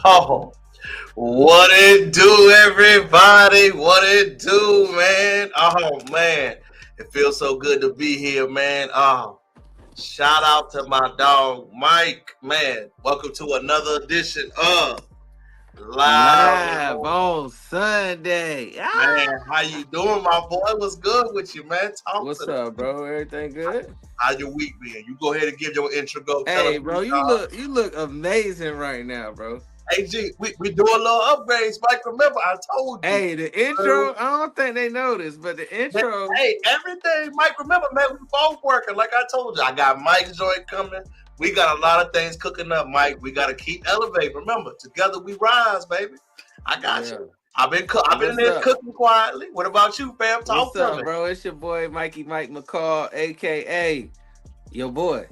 Oh, what it do, everybody? What it do, man? Oh, man. It feels so good to be here, man. Oh, shout out to my dog, Mike. Man, welcome to another edition of Live. Live on Sunday. Man, how you doing, my boy? What's good with you, man? Talk to What's them. up, bro? Everything good? How your week been? You go ahead and give your intro. Go tell them Hey, who bro, you you are. look amazing right now, bro. Hey, G, we doing little upgrades, Mike. Remember, I told you. Hey, the intro, I don't think they noticed, but the intro, Hey, everything, Mike. Remember, man, we both working. Like I told you, I got Mike's joint coming. We got a lot of things cooking up, Mike. We got to keep elevating. Remember, together we rise, baby. I got yeah. you. I've been in What's there up? cooking quietly. What about you, fam? What's Talk to up, me. bro? It's your boy Mike McCall, aka your boy.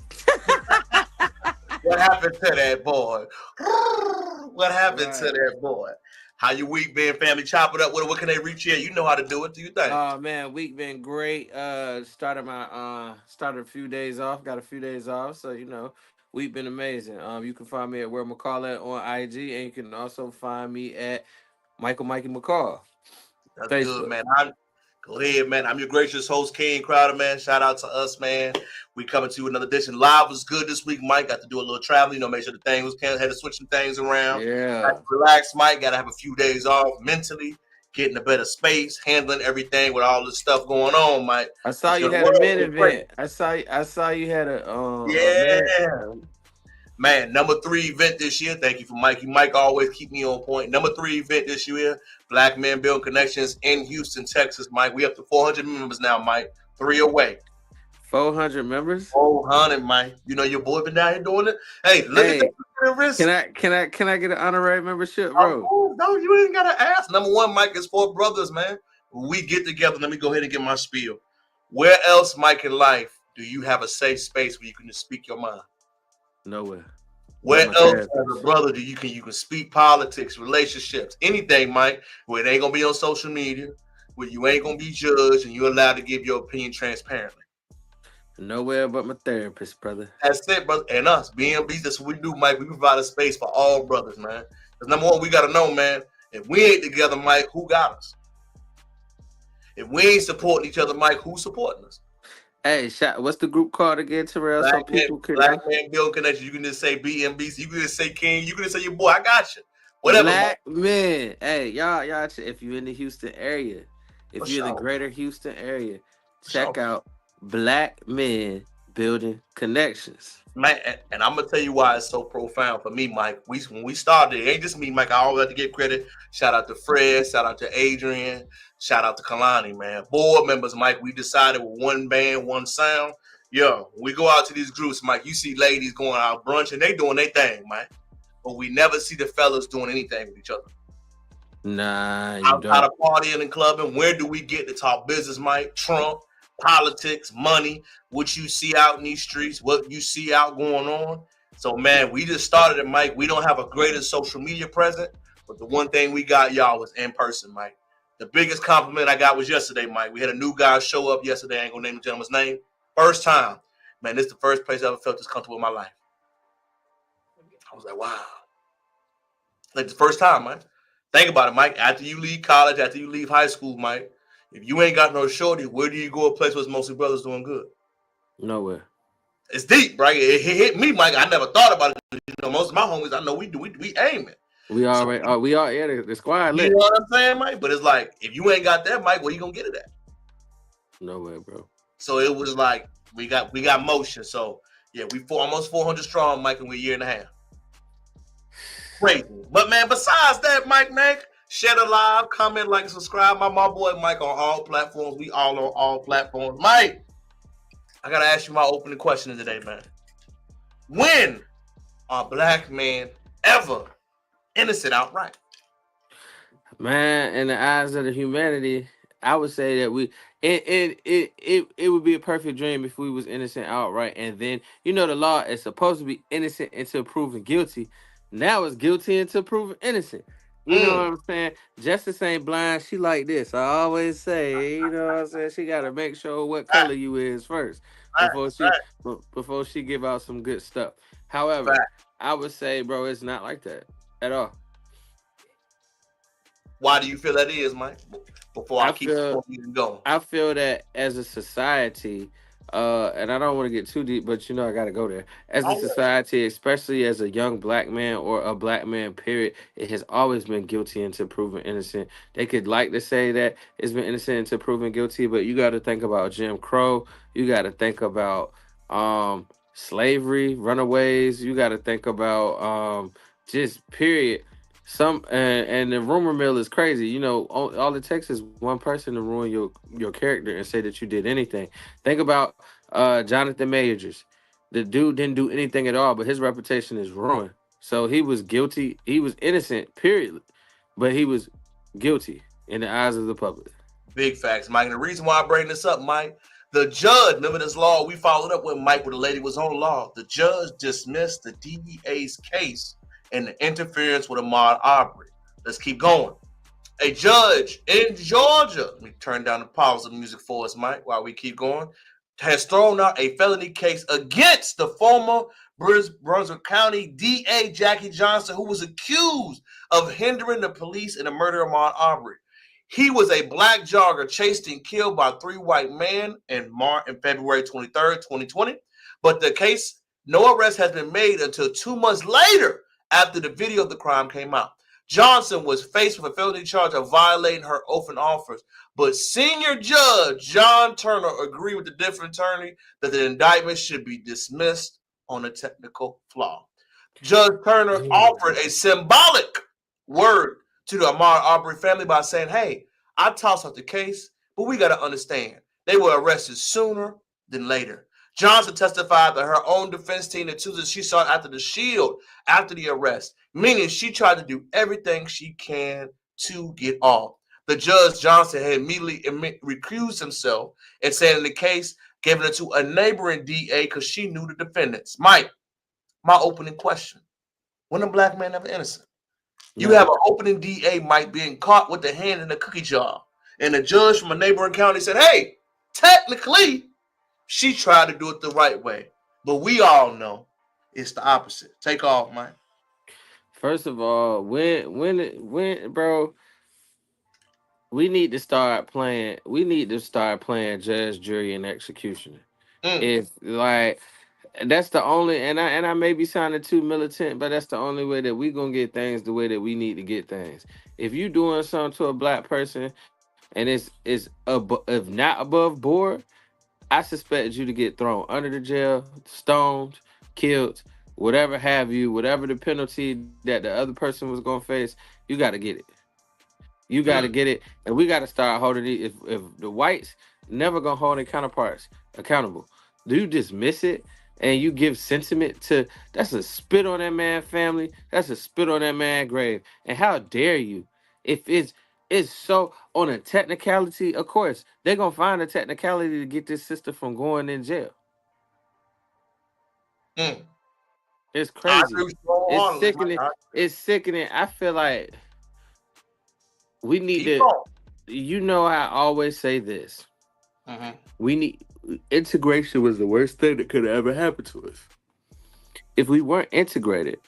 What happened to that boy? What happened to Right. that boy? How your week been, family? Chop it up. What can they reach you at? You know how to do it. Do you think? Oh man, week been great. Started a few days off. Got a few days off, so week been amazing. You can find me at Where McCall at on IG, and you can also find me at Mikey McCall That's good, Facebook. man. Go ahead, man. I'm your gracious host, King Crowder, man. Shout out to us, man. We coming to you another edition. Live was good this week, Mike. Got to do a little traveling, make sure the thing was had to switch some things around. Got to Yeah, relax, Mike. Got to have a few days off mentally, get in a better space, handling everything with all this stuff going on, Mike. I saw Because you the had a world men is crazy. event. I saw you had a man. Yeah. Man, number 3 event this year. Thank you for Mikey. Mike always keep me on point. Number 3 event this year. Black Men Build Connections in Houston, Texas, Mike. We up to 400 members now, Mike. 3 away. 400 members. 400, Mike. You know your boy been down here doing it. Hey, look at Hey, the wrist. can I get an honorary membership, bro? No, you ain't gotta ask. Number 1, Mike, is for brothers, man. When we get together, let me go ahead and get my spiel. Where else, Mike, in life do you have a safe space where you can just speak your mind? Nowhere but Where my else as a therapist. brother do you can speak politics, relationships, anything, Mike, where it ain't gonna be on social media, where you ain't gonna be judged and you're allowed to give your opinion transparently. Nowhere but my therapist, brother. That's it, brother. And us, BMBs, that's what we do, Mike. We provide a space for all brothers, man. Because number 1, we gotta know, man, if we ain't together, Mike, who got us? If we ain't supporting each other, Mike, who's supporting us? Hey, what's the group called again, Terrell? So people can Black man build connection. You can just say BMBs. You can just say King. You can just say your boy. I got you. Whatever, Mike. Black men. Hey, y'all. If you're in the Houston area, For if you're in the sure. greater Houston area, For check sure. out Black Men Building Connections. Man, and I'm gonna tell you why it's so profound for me, Mike. When we started, it ain't just me, Mike. I always have to give credit. Shout out to Fred, shout out to Adrian, shout out to Kalani, man. Board members, Mike. We decided with one band, one sound. Yo, when we go out to these groups, Mike, you see ladies going out brunch and they doing their thing, Mike. But we never see the fellas doing anything with each other. Nah, you Outside don't. of partying and clubbing, where do we get to talk business, Mike? Trump, politics, money, what you see out in these streets, what you see out going on. So, man, we just started it, Mike. We don't have a greater social media presence, but the one thing we got, y'all, was in person, Mike. The biggest compliment I got was yesterday, Mike. We had a new guy show up yesterday. I ain't gonna name the gentleman's name. First time. Man, this is the first place I ever felt this comfortable in my life. I was like, wow. Like the first time, Mike. Think about it, Mike. After you leave college, after you leave high school, Mike, if you ain't got no shorty, where do you go? A place where mostly brothers doing good. Nowhere. It's deep, right? It hit me, Mike. I never thought about it. Most of my homies, I know we aim it. We So already. Oh, we are. Yeah, the squad you know lit. what I'm saying, Mike? But it's like if you ain't got that, Mike, where you gonna get it at? Nowhere, bro. So it was like we got motion. So yeah, we almost 400 strong, Mike, and we're a year and a half. Crazy. But man, besides that, Mike Nack, share the live, comment, like, subscribe. My boy Mike on all platforms. We all on all platforms. Mike, I gotta ask you my opening question today, man. When are black men ever innocent outright? Man, in the eyes of the humanity, I would say that it would be a perfect dream if we was innocent outright, and then the law is supposed to be innocent until proven guilty. Now it's guilty until proven innocent. You know what Mm, I'm saying? Justice ain't blind. She like this. I always say, you know what I'm saying? She gotta make sure what fact, color you is first fact, before she fact, before she give out some good stuff. However, fact. I would say, bro, it's not like that at all. Why do you feel that is, Mike? Before I I keep feel going. I feel that as a society, and I don't want to get too deep, but I got to go there. As a Oh, society, especially as a young black man or a black man, period, it has always been guilty until proven innocent. They could like to say that it's been innocent until proven guilty, but you got to think about Jim Crow. You got to think about slavery, runaways. You got to think about just period. And the rumor mill is crazy. All it takes is one person to ruin your character and say that you did anything. Think about Jonathan Majors. The dude didn't do anything at all, but his reputation is ruined. So he was guilty. He was innocent, period. But he was guilty in the eyes of the public. big facts, Mike. And the reason why I bring this up, Mike, the judge, remember this law we followed up with, Mike, where the lady was on law. The judge dismissed the DEA's case and the interference with Ahmaud Arbery. Let's keep going. A judge in Georgia, let me turn down the pause of the music for us, Mike, while we keep going, has thrown out a felony case against the former Brunswick County DA Jackie Johnson, who was accused of hindering the police in the murder of Ahmaud Arbery. He was a black jogger chased and killed by three white men in February 23rd, 2020. But the case, no arrest has been made until 2 months later after the video of the crime came out. Johnson was faced with a felony charge of violating her oath and office, but senior judge John Turner agreed with the defense attorney that the indictment should be dismissed on a technical flaw. Judge Turner Damn. offered a symbolic word to the Ahmaud Arbery family by saying, hey, I tossed out the case, but we got to understand, they were arrested sooner than later. Johnson testified that her own defense team that Tuesday she sought after the shield after the arrest, meaning she tried to do everything she can to get off. The judge Johnson had immediately recused himself and said in the case, giving it to a neighboring DA because she knew the defendants. Mike, my opening question: when a black man ever innocent? You have Never. an opening DA, Mike, being caught with the hand in the cookie jar, and a judge from a neighboring county said, "Hey, technically, she tried to do it the right way, but we all know it's the opposite." Take off, Mike. First of all, when bro, we need to start playing. We need to start playing judge, jury, and executioner. Mm, If like that's the only, and I may be sounding too militant, but that's the only way that we gonna get things the way that we need to get things. If you doing something to a black person and if not above board, I suspect you to get thrown under the jail, stoned, killed, whatever have you, whatever the penalty that the other person was gonna face, you got to get it. You got to mm, get it, and we got to start holding it. If the whites never gonna hold their counterparts accountable, do you dismiss it and you give sentiment to? That's a spit on that man family. That's a spit on that man grave. And how dare you? If it's so on a technicality, of course they're gonna find a technicality to get this sister from going in jail. mm. It's I crazy. agree with you It's wholeheartedly, sickening. Mike. It's sickening. I feel like we need Keep to. going. I always say this. Mm-hmm. We need integration was the worst thing that could have ever happened to us. If we weren't integrated,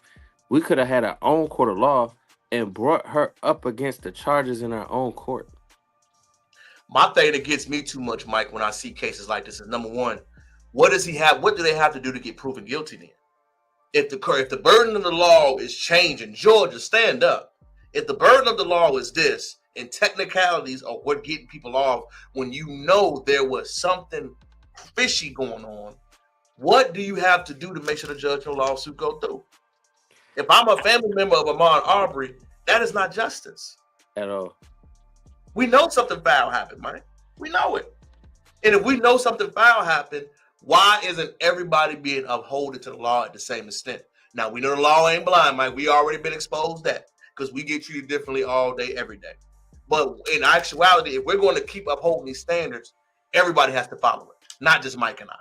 we could have had our own court of law and brought her up against the charges in our own court. My thing that gets me too much, Mike, when I see cases like this is number one, what does he have? What do they have to do to get proven guilty then? If the burden of the law is changing, Georgia, stand up. If the burden of the law is this, and technicalities are what getting people off, when you know there was something fishy going on, what do you have to do to make sure the judge and lawsuit go through? If I'm a family member of Ahmaud Arbery, that is not justice. At all. We know something foul happened, Mike. We know it. And if we know something foul happened, why isn't everybody being upholded to the law at the same extent? Now, we know the law ain't blind, Mike. We already been exposed that because we get treated differently all day, every day. But in actuality, if we're going to keep upholding these standards, everybody has to follow it, not just Mike and I.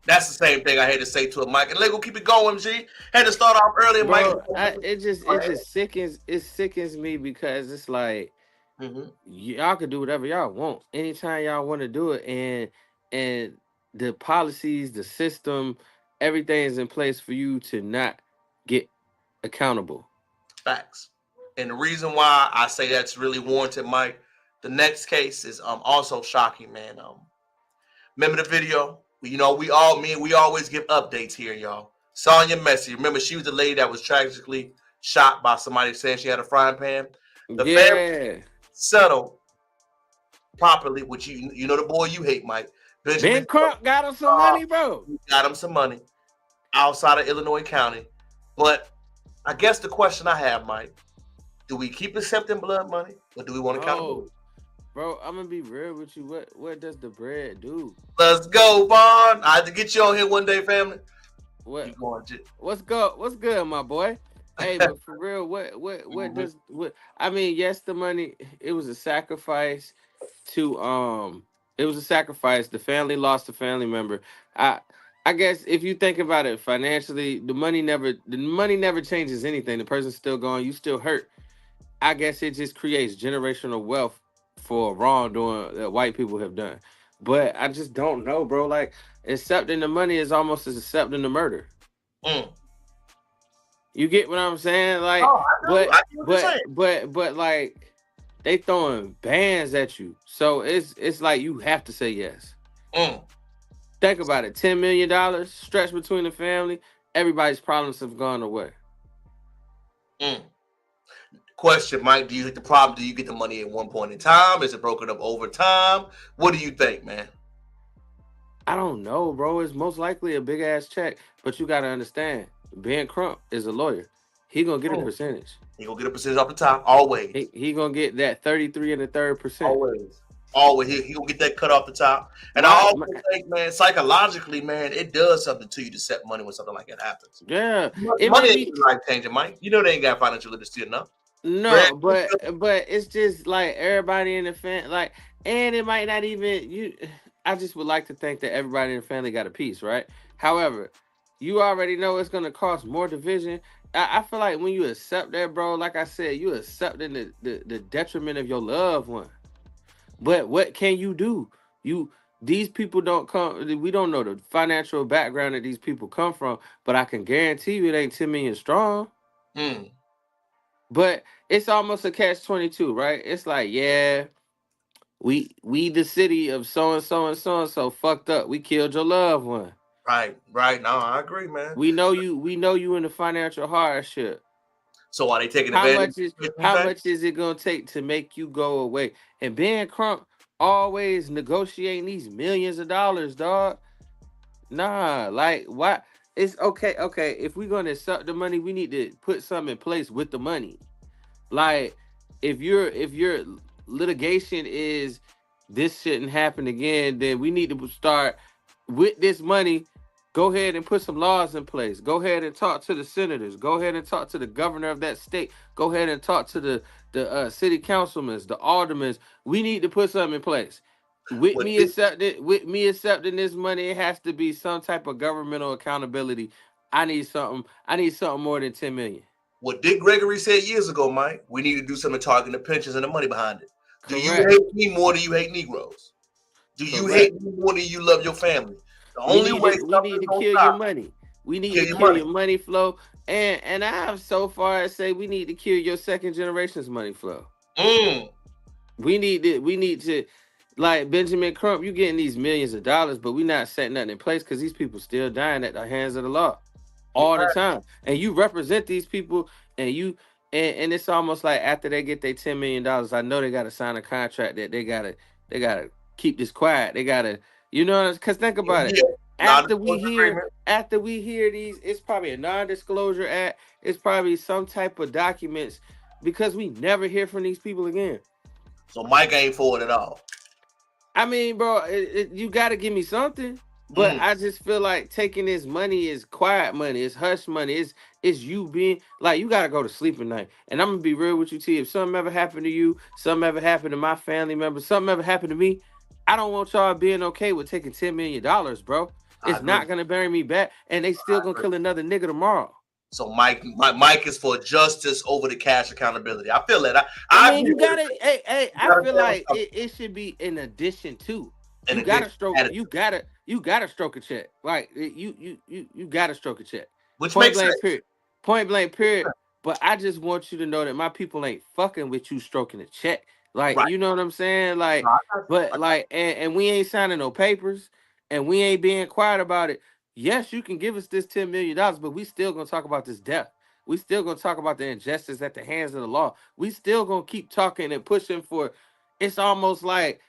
That's the same thing I had to say to him, Mike. And let's go keep it going, G. Had to start off earlier, Mike. Bro, it just sickens me because it's like Mm-hmm. y'all can do whatever y'all want anytime y'all want to do it, and the policies, the system, everything is in place for you to not get accountable. Facts. And the reason why I say that's really warranted, Mike, the next case is also shocking, man. Remember the video? We always give updates here, y'all. Sonya Messi, remember she was the lady that was tragically shot by somebody saying she had a frying pan. The family Yeah. settled properly, which you know the boy you hate, Mike. Benjamin Ben Crump got him some money, bro. got him some money outside of Illinois County. But I guess the question I have, Mike, do we keep accepting blood money or do we want accountability? Bro, I'm gonna be real with you. What does the bread do? Let's go, Vaughn. I had to get you on here one day, family. What? Going to, What's good, my boy? Hey, but for real, what does what? I mean, yes, the money. It was a sacrifice to. It was a sacrifice. The family lost a family member. I. I guess if you think about it financially, the money never changes anything. The person's still gone. You still hurt. I guess it just creates generational wealth for wrongdoing that white people have done. But I just don't know, bro. Like accepting the money is almost as accepting the murder. mm. You get what I'm saying? Like, Oh, I know. I but get what you're but saying. but like they throwing bans at you. So it's like you have to say yes. Mm. Think about it. $10 million stretched between the family. Everybody's problems have gone away. Mm. Question, Mike, do you think the problem? Do you get the money at one point in time? Is it broken up over time? What do you think, man? I don't know, bro. It's most likely a big ass check, but you gotta understand, Ben Crump is a lawyer. He gonna get a percentage. He gonna get a percentage off the top, always. He gonna get that 33 and a third percent. Always. He gonna get that cut off the top. And I also think, man, psychologically, man, it does something to you to set money when something like that happens. Yeah, money ain't life changing, Mike. You know they ain't got financial literacy enough. No, but it's just like everybody in the family, like, and it might not even you. I just would like to think that everybody in the family got a piece, right? However, you already know it's gonna cost more division. I feel like when you accept that, bro, like I said, you accepting the detriment of your loved one. But what can you do? These people don't come. We don't know the financial background that these people come from, but I can guarantee you it ain't 10 million strong. But it's almost a catch-22, right? It's like, yeah, we the city of so and so and so and so fucked up. We killed your loved one. Right. No, I agree, man. We know you in the financial hardship. So are they taking advantage? How much is it gonna take to make you go away? And Ben Crump always negotiating these millions of dollars, dog. Nah, like why? It's okay. If we're gonna accept the money, we need to put something in place with the money. Like if your litigation is this shouldn't happen again, then we need to start with this money. Go ahead and put some laws in place. Go ahead and talk to the senators. Go ahead and talk to the governor of that state. Go ahead and talk to the city councilmen, the aldermen. We need to put something in place. With me accepting this money, it has to be some type of governmental accountability. I need something more than 10 million. What Dick Gregory said years ago, Mike, we need to do something targeting the pensions and the money behind it. Correct. Do you hate me more than you hate Negroes? Do you hate me more than you love your family? The only way we need to kill your money. We need to kill your money flow. And I have so far as say we need to kill your second generation's money flow. We need to like Benjamin Crump, you getting these millions of dollars, but we not setting nothing in place because these people still dying at the hands of the law all the time. And you represent these people and it's almost like after they get their $10 million, I know they gotta sign a contract that they gotta keep this quiet. They gotta, you know, because think about it. After we hear these, it's probably a non-disclosure act. It's probably some type of documents because we never hear from these people again. So Mike ain't for it at all. I mean, bro, you got to give me something. But I just feel like taking this money is quiet money. It's hush money. It's you being like, you got to go to sleep at night. And I'm going to be real with you, T. If something ever happened to you, something ever happened to my family member, something ever happened to me, I don't want y'all being okay with taking $10 million, bro. It's not going to bury me back. And they still going to kill another nigga tomorrow. So Mike is for justice over the cash accountability. I feel that. I mean, you got to, I feel like it should be in addition to. You got to stroke. You gotta stroke a check. Like you gotta stroke a check. Which makes sense. Point blank period. But I just want you to know that my people ain't fucking with you stroking a check. Like, Right. you know what I'm saying? Like, No, I got you. but like, and we ain't signing no papers and we ain't being quiet about it. Yes, you can give us this $10 million, but we still gonna talk about this death. We still gonna talk about the injustice at the hands of the law. We still gonna keep talking and pushing for. It's almost like,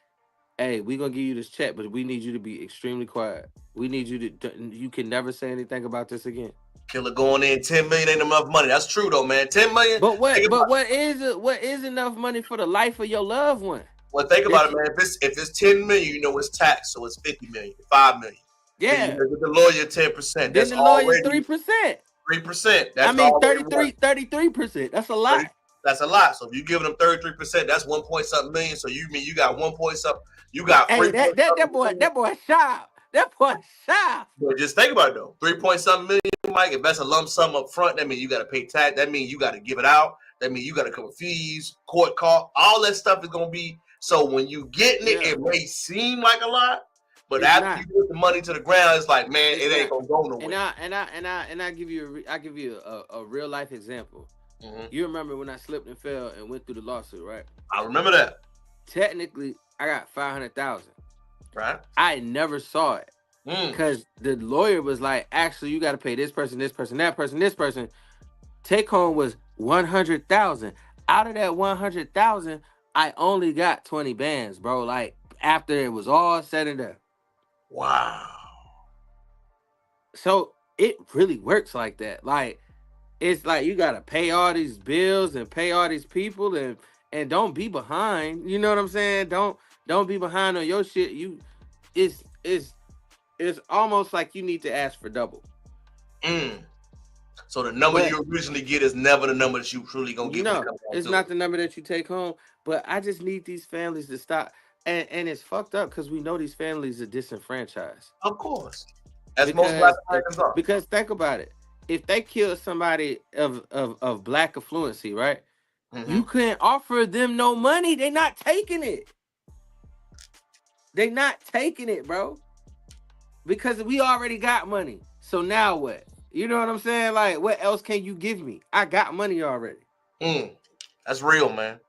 hey, we gonna give you this check, but we need you to be extremely quiet. We need you to. You can never say anything about this again. Killer going in, 10 million ain't enough money. That's true though, man. 10 million. But Think what? about, But what is it? What is enough money for the life of your loved one? well, think about That it, you, man. If it's 10 million, you know it's taxed, so it's 50 million, 5 million. Then you yeah. give the lawyer 10%. Then That's the lawyer's already 3%. 3%. I That's mean already what? 33%. That's a 30, lot. that's a lot. So if you giving them 33%, that's 1 point something million. So you mean you got 1 point something, you got 3 Hey, point something million. that boy sharp. That boy sharp. But just think about it though. 3 point something million, Mike. If that's a lump sum up front, that means you got to pay tax. That means you got to give it out. That means you got to cover fees, court cost. All that stuff is gonna be. So when you getting it, Yeah, it may seem like a lot, but it's after not. you put the money to the ground, it's like, man, It's it ain't not. gonna go And nowhere. I give you a real life example. Mm-hmm. You remember when I slipped and fell and went through the lawsuit, right? I remember that. Technically, I got 500,000. Right? I never saw it Mm. because the lawyer was like, actually, you got to pay this person, that person, this person. Take home was 100,000. Out of that 100,000, I only got 20 bands, bro. Like after it was all said and done. Wow. So it really works like that. Like it's like you gotta pay all these bills and pay all these people and don't be behind. You know what I'm saying? Don't be behind on your shit. It's it's almost like you need to ask for double. Mm. So the number But you originally get is never the number that you truly gonna get when it no, comes down it's to not it. the number that you take home. But I just need these families to stop. And it's fucked up because we know these families are disenfranchised. Of course. As most Black Because Americans are. because think about it. If they kill somebody of black affluency, right? Mm-hmm. You couldn't offer them no money. They not taking it. They not taking it, bro. Because we already got money. So now what? You know what I'm saying? Like, what else can you give me? I got money already. That's real, man.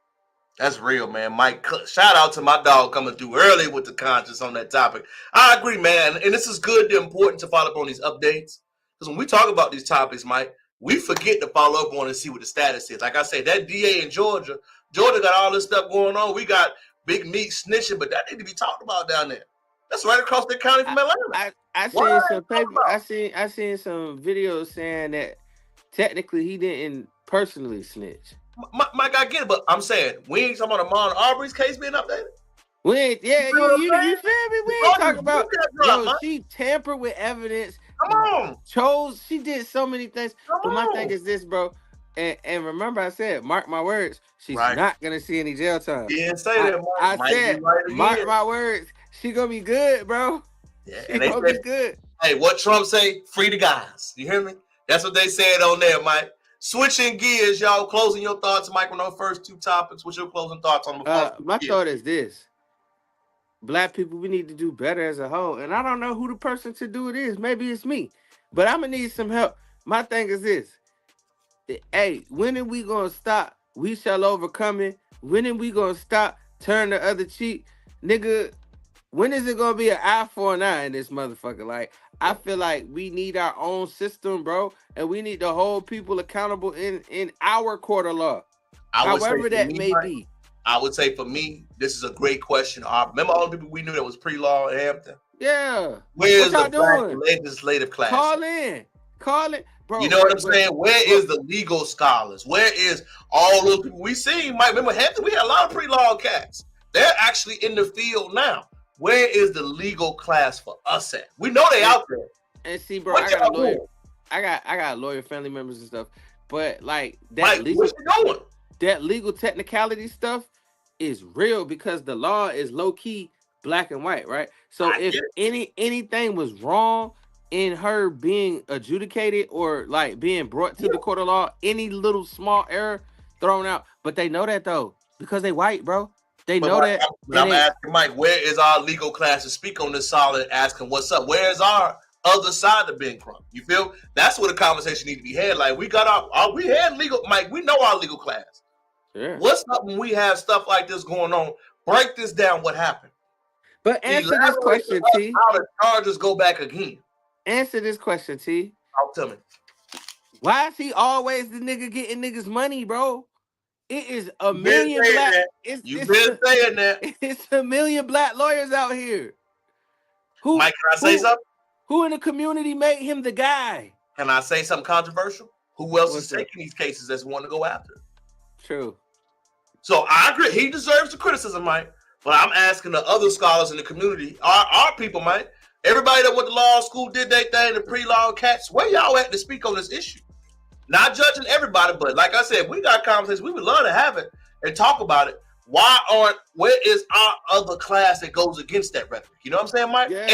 That's real, man. Mike, shout out to my dog coming through early with the conscience on that topic. I agree, man. And this is good and important to follow up on these updates. Because when we talk about these topics, Mike, we forget to follow up on and see what the status is. Like I said, that DA in Georgia got all this stuff going on. We got Big Meat snitching, but that need to be talked about down there. That's right across the county from Atlanta. I What seen are they some talking paper. about? I seen some videos saying that technically he didn't personally snitch. Mike, I get it, but I'm saying we ain't talking about Amon Arbery's case being updated. We ain't, yeah, You know what I'm you saying? feel me? We The ain't Georgia talking about, got dropped, yo, man. she tampered with evidence, Come on. she did so many things. Come But my thing on. is this, bro, and remember I said, mark my words, she's Right. not going to see any jail time. You didn't say that, Mike. I Might be said, right mark again. my words, she going to be good, bro. Yeah, She and they going to said, be good. hey, what Trump say? Free the guys. You hear me? That's what they said on there, Mike. Switching gears, y'all. Closing your thoughts, Mike, on those first two topics. What's your closing thoughts on the My thought is this. Black people, we need to do better as a whole. And I don't know who the person to do it is. Maybe it's me. But I'm going to need some help. My thing is this. Hey, when are we going to stop? We shall overcome it. When are we going to stop? Turn the other cheek. Nigga, when is it going to be an eye for an eye in this motherfucker? Like, I feel like we need our own system, bro. And we need to hold people accountable in our court of law. However that may be. I would say for me, this is a great question. Remember all the people we knew that was pre-law in Hampton? Yeah. Where's What the y'all black doing? legislative class? Call in. Bro. You know what I'm saying? Where is the legal scholars? Where is all those people we seen? Mike, remember Hampton? We had a lot of pre-law cats. They're actually in the field now. Where is the legal class for us at? We know they out there. And see, bro, What I got a y'all lawyer. doing? I got lawyer family members and stuff. But like that Mike, legal, what you doing? that legal technicality stuff is real because the law is low key black and white, right? So if anything was wrong in her being adjudicated or like being brought to the court of law, any little small error thrown out. But they know that though because they white, bro. They know that. I'm asking Mike, where is our legal class to speak on this solid? Asking what's up? Where is our other side of Ben Crump. You feel? That's where the conversation need to be had. Like we got we had legal, Mike. We know our legal class. Yeah. What's up when we have stuff like this going on? Break this down. What happened? But answer this question, T. How the charges go back again? Answer this question, T. Tell me. Why is he always the nigga getting niggas money, bro? It is a million black. You've been saying that. It's a million black lawyers out here. Mike, can I say something? Who in the community made him the guy? Can I say something controversial? Who else is taking these cases that's want to go after? True. So I agree. He deserves the criticism, Mike. But I'm asking the other scholars in the community, our people, Mike. Everybody that went to law school, did their thing, the pre-law cats, where y'all at to speak on this issue? Not judging everybody, but like I said, we got conversations. We would love to have it and talk about it. Where is our other class that goes against that rhetoric? You know what I'm saying, Mike? Yeah,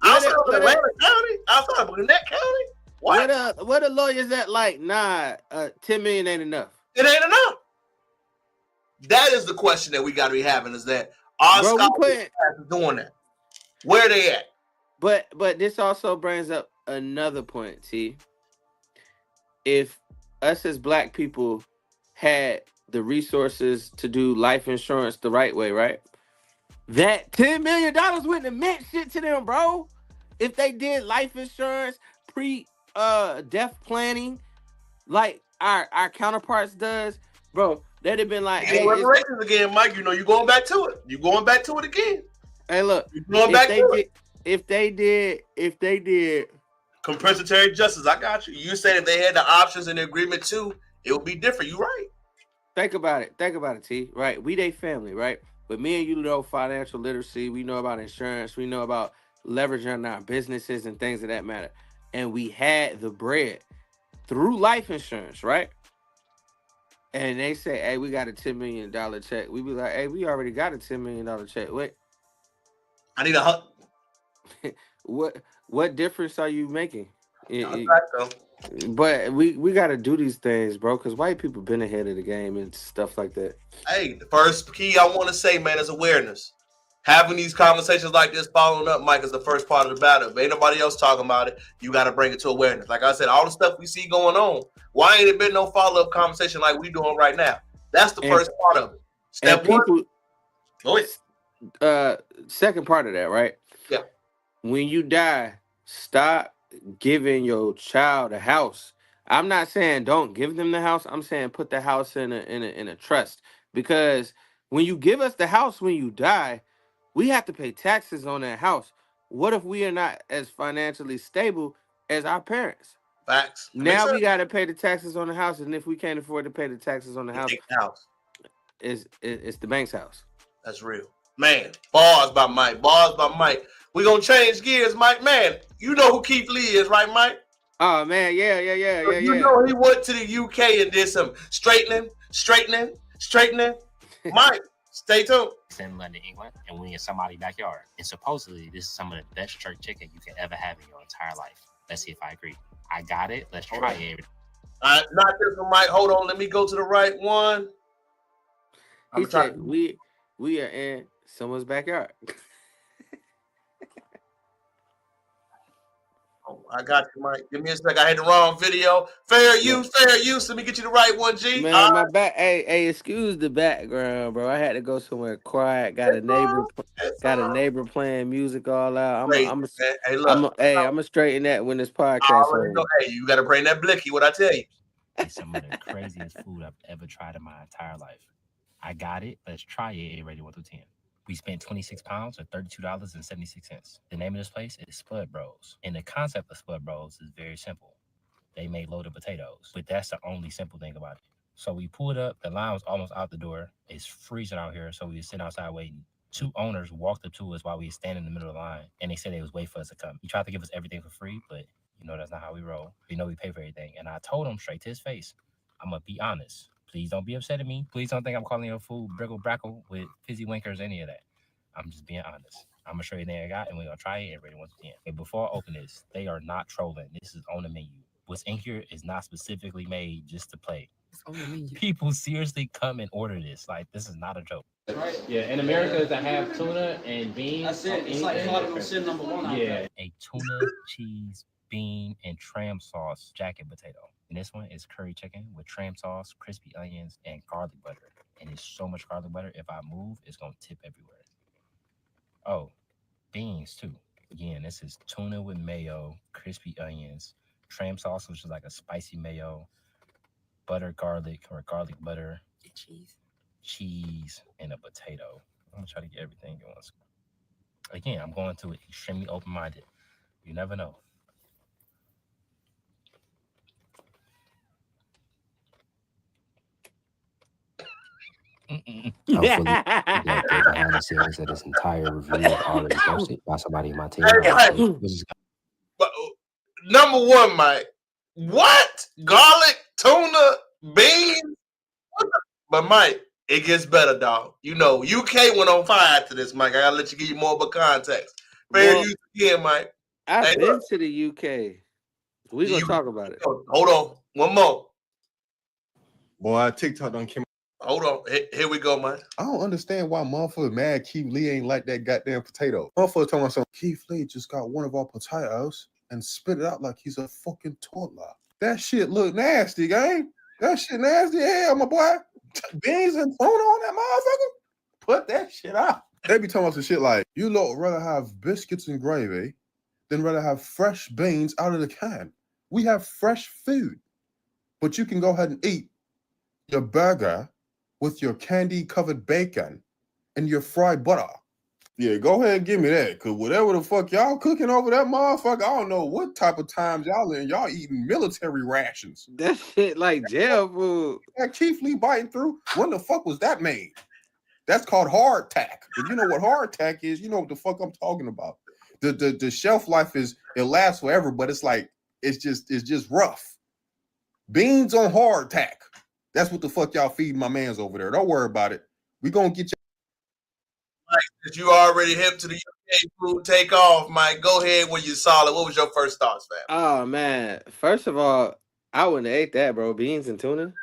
outside of Atlanta County, outside of Gwinnett County, what the lawyers that like? Nah, 10 million ain't enough. It ain't enough. That is the question that we got to be having. Is that our scholars doing that? Where they at? But this also brings up another point, T. If us as black people had the resources to do life insurance the right way, right? That $10 million wouldn't have meant shit to them, bro. If they did life insurance, death planning, like our counterparts does, bro, they'd have been like, hey, reparations again, Mike. You know you're going back to it. You're going back to it again. Hey, look, you're going back to it. If they did compensatory justice, I got you. You said if they had the options and the agreement too, it would be different. You're right. Think about it, T. Right? We they family, right? But me and you know financial literacy. We know about insurance. We know about leveraging our businesses and things of that matter. And we had the bread through life insurance, right? And they say, hey, we got a $10 million check. We be like, hey, we already got a $10 million check. Wait. I need a hug. What difference are you making? But we got to do these things, bro, because white people been ahead of the game and stuff like that. Hey, the first key I want to say, man, is awareness. Having these conversations like this, following up, Mike, is the first part of the battle. If ain't nobody else talking about it, you got to bring it to awareness. Like I said, all the stuff we see going on, why ain't it been no follow-up conversation like we doing right now? That's the first part of it. Step one. Go ahead. Second part of that, right? Yeah. When you die, stop giving your child a house. I'm not saying don't give them the house. I'm saying put the house in a trust, because when you give us the house when you die, we have to pay taxes on that house. What if we are not as financially stable as our parents? Facts. Now we got to pay the taxes on the house, and if we can't afford to pay the taxes on the house, it's the bank's house. That's real, man. Bars by Mike. Bars by Mike. We gonna change gears, Mike. Man, you know who Keith Lee is, right, Mike? Oh man, yeah. You know he went to the UK and did some straightening. Mike, stay tuned. It's in London, England, and we in somebody's backyard. And supposedly, this is some of the best jerk chicken you can ever have in your entire life. Let's see if I agree. I got it. Let's try it. Not this one, Mike. Hold on. Let me go to the right one. He said, we are in someone's backyard. I got you, Mike. Give me a sec. I had the wrong video. Fair use. Let me get you the right one, G. Man, my back. Hey, excuse the background, bro. I had to go somewhere quiet. Got a neighbor playing music all out. I'm gonna straighten that when this podcast over. Hey, you gotta bring that blicky. What I tell you? It's some of the craziest food I've ever tried in my entire life. I got it. Let's try it. Rated 1 through 10. We spent 26 pounds or $32.76. The name of this place is Spud Bros. And the concept of Spud Bros is very simple. They made loaded potatoes, but that's the only simple thing about it. So we pulled up. The line was almost out the door. It's freezing out here, so we were sitting outside waiting. 2 owners walked up to us while we were standing in the middle of the line, and they said they was waiting for us to come. He tried to give us everything for free, but you know that's not how we roll. We know we pay for everything. And I told him straight to his face, I'm going to be honest. Please don't be upset at me. Please don't think I'm calling your food briggle brackle with fizzy winkers, any of that. I'm just being honest. I'm going to show you everything I got, and we're going to try it and rate it 1 to 10. And before I open this, they are not trolling. This is on the menu. What's in here is not specifically made just to play. It's on the menu. People seriously come and order this. Like, this is not a joke. Right? Yeah, in America, it's a half tuna and beans. That's it. It's like cardinal sin number one. Yeah, a tuna, cheese, bean, and tram sauce jacket potato. And this one is curry chicken with tram sauce, crispy onions, and garlic butter. And it's so much garlic butter, if I move, it's gonna tip everywhere. Oh, beans too. Again, this is tuna with mayo, crispy onions, tram sauce, which is like a spicy mayo, butter garlic or garlic butter, cheese, and a potato. I'm gonna try to get everything going. Again, I'm going to it extremely open-minded. You never know. I'm fully behind the scenes that this entire review is already posted by somebody in my team. But, number one, Mike. What? Garlic, tuna, beans? But Mike, it gets better, dog. You know, UK went on fire after this, Mike. I gotta let you give you more of a context. Fair use again, Mike. I've been to the UK. We're gonna talk about it. Hold on. One more. Boy, TikTok done came. Hold on. Here we go, man. I don't understand why motherfuckers mad Keith Lee ain't like that goddamn potato. Motherfuckers talking about something. Keith Lee just got one of our potatoes and spit it out like he's a fucking toddler. That shit look nasty, gang. That shit nasty. Hell, my boy. Beans and tuna on that motherfucker. Put that shit out. They be talking about some shit like, you lot would rather have biscuits and gravy than rather have fresh beans out of the can. We have fresh food. But you can go ahead and eat your burger with your candy-covered bacon and your fried butter. Yeah, go ahead and give me that, because whatever the fuck y'all cooking over that motherfucker, I don't know what type of times y'all in. Y'all eating military rations. That shit like jail food. That Keith Lee biting through, when the fuck was that made? That's called hardtack. If you know what hardtack is, you know what the fuck I'm talking about. The shelf life is, it lasts forever, but it's like, it's just rough. Beans on hardtack. That's what the fuck y'all feeding my mans over there. Don't worry about it. We gonna get you. Mike, since you already hip to the UK food, take off, Mike. Go ahead when you're solid. What was your first thoughts, man? Oh man, first of all, I wouldn't have ate that, bro. Beans and tuna.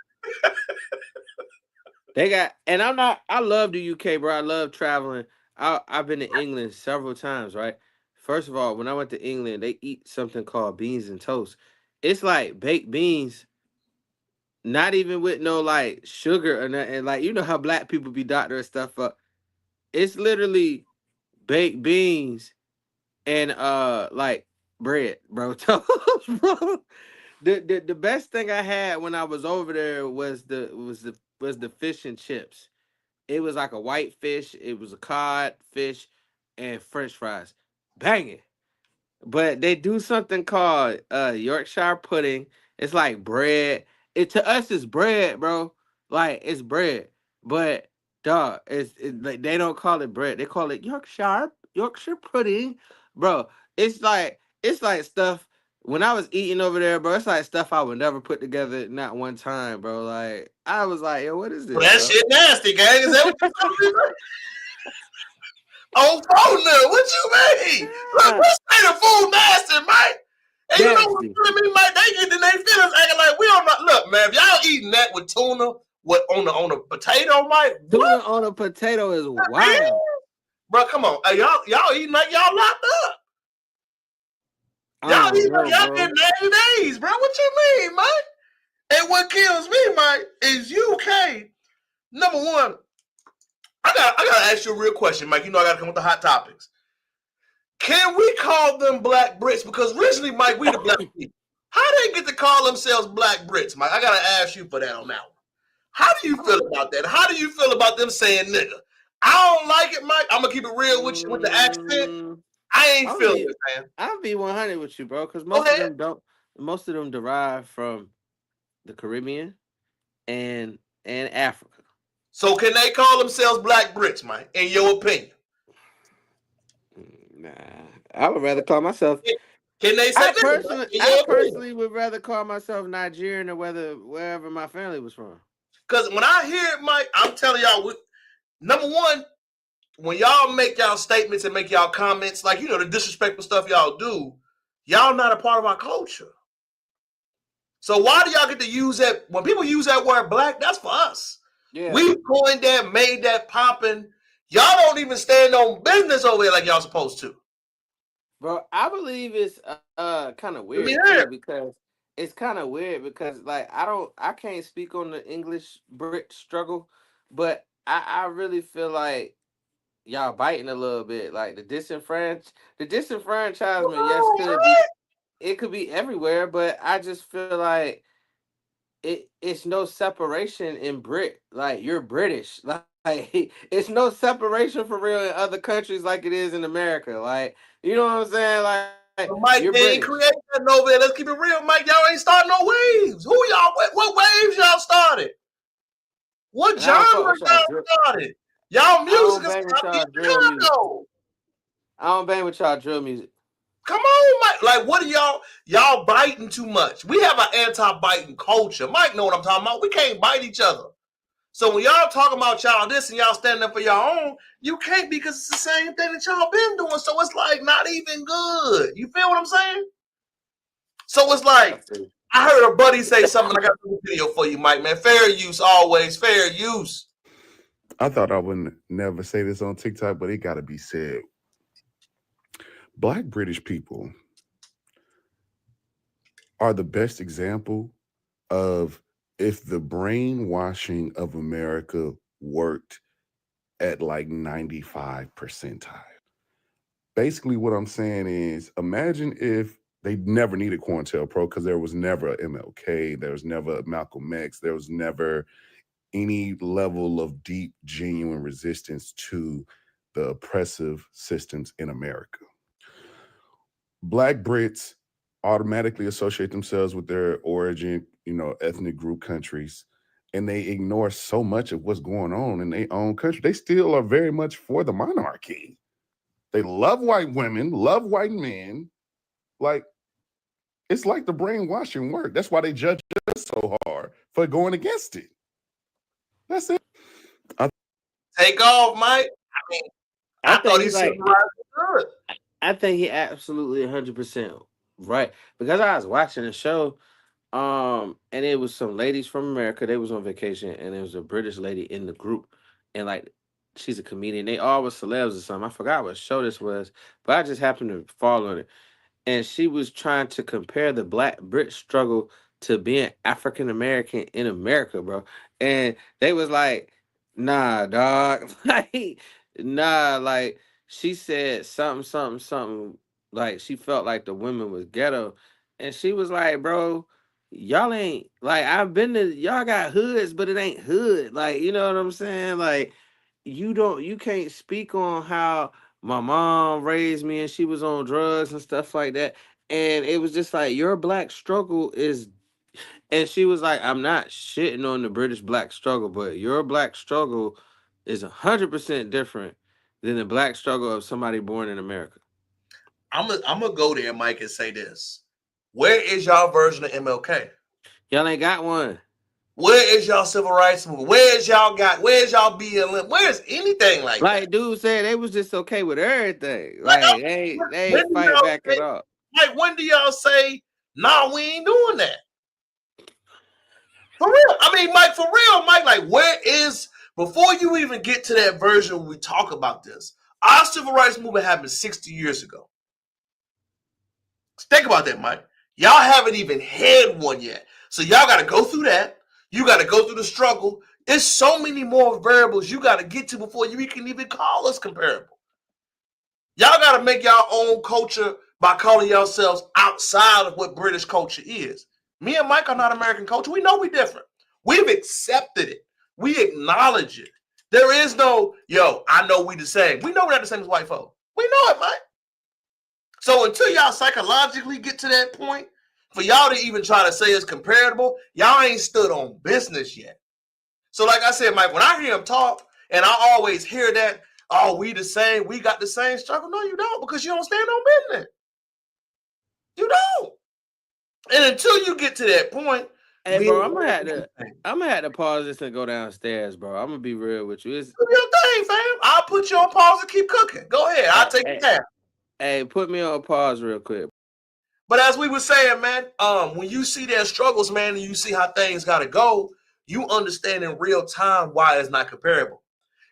They got, and I love the UK, bro. I love traveling. I've been to England several times, right? First of all, when I went to England, they eat something called beans and toast. It's like baked beans. Not even with no like sugar or nothing. Like, you know how black people be doctoring stuff up. It's literally baked beans and like bread, bro. Toast, bro. The best thing I had when I was over there was the fish and chips. It was like a white fish, it was a cod fish, and French fries. Banging. But they do something called Yorkshire pudding. It's like bread. To us it's bread, bro. Like, it's bread. But dog, it's like they don't call it bread. They call it Yorkshire pudding. Bro, it's like stuff. When I was eating over there, bro, it's like stuff I would never put together not one time, bro. Like, I was like, yo, what is this? Well, that shit nasty, gang. Is that what you talking about? Oh, phone now. What you mean? Look, we say the food nasty, Mike. And you know what I mean, Mike? They get in their feelings acting like we don't know. Look, man, if y'all eating that with tuna, what on a potato, Mike? Tuna on a potato is wild. Bro, come on. Hey, y'all eating like y'all locked up. Y'all eating like y'all getting 90 days, bro. What you mean, Mike? And what kills me, Mike, is UK. Number one, I gotta ask you a real question, Mike. You know I gotta come with the hot topics. Can we call them Black Brits? Because originally, Mike, we the black people. How they get to call themselves Black Brits, Mike? I gotta ask you for that on that one. How do you feel about that? How do you feel about them saying nigga? I don't like it, Mike. I'm gonna keep it real with you with the accent. I ain't feeling it, man. I'll be 100 with you, bro, because most of them derive from the Caribbean and Africa. So can they call themselves Black Brits, Mike, in your opinion? Nah, I would rather call myself. Can they say I personally would rather call myself Nigerian or wherever my family was from. Because when I hear it, Mike, I'm telling y'all, number one, when y'all make y'all statements and make y'all comments, like, you know, the disrespectful stuff y'all do, y'all not a part of our culture. So why do y'all get to use that? When people use that word black, that's for us. Yeah. We coined that, made that popping. Y'all don't even stand on business over here like y'all supposed to. Bro, I believe it's kind of weird hear too it. because it's kind of weird because like I can't speak on the English Brit struggle, but I really feel like y'all biting a little bit. Like the disenfranchisement, yes, it could be everywhere, but I just feel like it's no separation in Brit. Like you're British. Like it's no separation for real in other countries like it is in America. Like you know what I'm saying? Like Mike, you're they ain't British. creating nothing over there. Let's keep it real, Mike. Y'all ain't starting no waves. Who y'all? What waves y'all started? What And I don't fuck genre with y'all y'all drill. started? Y'all I don't music is bang with in y'all drill music. Chicago. I don't bang with y'all drill music. Come on, Mike. Like, what are y'all biting too much? We have an anti-biting culture. Mike know what I'm talking about. We can't bite each other. So when y'all talking about y'all this and y'all standing up for y'all own, you can't because it's the same thing that y'all been doing. So it's like not even good. You feel what I'm saying? So it's like I heard a buddy say something. I got a video for you, Mike. Man, fair use always. Fair use. I thought I wouldn't never say this on TikTok, but it got to be said. Black British people are the best example of if the brainwashing of America worked at like 95 percentile. Basically, what I'm saying is imagine if they never needed COINTELPRO because there was never a MLK, there was never a Malcolm X, there was never any level of deep, genuine resistance to the oppressive systems in America. Black Brits automatically associate themselves with their origin, ethnic group countries, and they ignore so much of what's going on in their own country. They still are very much for the monarchy. They love white women, love white men. Like, it's like the brainwashing work. That's why they judge us so hard for going against it. That's it. Take off, Mike. I mean, I thought he said good. I think he absolutely 100% right because I was watching the show, and it was some ladies from America. They was on vacation, and there was a British lady in the group, and like she's a comedian. They all were celebs or something. I forgot what show this was, but I just happened to fall on it. And she was trying to compare the Black Brit struggle to being African American in America, bro. And they was like, "Nah, dog, like, nah." Like she said something. Like she felt like the women was ghetto, and she was like, "Bro, y'all ain't like I've been to y'all got hoods, but it ain't hood. Like you know what I'm saying? Like you can't speak on how." My mom raised me and she was on drugs and stuff like that. And it was just like, your black struggle is, and she was like, I'm not shitting on the British black struggle, but your black struggle is 100% different than the black struggle of somebody born in America. I'm gonna go there, Mike, and say this. Where is y'all version of MLK? Y'all ain't got one. Where is y'all civil rights movement? Where's y'all BLM? Where's anything like that? Like dude said, they was just okay with everything. Like, Like they ain't fight back at all. Like, when do y'all say, nah, we ain't doing that? For real. I mean, Mike, for real, Mike, like, where is, before you even get to that version when we talk about this, our civil rights movement happened 60 years ago. Think about that, Mike. Y'all haven't even had one yet. So y'all got to go through that. You got to go through the struggle. There's so many more variables you got to get to before you can even call us comparable. Y'all got to make y'all own culture by calling yourselves outside of what British culture is. Me and Mike are not American culture. We know we're different. We've accepted it. We acknowledge it. There is no, I know we the same. We know we're not the same as white folk. We know it, Mike. So until y'all psychologically get to that point, for y'all to even try to say it's comparable, y'all ain't stood on business yet. So like I said, Mike, when I hear him talk, and I always hear that, oh, we the same, we got the same struggle. No, you don't, because you don't stand on business. You don't. And until you get to that point, hey, bro, I'm gonna have to pause this and go downstairs, bro. I'm gonna be real with you. It's do your thing, fam. I'll put you on pause and keep cooking. Go ahead. I'll take it down. Hey, put me on pause real quick. But as we were saying, man, when you see their struggles, man, and you see how things gotta go, you understand in real time why it's not comparable.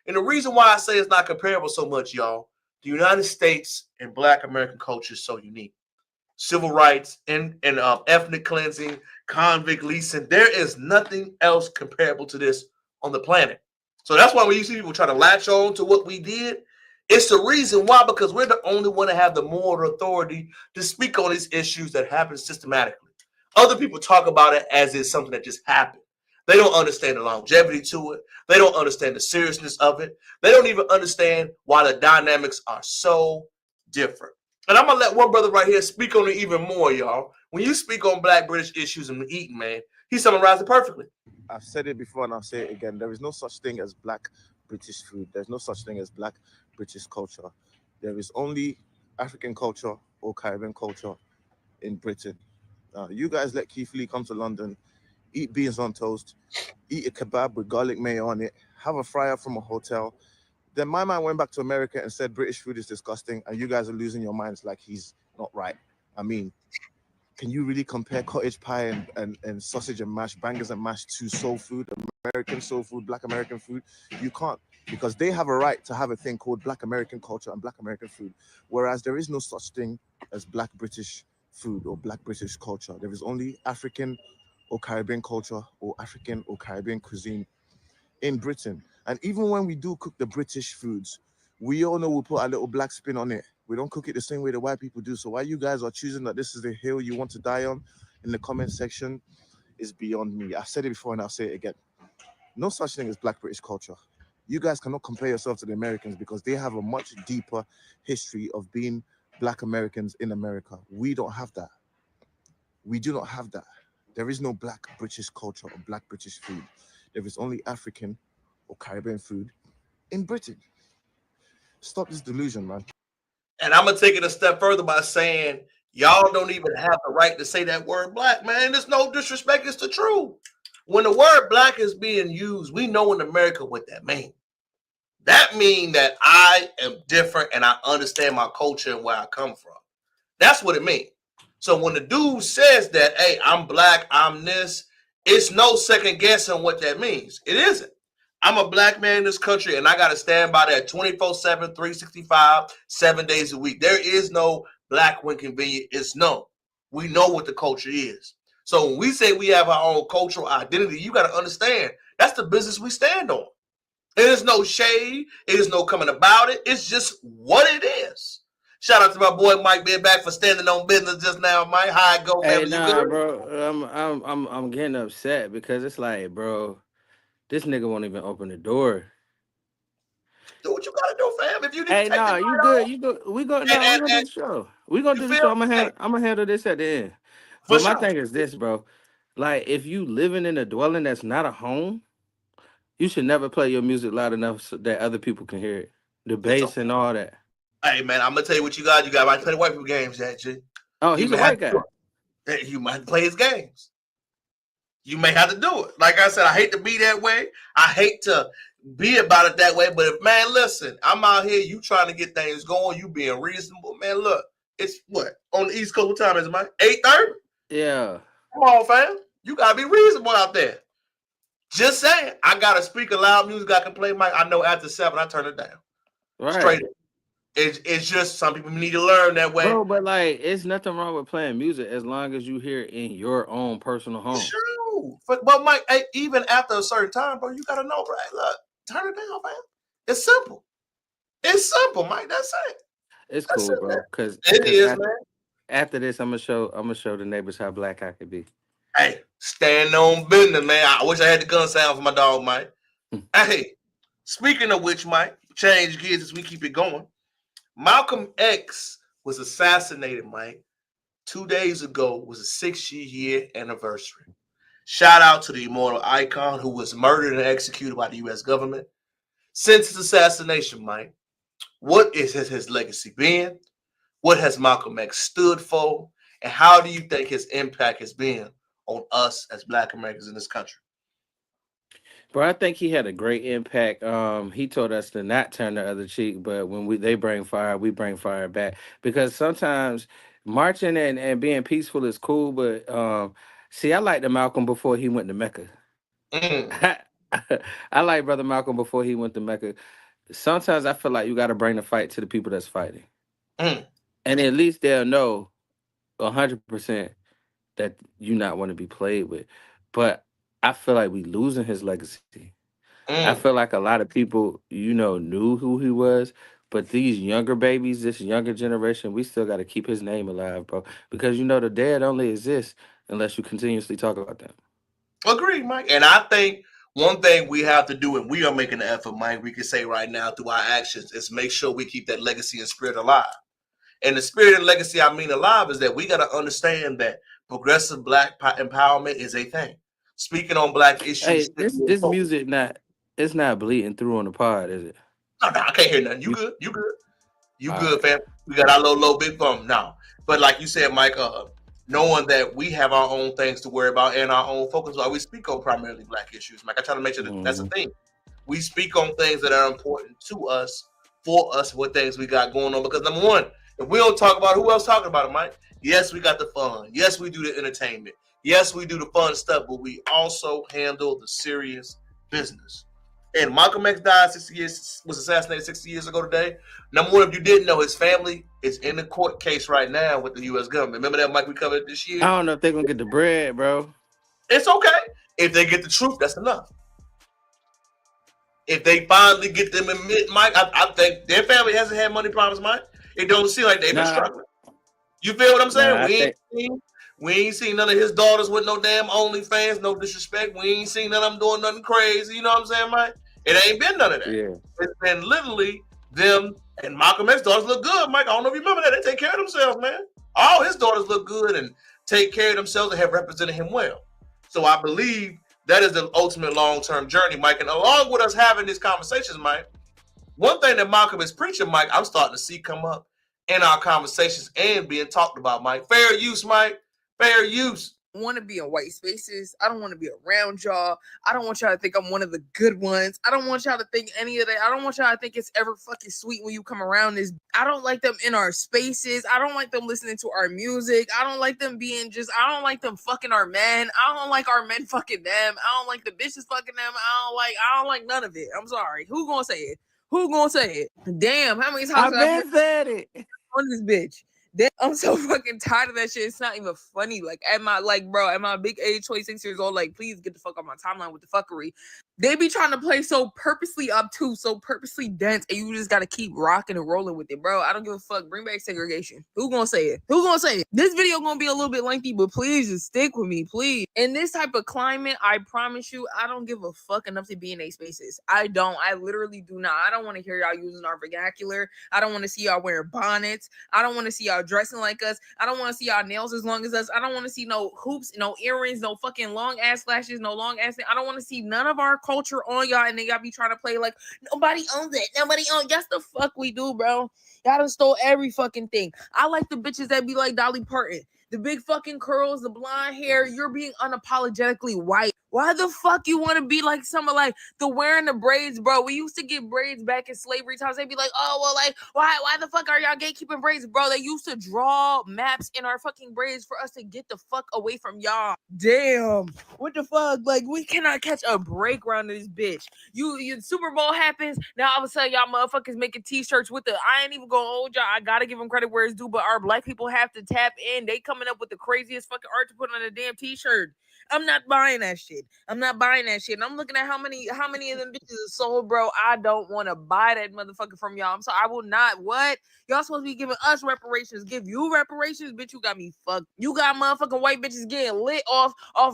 And the reason why I say it's not comparable so much, y'all, the United States and Black American culture is so unique. Civil rights and ethnic cleansing, convict leasing. There is nothing else comparable to this on the planet. So that's why when you see people try to latch on to what we did, it's the reason why, because we're the only one to have the moral authority to speak on these issues that happen systematically. Other people talk about it as it's something that just happened. They don't understand the longevity to it. They don't understand the seriousness of it. They don't even understand why the dynamics are so different. And I'm going to let one brother right here speak on it even more, y'all. When you speak on Black British issues and eating, man, he summarized it perfectly. I've said it before and I'll say it again. There is no such thing as Black British food. There's no such thing as Black British culture. There is only African culture or Caribbean culture in Britain. You guys let Keith Lee come to London, eat beans on toast, eat a kebab with garlic mayo on it, have a fryer from a hotel. Then my man went back to America and said British food is disgusting, and you guys are losing your minds like he's not right. I mean, can you really compare cottage pie and sausage and mash, bangers and mash to soul food, American soul food, Black American food? You can't, because they have a right to have a thing called Black American culture and Black American food, whereas there is no such thing as Black British food or Black British culture. There is only African or Caribbean culture or African or Caribbean cuisine in Britain. And even when we do cook the British foods, we all know we'll put a little Black spin on it. We don't cook it the same way the white people do. So why you guys are choosing that this is the hill you want to die on in the comment section is beyond me. I've said it before and I'll say it again. No such thing as Black British culture. You guys cannot compare yourself to the Americans because they have a much deeper history of being Black Americans in America. We don't have that. We do not have that. There is no Black British culture or Black British food. There is only African or Caribbean food in Britain. Stop this delusion, man. And I'm going to take it a step further by saying, y'all don't even have the right to say that word Black, man. There's no disrespect. It's the truth. When the word Black is being used, we know in America what that means. That means that I am different and I understand my culture and where I come from. That's what it means. So when the dude says that, hey, I'm Black, I'm this, it's no second guessing what that means. It isn't. I'm a Black man in this country and I got to stand by that 24/7, 365, 7 days a week. There is no Black when convenient. It's no. We know what the culture is. So when we say we have our own cultural identity, you got to understand that's the business we stand on. It is no shade. It is no coming about it. It's just what it is. Shout out to my boy Mike being back for standing on business just now, Mike. How it go, Hey, family? You nah, good? bro. I'm getting upset because it's like, bro, this nigga won't even open the door. Do what you gotta do, fam. If you need Hey, to take the nah, night you off, good? You good? We go. and, No, we and, gonna do and the show. We gonna you do the feel show. me? Hey, I'm gonna handle this at the end. for But my sure. thing is this, bro. Like, if you living in a dwelling that's not a home, you should never play your music loud enough so that other people can hear it. The It's bass okay. and all that. Hey, man, I'm gonna tell you what you got. You got to play the white people games, actually. Oh, You he's a may have white to do guy. it. You might play his games. You may have to do it. Like I said, I hate to be that way. I hate to be about it that way. But if, man, listen, I'm out here, you trying to get things going, you being reasonable. Man, look, it's what? On the East Coast, what time is it, man? 8:30? Yeah. Come on, fam. You got to be reasonable out there. Just saying. I got a speaker, loud music I can play, Mike. I know after 7, I turn it down. Straight Right. up. It's just some people need to learn that way. Bro, but like, it's nothing wrong with playing music as long as you hear it in your own personal home. True. But Mike, hey, even after a certain time, bro, you got to know, bro. Hey, look, turn it down, man. It's simple. It's simple, Mike. That's it. It's That's cool, it, man. bro. Cause It is, man. after this, I'm gonna show the neighbors how Black I could be. Hey, stand on business, man. I wish I had the gun sound for my dog, Mike. Hey, speaking of which, Mike, change gears as we keep it going. Malcolm X was assassinated, Mike. 2 days ago was a 6-year anniversary. Shout out to the immortal icon who was murdered and executed by the U.S. government. Since his assassination, Mike, what is his legacy been? What has Malcolm X stood for? And how do you think his impact has been on us as Black Americans in this country? Bro, I think he had a great impact. He told us to not turn the other cheek, but when they bring fire, we bring fire back. Because sometimes marching and being peaceful is cool, but see, I liked the Malcolm before he went to Mecca. Mm, I like Brother Malcolm before he went to Mecca. Sometimes I feel like you got to bring the fight to the people that's fighting, mm, and at least they'll know 100% that you not want to be played with. But I feel like we losing his legacy. I mm. feel like a lot of people, knew who he was, but these younger babies, this younger generation, we still got to keep his name alive, bro. Because the dead only exist unless you continuously talk about them. Agreed, Mike. And I think one thing we have to do, and we are making an effort, Mike, we can say right now through our actions, is make sure we keep that legacy and spirit alive. And the spirit and legacy I mean alive is that we got to understand that progressive black empowerment is a thing. Speaking on black issues. Hey, this music it's not bleeding through on the pod, is it? No, I can't hear nothing. You You, good? You good? You all good, right. fam? We got our low big bump now. But like you said, Mike, knowing that we have our own things to worry about and our own focus, while we speak on primarily black issues, Mike, I try to make sure that that's a thing. We speak on things that are important to us, for us, what things we got going on. Because number one, if we don't talk about it, who else talking about it, Mike? Yes, we got the fun. Yes, we do the entertainment. Yes, we do the fun stuff, but we also handle the serious business. And Malcolm X died 60 years, was assassinated 60 years ago today. Number one, if you didn't know, his family is in the court case right now with the U.S. government. Remember that, Mike, we covered this year? I don't know if they're going to get the bread, bro. It's okay. If they get the truth, that's enough. If they finally get them admit, Mike, I think their family hasn't had money problems, Mike. It don't seem like they've been struggling. You feel what I'm saying? We ain't seen none of his daughters with no damn OnlyFans, no disrespect. We ain't seen none of them doing nothing crazy. You know what I'm saying, Mike? It ain't been none of that. Yeah. It's been literally them, and Malcolm X's daughters look good, Mike. I don't know if you remember that. They take care of themselves, man. All his daughters look good and take care of themselves and have represented him well. So I believe that is the ultimate long-term journey, Mike. And along with us having these conversations, Mike, one thing that Malcolm is preaching, Mike, I'm starting to see come up in our conversations and being talked about, Mike. Fair use, Mike. Fair use. I want to be in white spaces. I don't want to be around y'all. I don't want y'all to think I'm one of the good ones. I don't want y'all to think any of that. I don't want y'all to think it's ever fucking sweet when you come around this. I don't like them in our spaces. I don't like them listening to our music. I don't like them I don't like them fucking our men. I don't like our men fucking them. I don't like the bitches fucking them. I don't like none of it. I'm sorry. Who gonna say it? Who gonna say it? Damn, how many times I've said it on this bitch? I'm so fucking tired of that shit. It's not even funny. Like at my big age, 26 years old, like please get the fuck off my timeline with the fuckery. They be trying to play so purposely obtuse, so purposely dense, and you just gotta keep rocking and rolling with it, bro. I don't give a fuck. Bring back segregation. Who gonna say it? Who gonna say it? This video gonna be a little bit lengthy, but please just stick with me, please. In this type of climate, I promise you, I don't give a fuck enough to be in these spaces. I don't. I literally do not. I don't want to hear y'all using our vernacular. I don't want to see y'all wearing bonnets. I don't want to see y'all dressing like us. I don't want to see y'all nails as long as us. I don't want to see no hoops, no earrings, no fucking long ass lashes, no long ass. I don't want to see none of our culture on y'all, and then y'all be trying to play like nobody owns it. Nobody owns. That's the fuck we do, bro. Y'all done stole every fucking thing. I like the bitches that be like Dolly Parton. The big fucking curls, the blonde hair. You're being unapologetically white. Why the fuck you want to be like some of like the wearing the braids, bro? We used to get braids back in slavery times. They'd be like, oh, well, like, why the fuck are y'all gatekeeping braids, bro? They used to draw maps in our fucking braids for us to get the fuck away from y'all. Damn. What the fuck? Like, we cannot catch a break around this bitch. You Super Bowl happens. Now all of a sudden, y'all motherfuckers making t-shirts with the, I ain't even gonna hold y'all. I gotta give them credit where it's due, but our black people have to tap in. They coming up with the craziest fucking art to put on a damn t-shirt. I'm not buying that shit. I'm not buying that shit. And I'm looking at how many of them bitches are sold, bro. I don't want to buy that motherfucker from y'all. I'm sorry. I will not. What? Y'all supposed to be giving us reparations. Give you reparations? Bitch, you got me fucked. You got motherfucking white bitches getting lit off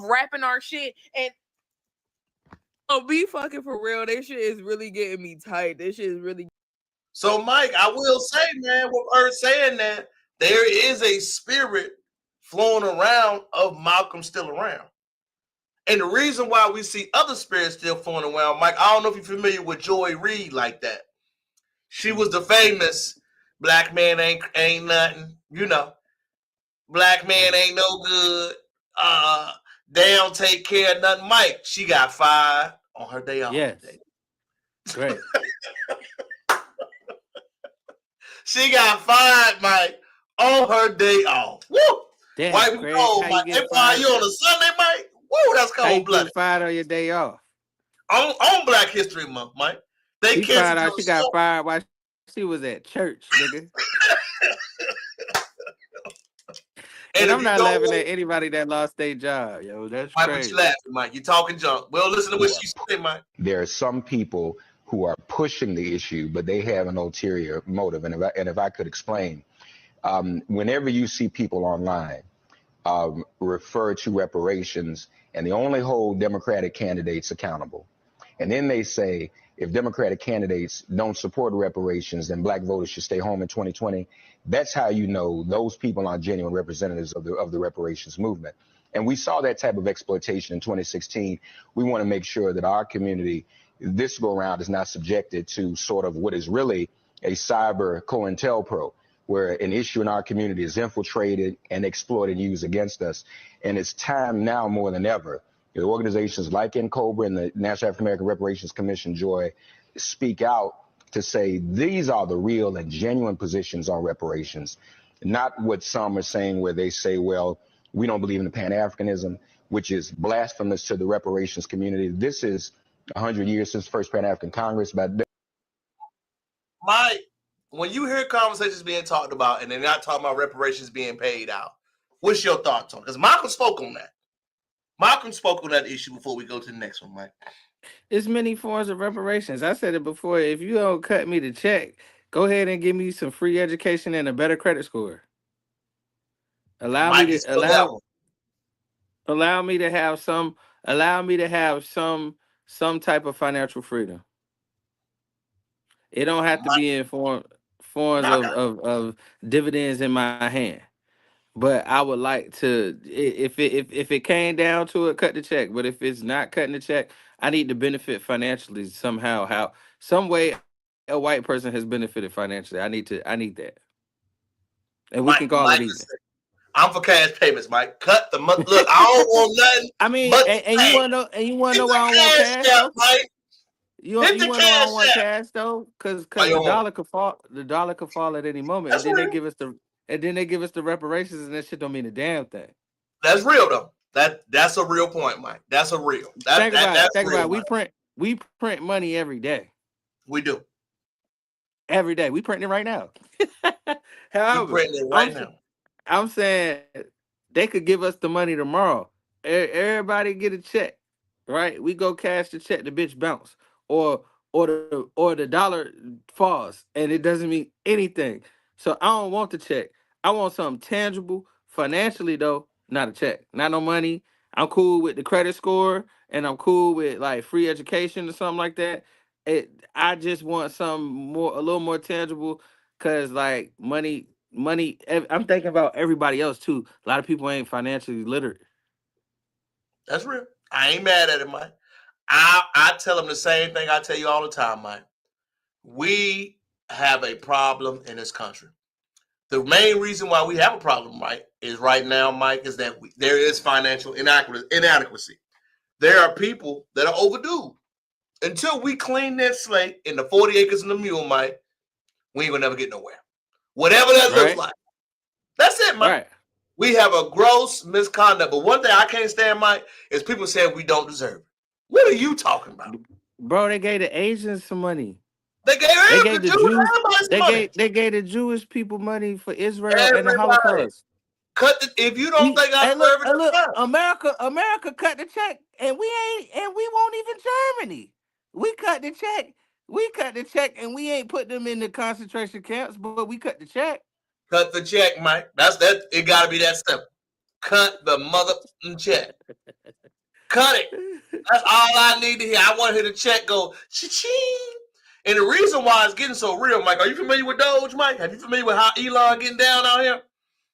rapping our shit. And be fucking for real. This shit is really getting me tight. This shit is really. So, Mike, I will say, man, with her saying that, there is a spirit flowing around of Malcolm still around. And the reason why we see other spirits still flowing around, Mike, I don't know if you're familiar with Joy Reid like that. She was the famous black man ain't nothing, you know. Black man ain't no good. They don't take care of nothing. Mike, she got fired on her day off. Yes. Great. She got fired, Mike, on her day off. Woo! Damn, White Craig, cold, how Mike. you They get fire fired? you on a Sunday, Mike. Woo, that's How you cold get blooded. fired on your day off? On Black History Month, Mike. They She found canceled out your she got show. fired while she was at church, nigga. And And if I'm you not don't laughing want at anybody that lost their job, yo. That's Mike, but you crazy. laughing, Mike. You talking junk. Well, listen to what she said, Mike. There are some people who are pushing the issue, but they have an ulterior motive. And if I could explain, whenever you see people online refer to reparations and they only hold Democratic candidates accountable, and then they say if Democratic candidates don't support reparations, then black voters should stay home in 2020. That's how you know those people are genuine representatives of the reparations movement. And we saw that type of exploitation in 2016. We want to make sure that our community this go around is not subjected to sort of what is really a cyber COINTELPRO, where an issue in our community is infiltrated and exploited and used against us. And it's time now more than ever. The organizations like NCOBRA and the National African American Reparations Commission, Joy, speak out to say these are the real and genuine positions on reparations, not what some are saying where they say, well, we don't believe in the Pan-Africanism, which is blasphemous to the reparations community. This is 100 years since the first Pan-African Congress. But Mike, when you hear conversations being talked about and they're not talking about reparations being paid out, what's your thoughts on it? Because Malcolm spoke on that. Malcolm spoke on that issue before we go to the next one, Mike. It's many forms of reparations. I said it before. If you don't cut me the check, go ahead and give me some free education and a better credit score. Allow Mike, me you to still have one. allow me to have some type of financial freedom. It don't have to be in forms of dividends in my hand. But I would like to, if it came down to it, cut the check. But if it's not cutting the check, I need to benefit financially somehow. How some way a white person has benefited financially. I need that, and we can call it even. I'm for cash payments, Mike. Cut the month. Look, I don't want nothing. I mean, but and you want to know why I don't want cash though? Mike. You want to know why I don't want cash though? Because the dollar could fall. The dollar could fall at any moment, and then they give us the reparations, and that shit don't mean a damn thing. That's real though. That's a real point, Mike. That's a real. Think about it. We print money every day. We do. Every day. We print it right now. However, we print it right now. I'm saying they could give us the money tomorrow. Everybody get a check, right? We go cash the check, the bitch bounce, or the dollar falls, and it doesn't mean anything. So I don't want the check. I want something tangible financially, though. Not a check, not no money. I'm cool with the credit score, and I'm cool with like free education or something like that. I just want something a little more tangible, cause like money. I'm thinking about everybody else too. A lot of people ain't financially literate. That's real. I ain't mad at it, Mike. I tell them the same thing I tell you all the time, Mike. We have a problem in this country. The main reason why we have a problem, Mike, is right now, Mike, is that there is financial inadequacy. There are people that are overdue. Until we clean that slate in the 40 acres and the mule, Mike, we ain't gonna never get nowhere. Whatever that looks like. That's it, Mike. Right. We have a gross misconduct. But one thing I can't stand, Mike, is people saying we don't deserve it. What are you talking about? Bro, they gave the Asians some money. They gave the Jews. They gave the Jewish people money for Israel and the Holocaust. If you don't think I deserve it, look, America cut the check, and we won't even Germany. We cut the check, and we ain't put them in the concentration camps, but we cut the check. Cut the check, Mike. That's that. It gotta be that simple. Cut the mother check. Cut it. That's all I need to hear. I want to hear the check go cha-ching. And the reason why it's getting so real, Mike, are you familiar with DOGE, Mike? Have you familiar with how Elon getting down out here?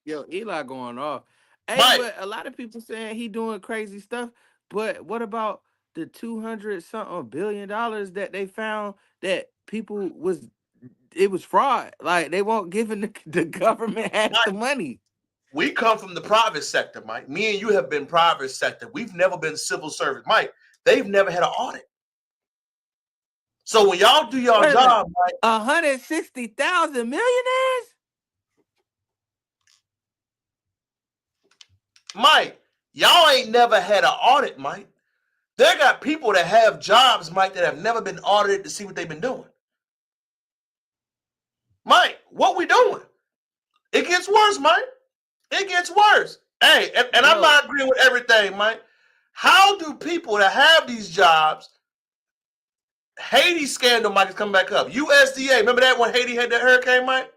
Yo, Elon going off. Hey, Mike, but a lot of people saying he doing crazy stuff. But what about the $200-something billion that they found that people it was fraud? Like they won't giving the government half the money. We come from the private sector, Mike. Me and you have been private sector. We've never been civil service, Mike. They've never had an audit. So when y'all do your job, Mike, 160,000 millionaires. Mike, Y'all ain't never had an audit, Mike. There got people that have jobs, Mike, that have never been audited to see what they've been doing. Mike, what we doing? It gets worse, Mike. It gets worse. Hey, and I'm not agreeing with everything, Mike. How do people that have these jobs, Haiti scandal, Mike, is coming back up. USDA, remember that when Haiti had that hurricane, Mike?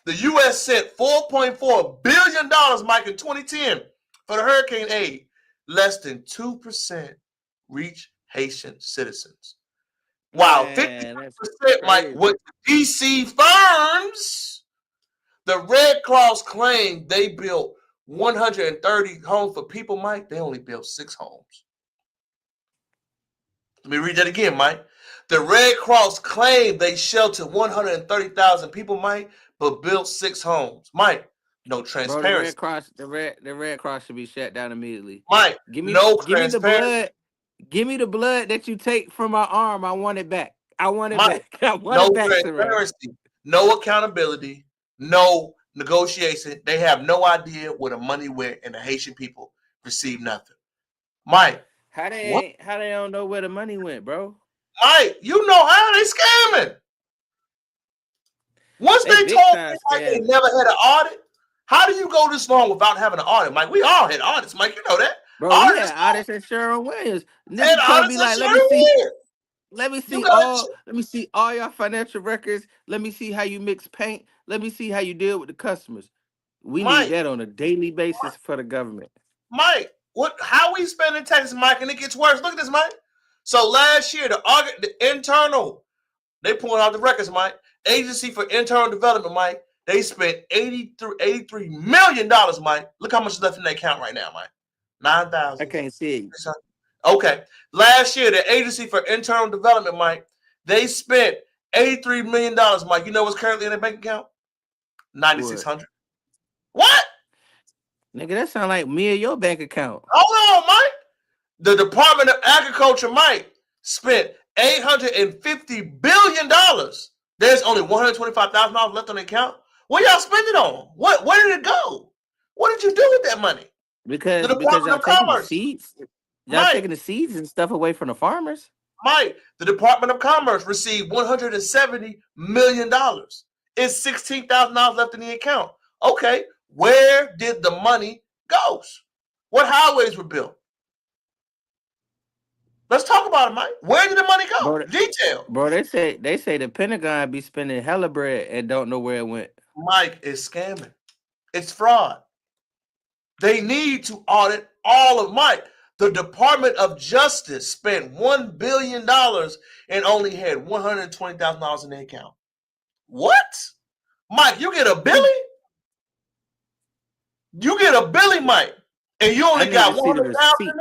The U.S. sent $4.4 billion, Mike, in 2010 for the hurricane aid. Less than 2% reach Haitian citizens. Wow, 50%, Mike, with DC firms. The Red Cross claimed they built 130 homes for people, Mike. They only built 6 homes. Let me read that again, Mike. The Red Cross claimed they sheltered 130,000 people, Mike, but built 6 homes. Mike, no transparency. Bro, the Red Cross should be shut down immediately. Mike, give me transparency. the blood. Give me the blood that you take from my arm. I want it back. I want it back. I want it back. Transparency, no accountability, no negotiation. They have no idea where the money went, and the Haitian people received nothing. Mike, how they don't know where the money went, bro? Mike, you know how they scamming. Once they told me like they never had an audit, how do you go this long without having an audit, Mike? We all had audits, Mike. You know that. Bro, we had audits at Sherwin-Williams. Niggas told me like, let me see all your financial records. Let me see how you mix paint. Let me see how you deal with the customers. We need that on a daily basis for the government. Mike, how we spending taxes, Mike, and it gets worse. Look at this, Mike. So last year, the internal, they pulling out the records, Mike. Agency for Internal Development, Mike. They spent $83 million, Mike. Look how much is left in their account right now, Mike. 9,000. I can't see it. Okay. Last year, the Agency for Internal Development, Mike, they spent $83 million, Mike. You know what's currently in their bank account? $9,600. What? Nigga, that sound like me or your bank account. Hold on, Mike. The Department of Agriculture, Mike, spent $850 billion. There's only $125,000 left on the account. What y'all spend it on? Where did it go? What did you do with that money? Because y'all taking the seeds. Y'all taking the seeds and stuff away from the farmers. Mike, the Department of Commerce received $170 million. It's $16,000 left in the account. Okay, where did the money go? What highways were built? Let's talk about it, Mike. Where did the money go? Bro, detail. Bro, they say the Pentagon be spending hella bread and don't know where it went. Mike is scamming. It's fraud. They need to audit all of Mike. The Department of Justice spent $1 billion and only had $120,000 in their account. What? Mike, you get a Billy? You get a Billy, Mike, and you only got $100,000 in there?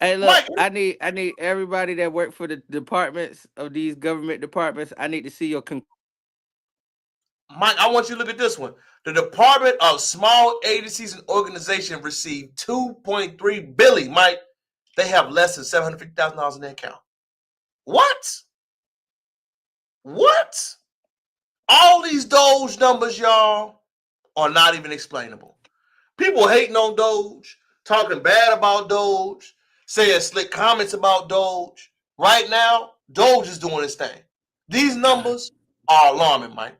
Hey, look, Mike, I need everybody that work for the departments of these government departments. I need to see your Mike, I want you to look at this one. The Department of Small Agencies and Organizations received $2.3 billion, Mike. They have less than $750,000 in their account. What? What? All these DOGE numbers, y'all, are not even explainable. People hating on DOGE, talking bad about DOGE, saying slick comments about DOGE. Right now, DOGE is doing its thing. These numbers are alarming, Mike.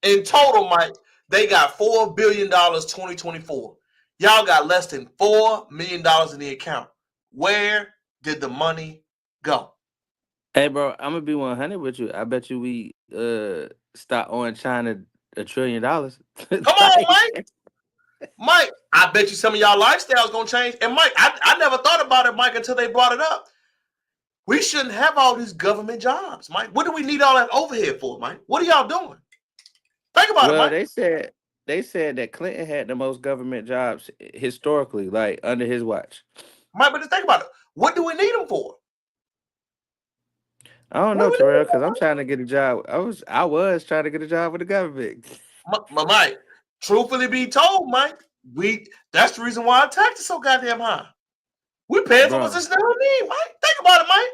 In total, Mike, they got $4 billion 2024. Y'all got less than $4 million in the account. Where did the money go? Hey, bro, I'm going to be 100 with you. I bet you we start owing China $1 trillion. Come on, Mike. Mike, I bet you some of y'all lifestyles going to change. And Mike, I never thought about it, Mike, until they brought it up. We shouldn't have all these government jobs, Mike. What do we need all that overhead for, Mike? What are y'all doing? Think about it, Mike. They said that Clinton had the most government jobs historically, like under his watch. Mike, but just think about it. What do we need them for? I don't know, Terrell, because I'm trying to get a job. I was trying to get a job with the government. Mike, truthfully be told, Mike, that's the reason why our tax is so goddamn high. We're paying for positions that we need, Mike. Think about it, Mike.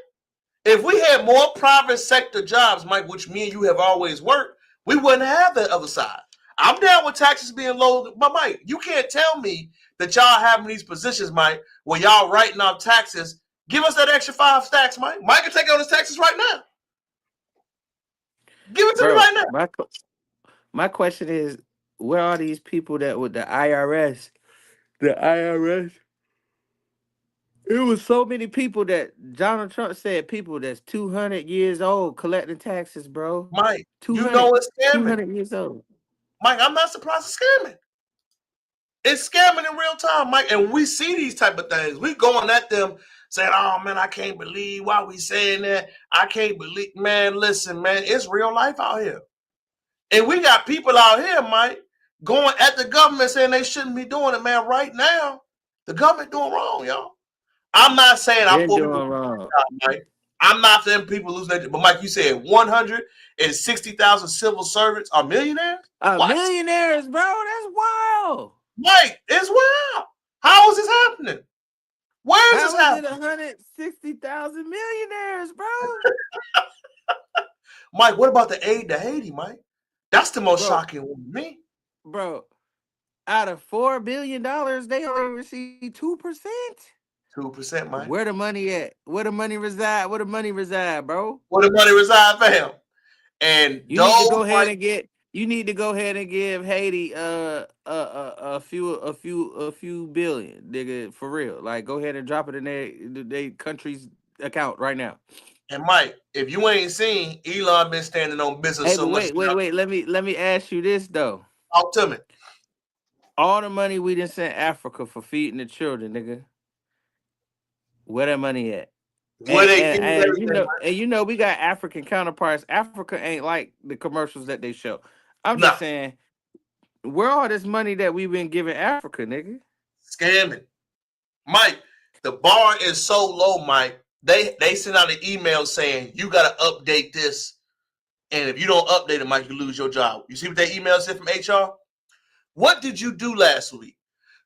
If we had more private sector jobs, Mike, which me and you have always worked, we wouldn't have that other side. I'm down with taxes being low, but Mike, you can't tell me that y'all have in these positions, Mike, where y'all writing off taxes, give us that extra 5 stacks, Mike. Mike can take out his taxes right now. Give it to me right now. My question is, where are these people that with the IRS? The IRS. It was so many people that Donald Trump said people that's 200 years old collecting taxes, bro. Mike, 200, you know it's scamming. 200 years old. Mike, I'm not surprised it's scamming. It's scamming in real time, Mike. And we see these type of things. We going at them saying, oh, man, I can't believe why we saying that. I can't believe. Man, listen, man, it's real life out here. And we got people out here, Mike, going at the government saying they shouldn't be doing it, man. Right now, the government doing wrong, y'all. I'm not saying I'm for people wrong, Mike. I'm not for people losing their, but Mike, you said 160,000 civil servants are millionaires? Millionaires, bro. That's wild. Mike, it's wild. How is this happening? Where is this happening? 160,000 millionaires, bro? Mike, what about the aid to Haiti, Mike? That's the most shocking one to me. Bro, out of $4 billion, they only received 2%. 2%, Mike. Where the money at? Where the money reside? Where the money reside, bro? Where the money reside, fam? And you need to go ahead and get. You need to go ahead and give Haiti a few billion, nigga, for real. Like, go ahead and drop it in their country's account right now. And Mike, if you ain't seen, Elon been standing on business hey, so much. Wait. Let me ask you this though. Talk to me. All the money we done sent Africa for feeding the children, nigga. Where that money at? You know, we got African counterparts. Africa ain't like the commercials that they show. I'm just saying, where all this money that we've been giving Africa, nigga? Scamming. Mike, the bar is so low, Mike. They send out an email saying you gotta update this. And if you don't update it, Mike, you lose your job. You see what that email said from HR? What did you do last week?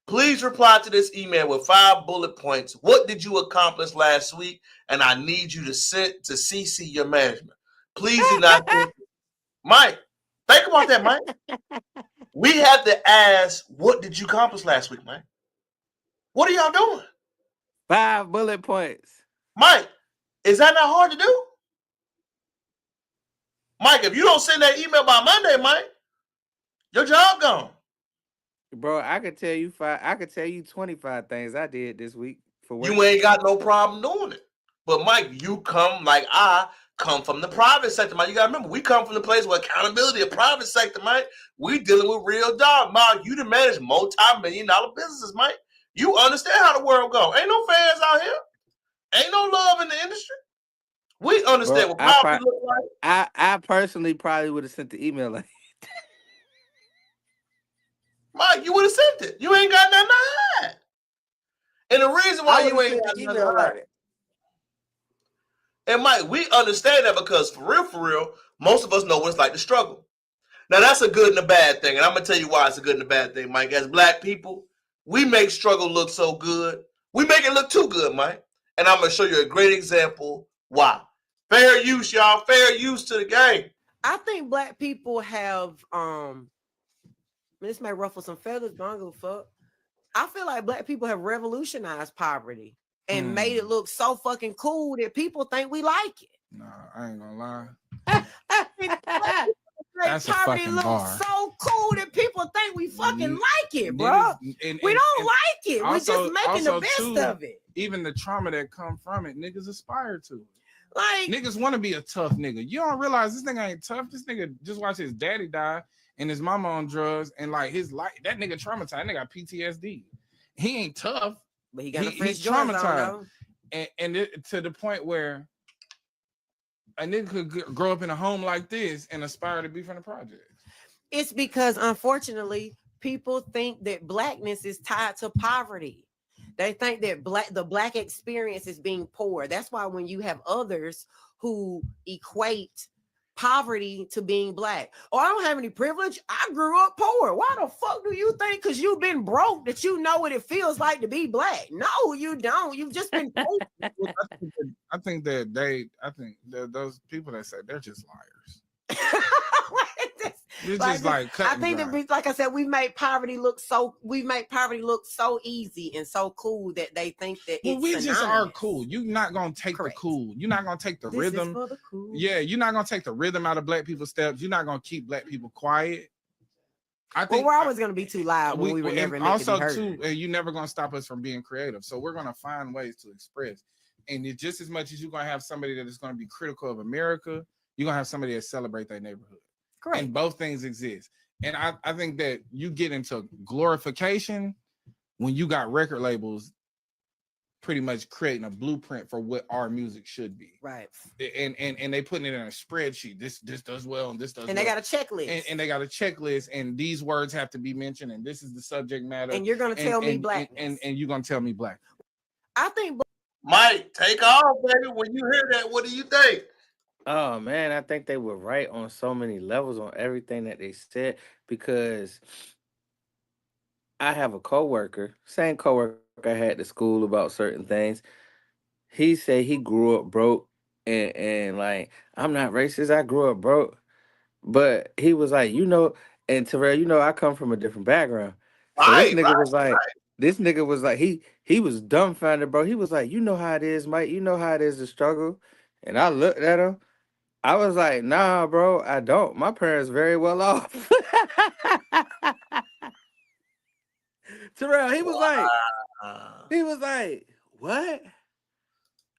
Please reply to this email with 5 bullet points. What did you accomplish last week? And I need you to CC your management. Please do not. Mike, think about that, Mike. We have to ask, what did you accomplish last week, Mike? What are y'all doing? 5 bullet points. Mike, is that not hard to do? Mike, if you don't send that email by Monday, Mike, your job gone. Bro, I could tell you 25 things I did this week for work. You ain't got no problem doing it. But Mike, you come like I come from the private sector, Mike. You gotta remember, we come from the place where accountability, a private sector, Mike. We dealing with real jobs, Mike. You to manage multi-million-dollar businesses, Mike. You understand how the world go. Ain't no fans out here. Ain't no love in the industry. We understand what poverty look like. I personally probably would have sent the email like Mike, you would have sent it. You ain't got nothing to hide. And the reason why you ain't got nothing to hide. And Mike, we understand that because for real, most of us know what it's like to struggle. Now that's a good and a bad thing. And I'm gonna tell you why it's a good and a bad thing, Mike. As black people, we make struggle look so good. We make it look too good, Mike. And I'm gonna show you a great example why. Fair use, y'all. Fair use to the game. I think black people have this may ruffle some feathers, but I don't give a fuck. I feel like black people have revolutionized poverty and made it look so fucking cool that people think we like it. Nah, I ain't gonna lie. That's poverty looks so cool that people think we fucking like it, bro. We don't like it. We're just making the best of it. Even the trauma that come from it, niggas aspire to it. Like niggas want to be a tough nigga. You don't realize this nigga ain't tough. This nigga just watched his daddy die and his mama on drugs and like his life. That nigga traumatized. That nigga got PTSD. He ain't tough, but he got he's traumatized. And to the point where a nigga could grow up in a home like this and aspire to be from the projects. It's because unfortunately people think that blackness is tied to poverty. They think that the black experience is being poor. That's why when you have others who equate poverty to being black, I don't have any privilege. I grew up poor. Why the fuck do you think because you've been broke that you know what it feels like to be black? No, you don't. You've just been poor. I think that those people that say they're just liars. It's just like cut I and think dry. that, like I said, we make poverty look so easy and so cool that they think that Well, it's we just are synonymous. cool. You're not gonna take Correct. the cool. You're not gonna take the This is rhythm. for the cool. Yeah, you're not gonna take the rhythm out of black people's steps. You're not gonna keep black people quiet. I Well, think we're always going to be too loud when we were never and meant to also be heard. too, you're never gonna stop us from being creative. So we're gonna find ways to express. And it's just as much as you're gonna have somebody that is gonna be critical of America, you're gonna have somebody that celebrate their neighborhood. Correct. And both things exist. And I think that you get into glorification when you got record labels pretty much creating a blueprint for what our music should be. Right. And they putting it in a spreadsheet. This does well and this does and well. they got a checklist. And they got a checklist, and these words have to be mentioned, and this is the subject matter. And you're gonna tell me black. And you're gonna tell me black. I think Mike, take off, baby. When you hear that, what do you think? Oh man, I think they were right on so many levels on everything that they said, because I have a coworker, same coworker I had to school about certain things. He said he grew up broke, and like, I'm not racist, I grew up broke. But he was like, and Terrell, I come from a different background. So this nigga was like, he was dumbfounded, bro. He was like, you know how it is, Mike. You know how it is to struggle. And I looked at him. I was like, nah, bro, I don't. My parents very well off. Terrell, he was like, what?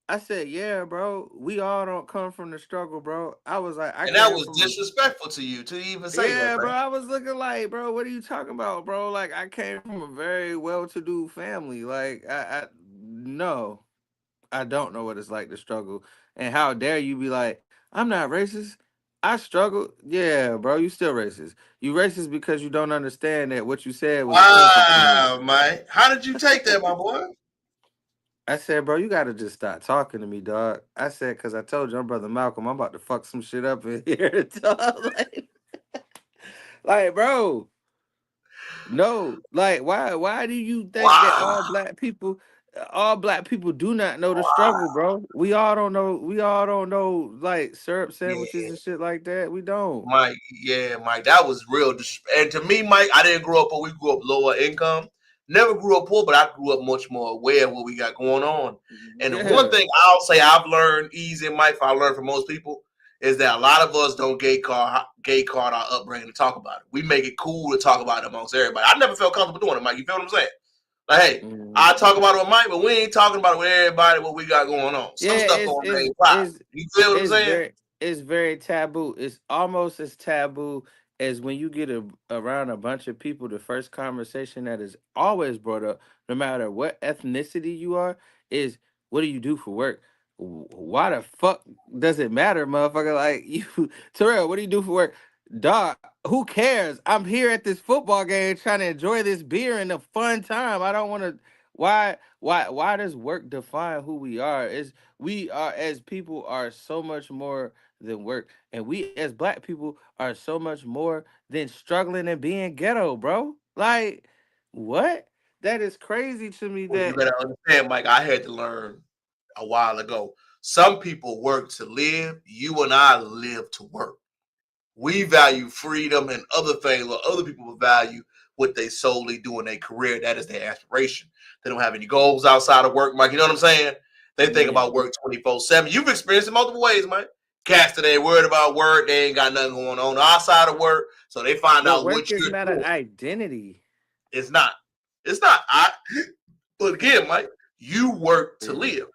I said, yeah, bro. We all don't come from the struggle, bro. I was like, and that was disrespectful to you to even say that. Yeah, bro. I was looking like, bro, what are you talking about, bro? Like, I came from a very well-to-do family. Like, no, I don't know what it's like to struggle. And how dare you be like, I'm not racist. I struggle. Yeah, bro, you still racist. You racist because you don't understand that what you said was wow, man. How did you take that, my boy? I said, bro, you gotta just stop talking to me, dog. I said, because I told your brother Malcolm, I'm about to fuck some shit up in here, dog. Like, bro, no, like, why do you think that all black people do not know the struggle, bro? We all don't know like syrup sandwiches and shit like that. We don't. Mike, that was real. And to me, Mike, I didn't grow up poor. We grew up lower income. Never grew up poor, but I grew up much more aware of what we got going on. And the one thing I'll say I've learned, easy, Mike, I learned from most people, is that a lot of us don't gay card our upbringing to talk about it. We make it cool to talk about it amongst everybody. I never felt comfortable doing it, Mike. You feel what I'm saying? Like, hey, I talk about it with Mike, but we ain't talking about it with everybody what we got going on. Some stuff gonna remain private. You feel what I'm saying? It's very taboo. It's almost as taboo as when you get around a bunch of people. The first conversation that is always brought up, no matter what ethnicity you are, is, what do you do for work? Why the fuck does it matter, motherfucker? Like, you, Terrell, what do you do for work? Dog, who cares? I'm here at this football game trying to enjoy this beer and a fun time. I don't want to. Why does work define who we are? We are, as people, are so much more than work, and we as black people are so much more than struggling and being ghetto, bro. Like, what? That is crazy to me. Well, that you gotta understand, Mike. I had to learn a while ago. Some people work to live. You and I live to work. We value freedom and other things, or other people value what they solely do in their career. That is their aspiration. They don't have any goals outside of work, Mike. You know what I'm saying? They think about work 24/7. You've experienced it multiple ways, Mike. Cats that ain't worried about work, they ain't got nothing going on outside of work, so they find out what you're not doing. An identity. It's not. But again, Mike, you work to live.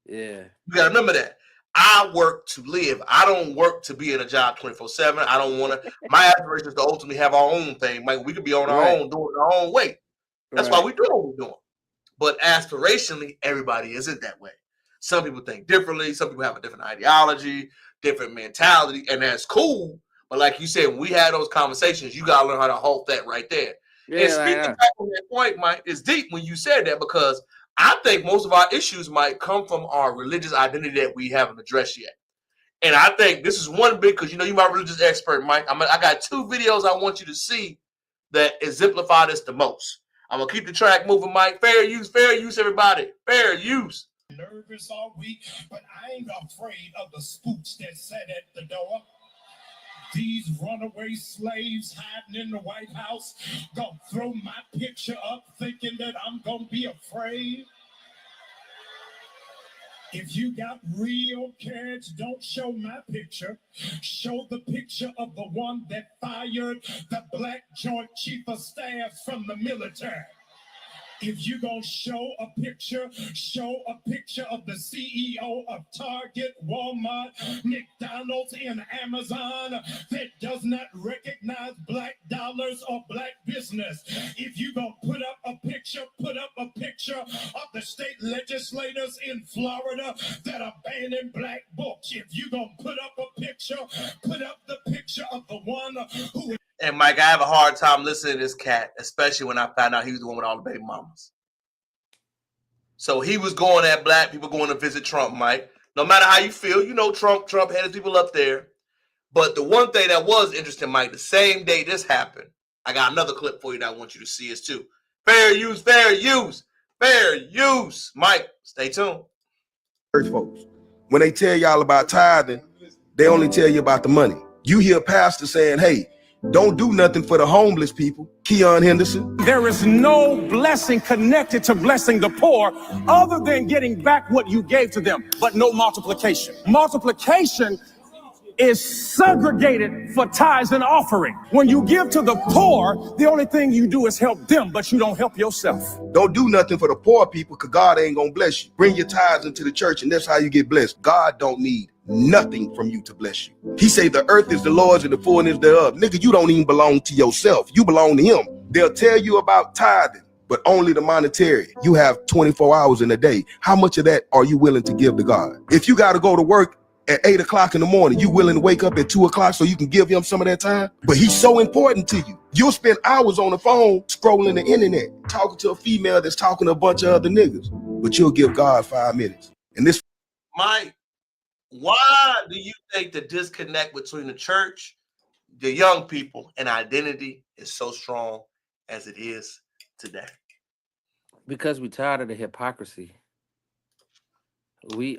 Yeah. You gotta remember that. I work to live. I don't work to be in a job 24/7. I don't want to. My aspiration is to ultimately have our own thing. Like, we could be on our own, doing it our own way. That's why we do what we're doing. But aspirationally, everybody isn't that way. Some people think differently. Some people have a different ideology, different mentality, and that's cool. But like you said, when we had those conversations, you gotta learn how to halt that right there. Yeah, and speaking back on that point, Mike, it's deep when you said that, because I think most of our issues might come from our religious identity that we haven't addressed yet. And I think this is one big, because you're my religious expert, Mike. I got 2 videos I want you to see that exemplify this the most. I'm gonna keep the track moving, Mike. Fair use, everybody. Fair use. Nervous all week, but I ain't afraid of the spooks that sat at the door. These runaway slaves hiding in the White House gonna throw my picture up thinking that I'm gonna be afraid. If you got real courage, don't show my picture. Show the picture of the one that fired the Black Joint Chief of Staff from the military. If you gonna show a picture of the CEO of Target, Walmart, McDonald's, and Amazon that does not recognize black dollars or black business. If you gonna put up a picture of the state legislators in Florida that are banning black books. If you gonna put up the picture of the one who. And Mike, I have a hard time listening to this cat, especially when I found out he was the one with all the baby mamas. So he was going at black people going to visit Trump, Mike. No matter how you feel, you know Trump had his people up there. But the one thing that was interesting, Mike, the same day this happened, I got another clip for you that I want you to see is too. Fair use, fair use, fair use. Mike, stay tuned. Church folks, when they tell y'all about tithing, they only tell you about the money. You hear pastors saying, hey, don't do nothing for the homeless people. Keon Henderson. There is no blessing connected to blessing the poor other than getting back what you gave to them, but no multiplication. Multiplication is segregated for tithes and offering. When you give to the poor, the only thing you do is help them, but you don't help yourself. Don't do nothing for the poor people because God ain't gonna bless you. Bring your tithes into the church and that's how you get blessed. God don't need nothing from you to bless you. He say the earth is the Lord's and the fullness thereof. Nigga, you don't even belong to yourself. You belong to him. They'll tell you about tithing, but only the monetary. You have 24 hours in a day. How much of that are you willing to give to God? If you got to go to work at 8 o'clock in the morning, you willing to wake up at 2 o'clock so you can give him some of that time? But he's so important to you. You'll spend hours on the phone scrolling the internet, talking to a female that's talking to a bunch of other niggas, but you'll give God 5 minutes. And this. Mike, why do you think the disconnect between the church, the young people, and identity is so strong as it is today? Because we tired of the hypocrisy. We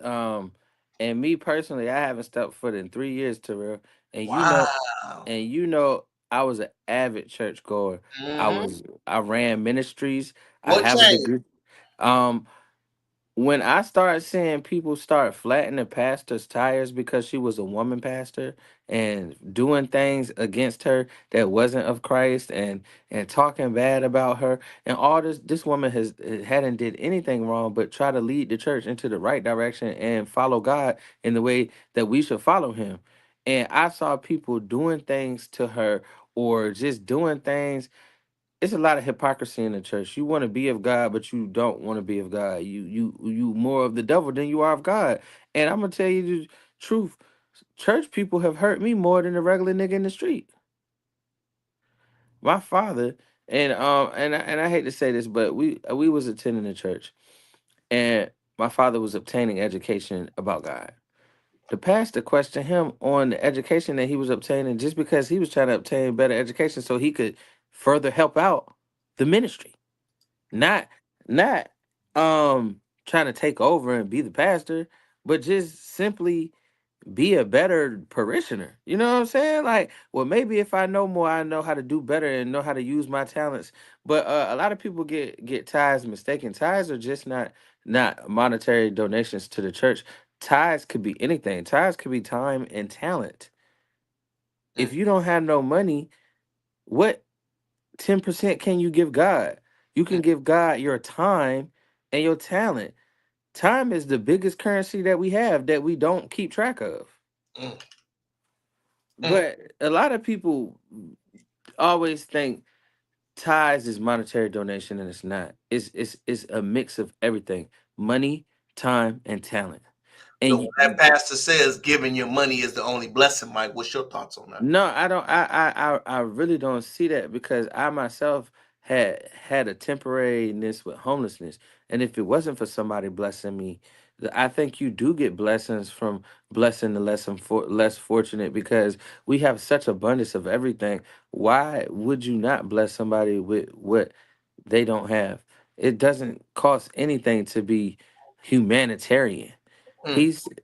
and me personally, I haven't stepped foot in 3 years, Terrell. And you know, I was an avid church goer. I ran ministries. What I have changed? a degree. When I started seeing people start flattening pastors' tires because she was a woman pastor and doing things against her that wasn't of Christ and talking bad about her and all this woman hadn't did anything wrong but try to lead the church into the right direction and follow God in the way that we should follow him. And I saw people doing things to her or just doing things. It's a lot of hypocrisy in the church. You want to be of God, but you don't want to be of God. You more of the devil than you are of God. And I'm gonna tell you the truth. Church people have hurt me more than the regular nigga in the street. My father and I hate to say this, but we was attending the church, and my father was obtaining education about God. The pastor questioned him on the education that he was obtaining just because he was trying to obtain better education so he could further help out the ministry. Not trying to take over and be the pastor, but just simply be a better parishioner. You know what I'm saying? Like, well, maybe if I know more, I know how to do better and know how to use my talents. But a lot of people get tithes mistaken. Tithes are just not monetary donations to the church. Tithes could be anything. Tithes could be time and talent. If you don't have no money, what 10% can you give God? You can give God your time and your talent. Time is the biggest currency that we have that we don't keep track of. But a lot of people always think tithes is monetary donation, and it's not. It's a mix of everything: money, time, and talent. And So when that pastor says giving your money is the only blessing, Mike, what's your thoughts on that? no, I don't. I really don't see that because I myself had a temporariness with homelessness, and if it wasn't for somebody blessing me, I think you do get blessings from blessing the less fortunate because we have such abundance of everything. Why would you not bless somebody with what they don't have? It doesn't cost anything to be humanitarian.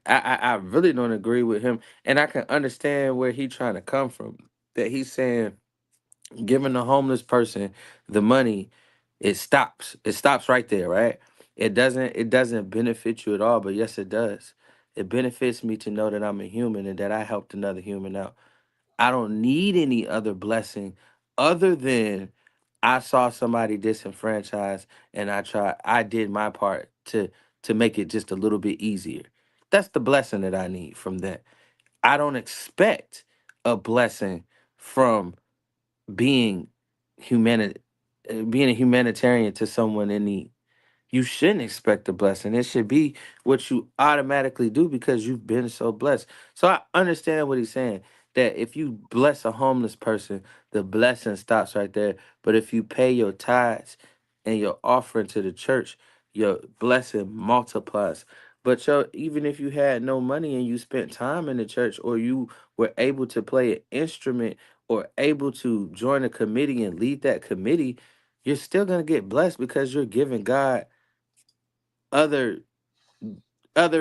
I really don't agree with him, and I can understand where he's trying to come from. That he's saying giving the homeless person the money, it stops right there, right? It doesn't benefit you at all, but yes, it does. It benefits me to know that I'm a human and that I helped another human out. I don't need any other blessing other than I saw somebody disenfranchised and I did my part to make it just a little bit easier. That's the blessing that I need from that. I don't expect a blessing from being humani- being a humanitarian to someone in need. You shouldn't expect a blessing. It should be what you automatically do because you've been so blessed. So I understand what he's saying. That if you bless a homeless person, the blessing stops right there. But if you pay your tithes and your offering to the church, your blessing multiplies. But even if you had no money and you spent time in the church, or you were able to play an instrument or able to join a committee and lead that committee, you're still gonna get blessed because you're giving God other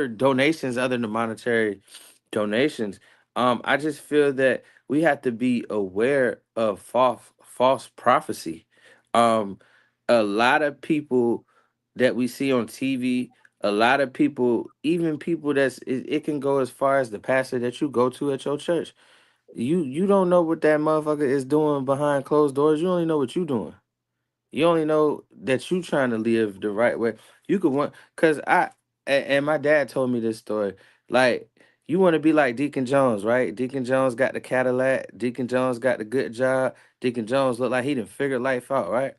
donations other than monetary donations. I just feel that we have to be aware of false prophecy. um a lot of people that we see on TV, a lot of people, even people it can go as far as the pastor that you go to at your church. You don't know what that motherfucker is doing behind closed doors. You only know what you doing. You only know that you trying to live the right way. You could want, cause and my dad told me this story. Like, you want to be like Deacon Jones, right? Deacon Jones got the Cadillac. Deacon Jones got the good job. Deacon Jones looked like he didn't figure life out, right?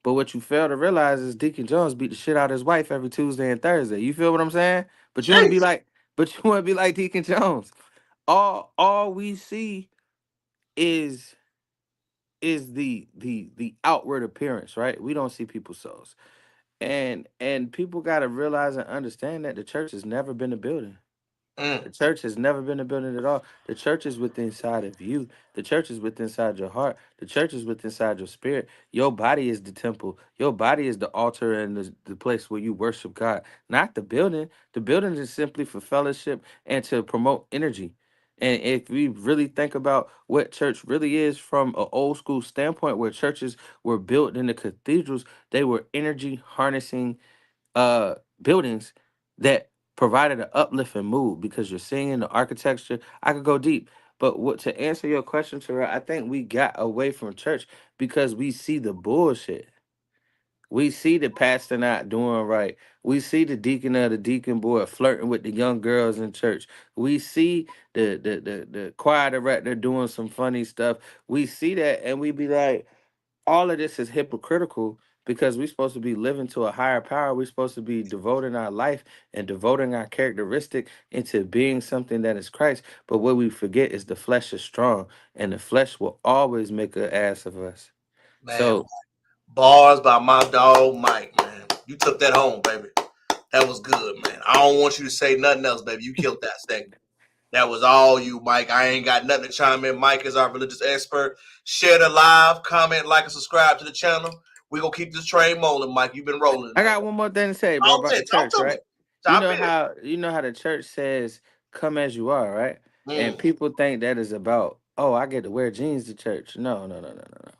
But what you fail to realize is Deacon Jones beat the shit out of his wife every Tuesday and Thursday. You feel what I'm saying? But you want to be like, but you want to be like Deacon Jones. All we see is the outward appearance, right? We don't see people's souls. And people got to realize and understand that the church has never been a building. The church has never been a building at all. The church is within inside of you. The church is within inside your heart. The church is within inside your spirit. Your body is the temple. Your body is the altar and the place where you worship God, not the building. The building is simply for fellowship and to promote energy. And if we really think about what church really is from an old school standpoint, where churches were built in the cathedrals, they were energy harnessing uh buildings that provided an uplifting mood because you're seeing the architecture. I could go deep, but what to answer your question, Terrell, I think we got away from church because we see the bullshit. We see the pastor not doing right. We see the deacon of the deacon board flirting with the young girls in church. We see the choir director doing some funny stuff. We see that and we be like, all of this is hypocritical because we're supposed to be living to a higher power. We're supposed to be devoting our life and devoting our characteristic into being something that is Christ. But what we forget is the flesh is strong and the flesh will always make an ass of us. Man, So bars by my dog Mike, man. You took that home, baby. That was good, man. I don't want you to say nothing else, baby. You killed that segment. That was all you, Mike. I ain't got nothing to chime in. Mike is our religious expert. Share the live, comment, like, and subscribe to the channel. We're going to keep this train rolling, Mike. You've been rolling I tonight. got one more thing to say, bro, Talk about the talk church, to me. right? Chop in. You know how the church says, "Come as you are," right? And Mm. people think that is about, oh, I get to wear jeans to church. No, no, no, no, no, no.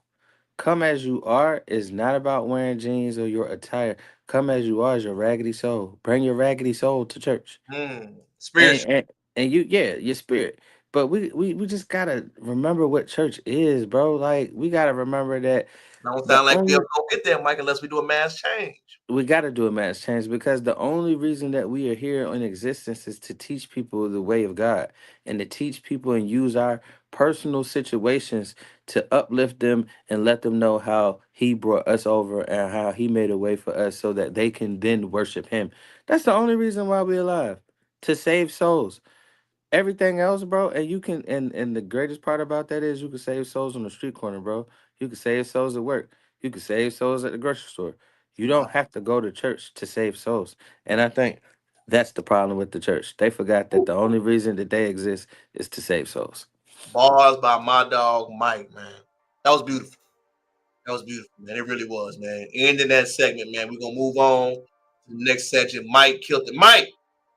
Come as you are is not about wearing jeans or your attire. Come as you are is your raggedy soul. Bring your raggedy soul to church. And Spiritual. and, and you, yeah, your spirit. But we just gotta remember what church is, bro. Like, we gotta remember that Don't the sound like we only ever going to get there, Mike, unless we do a mass change. we got to do a mass change because the only reason that we are here in existence is to teach people the way of God and to teach people and use our personal situations to uplift them and let them know how He brought us over and how He made a way for us so that they can then worship Him. That's the only reason why we're alive, to save souls. Everything else, bro, and you can and the greatest part about that is you can save souls on the street corner, bro. You can save souls at work. You can save souls at the grocery store. You don't have to go to church to save souls. And I think that's the problem with the church. They forgot that the only reason that they exist is to save souls. Bars by my dog Mike, man. That was beautiful. That was beautiful, man. It really was, man. Ending that segment, man. We're going to move on to the next section. Mike killed it. Mike,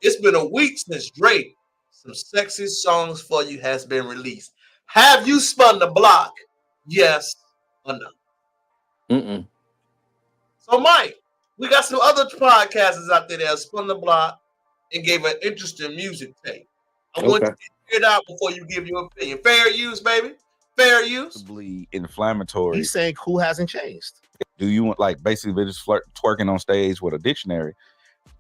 It's been a week since Drake, Some Sexy Songs for You has been released. Have you spun the block? Yes or no? Mm-mm. So, Mike, we got some other podcasters out there that have spun the block and gave an interesting music take. I want Okay. you to hear it out before you give your opinion. Fair use, baby. Fair use. Inflammatory. He's saying who hasn't changed. Do you want, like, basically just twerking on stage with a dictionary?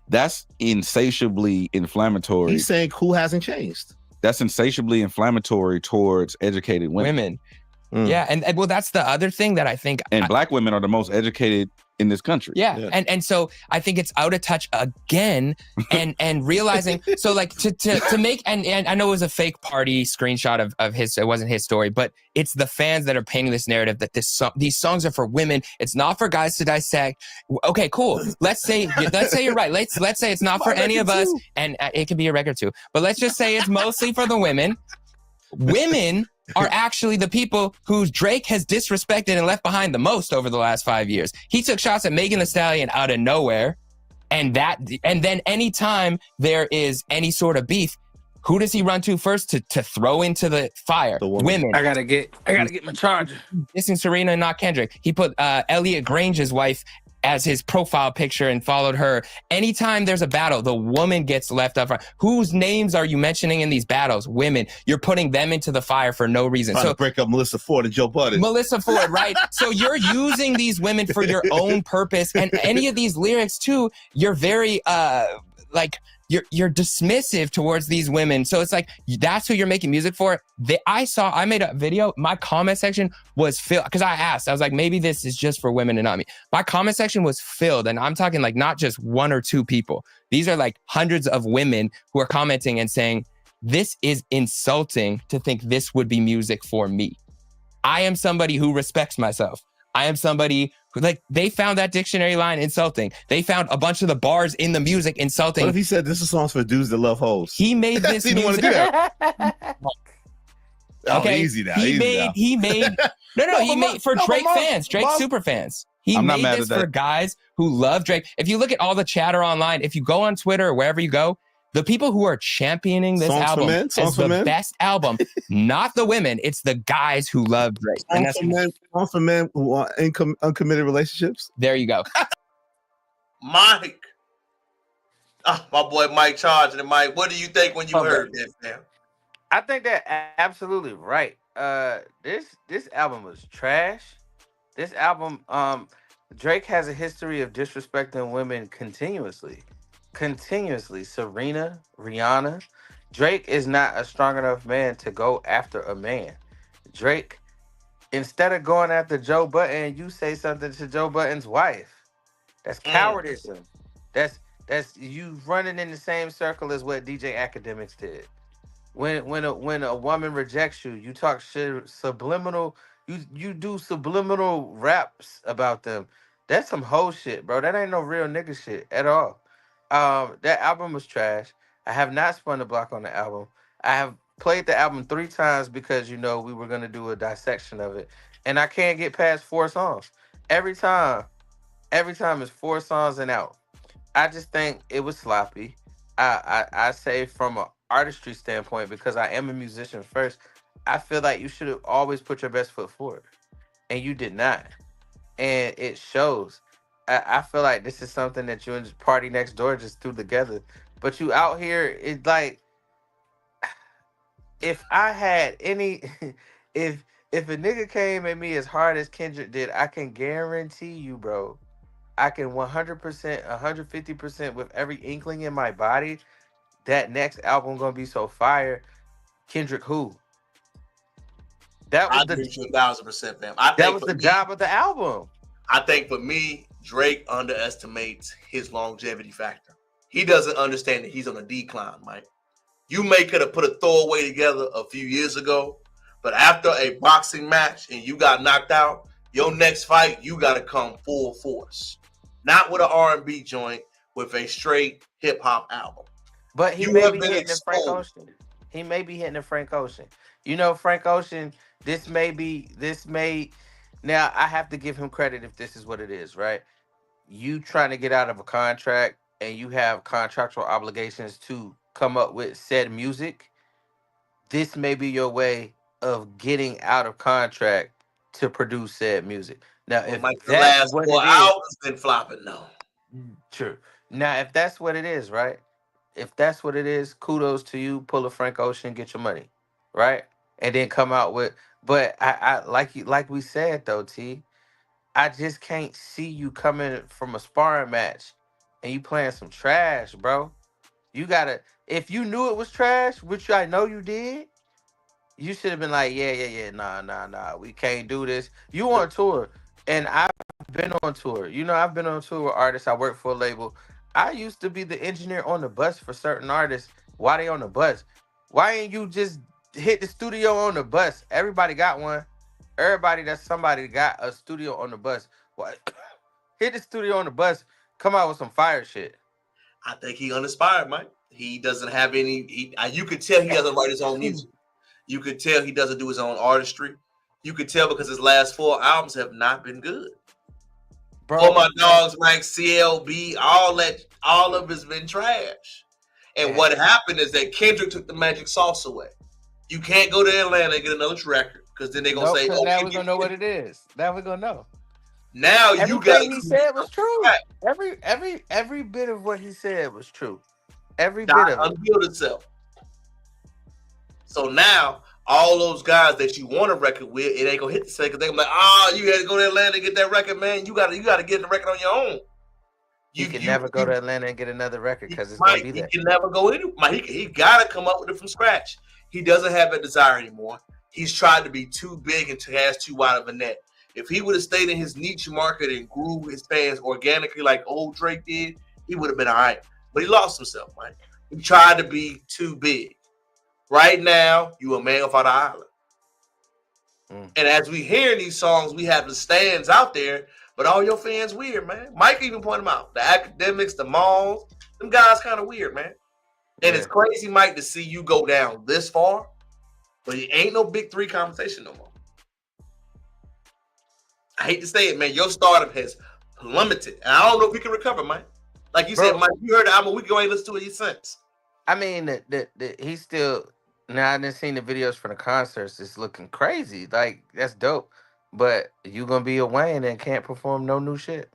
That's insatiably inflammatory. He's saying who hasn't changed. That's insatiably inflammatory towards educated women. Yeah, and well, that's the other thing that I think. And black women are the most educated in this country. Yeah. And so I think it's out of touch again, and realizing, so like to make, and I know it was a fake party screenshot of his, it wasn't his story, but it's the fans that are painting this narrative that these songs are for women. It's not for guys to dissect. Okay, cool. Let's say you're right. Let's say it's not for any of us, and it could be a record too, but let's just say it's mostly for the women. Women are actually the people who Drake has disrespected and left behind the most over the last 5 years. He took shots at Megan Thee Stallion out of nowhere, and then anytime there is any sort of beef, who does he run to first to throw into the fire? The women. I gotta get my charger. Dissing Serena and not Kendrick. He put Elliot Grange's wife as his profile picture and followed her. Anytime there's a battle, the woman gets left up front. Whose names are you mentioning in these battles? Women. You're putting them into the fire for no reason. Trying to break up Melissa Ford and Joe Budden. Melissa Ford, right? So you're using these women for your own purpose. And any of these lyrics too, you're very you're dismissive towards these women. So it's like, that's who you're making music for. I made a video, my comment section was filled, because I asked, I was like, maybe this is just for women and not me. My comment section was filled, and I'm talking like not just one or two people. These are like hundreds of women who are commenting and saying, this is insulting to think this would be music for me. I am somebody who respects myself. I am somebody who, like, they found that dictionary line insulting. They found a bunch of the bars in the music insulting. What if he said this is songs for dudes that love hoes? He made this music. Want to do that. Okay, easy now. He made for no, Drake but fans, Drake super fans. He I'm not made mad this at that. for guys who love Drake. If you look at all the chatter online, if you go on Twitter or wherever you go, the people who are championing this Songs for album men? as Songs for the men? best album, not the women, it's the guys who love Drake. And Songs for men who want uncommitted relationships. There you go. Mike. My boy Mike charging it. Mike, what do you think when you heard that, fam? I think they're absolutely right. This album was trash. This album, Drake has a history of disrespecting women continuously. Serena, Rihanna. Drake is not a strong enough man to go after a man. Drake, instead of going after Joe Budden, you say something to Joe Budden's wife. That's cowardice. That's you running in the same circle as what DJ Academics did. When a woman rejects you, you talk shit subliminal. You do subliminal raps about them. That's some hoe shit, bro. That ain't no real nigga shit at all. That album was trash. I have not spun the block on the album. I have played the album 3 times because we were gonna do a dissection of it, and I can't get past 4 songs. Every time it's 4 songs and out. I just think it was sloppy. I say from an artistry standpoint, because I am a musician first, I feel like you should have always put your best foot forward, and you did not, and it shows. I feel like this is something that you and Party Next Door just threw together, but you out here, it's like, if I had any, if a nigga came at me as hard as Kendrick did, I can guarantee you, bro, I can 100%, 150% with every inkling in my body, that next album gonna be so fire. Kendrick who? That was I the agree with you 1,000%, fam. that was the job of the album. I think for me, Drake underestimates his longevity factor. He doesn't understand that he's on a decline, Mike. You may could have put a throwaway together a few years ago, but after a boxing match and you got knocked out, your next fight, you got to come full force. Not with an R&B joint, with a straight hip-hop album. But he may be hitting the Frank Ocean. He may be hitting the Frank Ocean. Frank Ocean, this may, now I have to give him credit if this is what it is, right? You trying to get out of a contract and you have contractual obligations to come up with said music, this may be your way of getting out of contract to produce said music. Now, Well, if Mike, the that's last what 4 it is, hours been flopping though. true. Now, if that's what it is, right? If that's what it is, kudos to you. Pull a Frank Ocean, get your money, right? And then come out with. But I like we said though, T. I just can't see you coming from a sparring match and you playing some trash, bro. You gotta. If you knew it was trash, which I know you did, you should have been like, yeah, nah, we can't do this. You on tour, and I've been on tour. You know, I've been on tour with artists. I work for a label. I used to be the engineer on the bus for certain artists. Why they on the bus? Why ain't you just hit the studio on the bus? Everybody got one. Everybody that's somebody got a studio on the bus. What? Hit the studio on the bus. Come out with some fire shit. I think he uninspired, Mike. He doesn't have any. You could tell he doesn't write his own music. You could tell he doesn't do his own artistry. You could tell because his last 4 albums have not been good. Bro, For my dogs, Mike, CLB, all of it's been trash. And what happened is that Kendrick took the magic sauce away. You can't go to Atlanta and get another record because then they're gonna say, "Oh, now we're gonna know what it is." Now we're gonna know. Now you got." Everything he said was true. Every bit of what he said was true. Every bit of it unveiled itself. So now all those guys that you want a record with, it ain't gonna hit the second. They're like, you had to go to Atlanta and get that record, man. You gotta get the record on your own. You can never go to Atlanta and get another record because it's Mike, gonna be there. He can never go anywhere. He gotta come up with it from scratch. He doesn't have that desire anymore. He's tried to be too big and to cast too wide of a net. If he would have stayed in his niche market and grew his fans organically like old Drake did, he would have been all right. But he lost himself, Mike. He tried to be too big. Right now, you a man off the island. And as we hear these songs, we have the stands out there, but all your fans weird, man. Mike even pointed them out. The academics, the malls, them guys kind of weird, man. And it's crazy, Mike, to see you go down this far, but it ain't no big three conversation no more. I hate to say it, man. Your stardom has plummeted. And I don't know if we can recover, Mike. Like you said, Mike, you heard the album. We can go and listen to it since. I mean, he's still. Now I didn't see the videos for the concerts. It's looking crazy. Like that's dope. But you gonna be a Wayne and can't perform no new shit.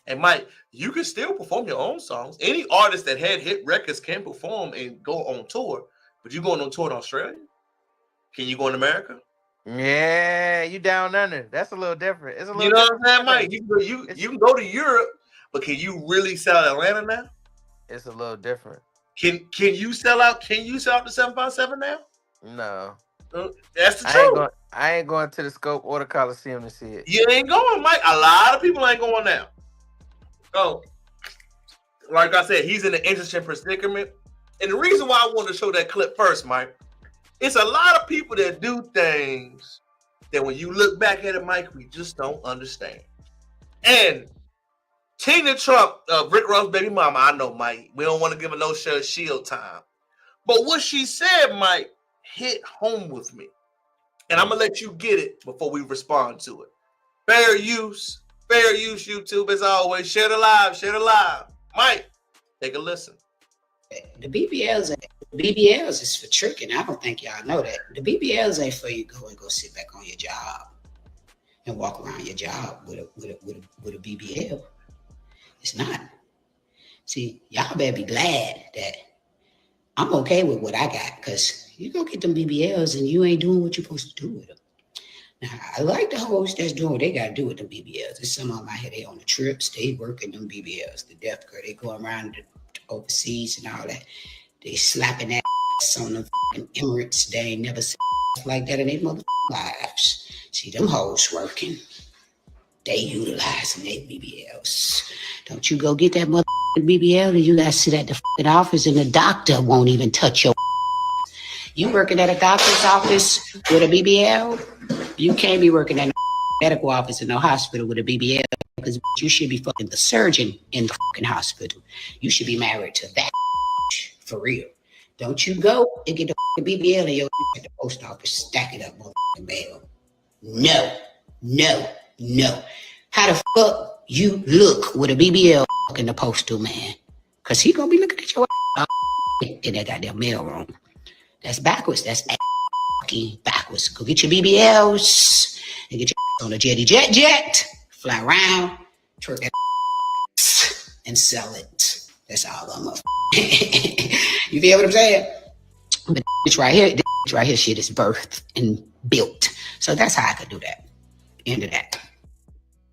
And Mike, you can still perform your own songs. Any artist that had hit records can perform and go on tour. But you going on tour in Australia? Can you go in America? Yeah, you down under. That's a little different. It's a little. You know what I'm saying, Mike? You can go to Europe, but can you really sell Atlanta now? It's a little different. Can you sell out? Can you sell out the 757 now? No. That's the truth. I ain't going to the Scope or the Coliseum to see it. You ain't going, Mike. A lot of people ain't going now. So, like I said, he's in an interesting predicament. And the reason why I wanted to show that clip first, Mike, it's a lot of people that do things that when you look back at it, Mike, we just don't understand. And Tina Trump, Rick Ross' baby mama, I know, Mike, we don't want to give her no shield time. But what she said, Mike, hit home with me. And I'm going to let you get it before we respond to it. Fair use, YouTube, as always. Share the live. Mike, take a listen. The BBLs is for tricking. I don't think y'all know that. The BBLs ain't for you to go sit back on your job and walk around your job with a BBL. It's not. See, y'all better be glad that I'm okay with what I got, because you go get them BBLs and you ain't doing what you're supposed to do with them. Now, I like the hoes that's doing what they got to do with them BBLs. There's some of them out here, they on the trips, they working them BBLs. The deaf girl, they go around overseas and all that. They slapping that on the Emirates. They ain't never seen like that in their mother lives. See, them hoes working. They utilizing their BBLs. Don't you go get that mother BBL and you got to sit at the office and the doctor won't even touch your. You working at a doctor's office with a BBL? You can't be working at a medical office in no hospital with a BBL, because you should be fucking the surgeon in the fucking hospital. You should be married to that for real. Don't you go and get the BBL and your at the post office, stack it up on the mail. No. How the fuck you look with a BBL in the postal man. Because he going to be looking at your in that goddamn mailroom. That's backwards. That's fucking backwards. Go get your BBLs and get your on a jet. Fly around, twerk that and sell it. That's all I'm up. You feel what I'm saying? But this right here, shit is birthed and built. So that's how I could do that. End of that.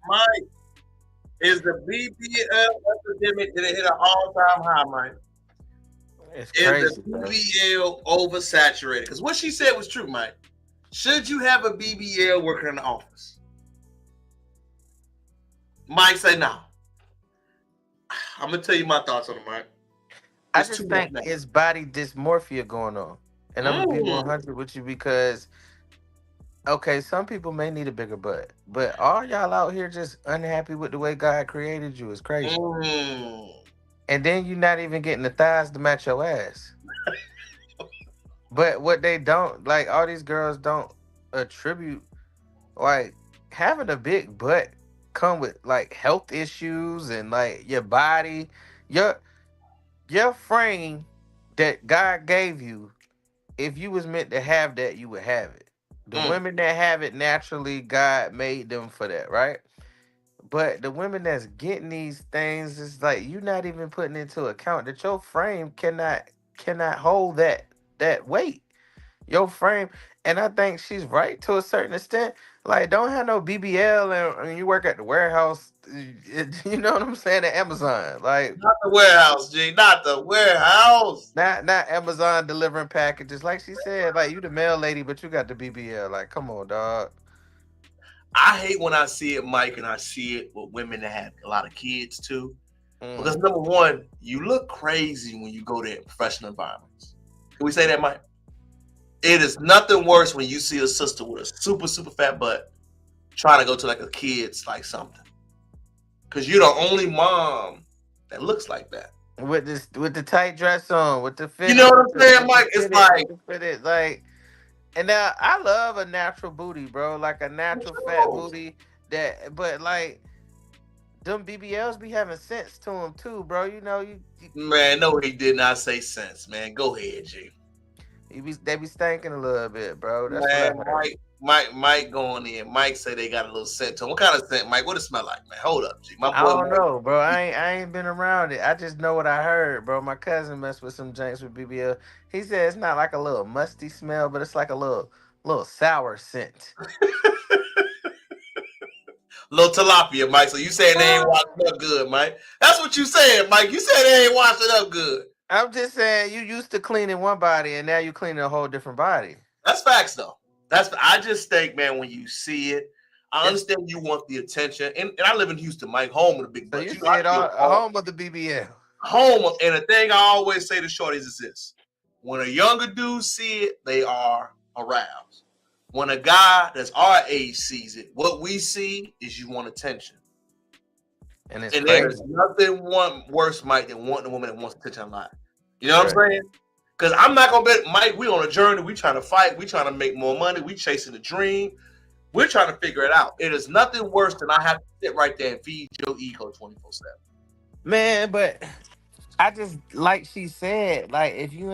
Mike, is the BBL epidemic, did it hit an all-time high, Mike? It's crazy. Is the BBL oversaturated? Because what she said was true, Mike. Should you have a BBL working in the office? Mike say no. I'm gonna tell you my thoughts on it, Mike. I just think it's body dysmorphia going on. And I'm gonna be 100 with you because, okay, some people may need a bigger butt, but all y'all out here just unhappy with the way God created you is crazy. And then you're not even getting the thighs to match your ass. But what they don't, like, all these girls don't attribute, like, having a big butt come with, like, health issues and, like, your body, your frame that God gave you, if you was meant to have that, you would have it. The women that have it naturally, God made them for that, right? But the women that's getting these things, it's like you're not even putting into account that your frame cannot hold that weight. Your frame, and I think she's right to a certain extent. Like, don't have no BBL and you work at the warehouse. You know what I'm saying? At Amazon, like not the warehouse, G, not the warehouse. Not Amazon delivering packages. Like she said, like you the mail lady, but you got the BBL. Like, come on, dog. I hate when I see it, Mike, and I see it with women that have a lot of kids too. Because number one, you look crazy when you go to professional environments. Can we say that, Mike? It is nothing worse when you see a sister with a super, super fat butt trying to go to like a kid's like something. Because you're the only mom that looks like that. With the tight dress on, with the fit. You know what I'm saying, Mike? It's like, and now I love a natural booty, bro. Like a natural fat booty. But like them BBLs be having sense to them too, bro. You know, man, no, he did not say sense, man. Go ahead, G. They be stinking a little bit, bro. That's man, what I heard. Mike going in. Mike say they got a little scent to them. What kind of scent, Mike? What it smell like, man? Hold up, G. I don't know, bro. I ain't been around it. I just know what I heard, bro. My cousin messed with some janks with BBL. He said it's not like a little musty smell, but it's like a little sour scent. Little tilapia, Mike. So you saying they ain't washed it up good, Mike? That's what you saying, Mike. You said they ain't washed it up good. I'm just saying you used to cleaning one body and now you cleaning a whole different body. That's facts, though. I just think, man, when you see it, I understand you want the attention. And I live in Houston, Mike, home of the big butt. So you said home of the BBL. And the thing I always say to shorties is this. When a younger dude see it, they are aroused. When a guy that's our age sees it, what we see is you want attention. And there's nothing worse, Mike, than wanting a woman that wants attention a lot. You know what I'm saying? Because I'm not going to bet, Mike, we on a journey. We trying to fight. We trying to make more money. We chasing a dream. We're trying to figure it out. It is nothing worse than I have to sit right there and feed your ego 24/7. Man, but I just, like she said, like if you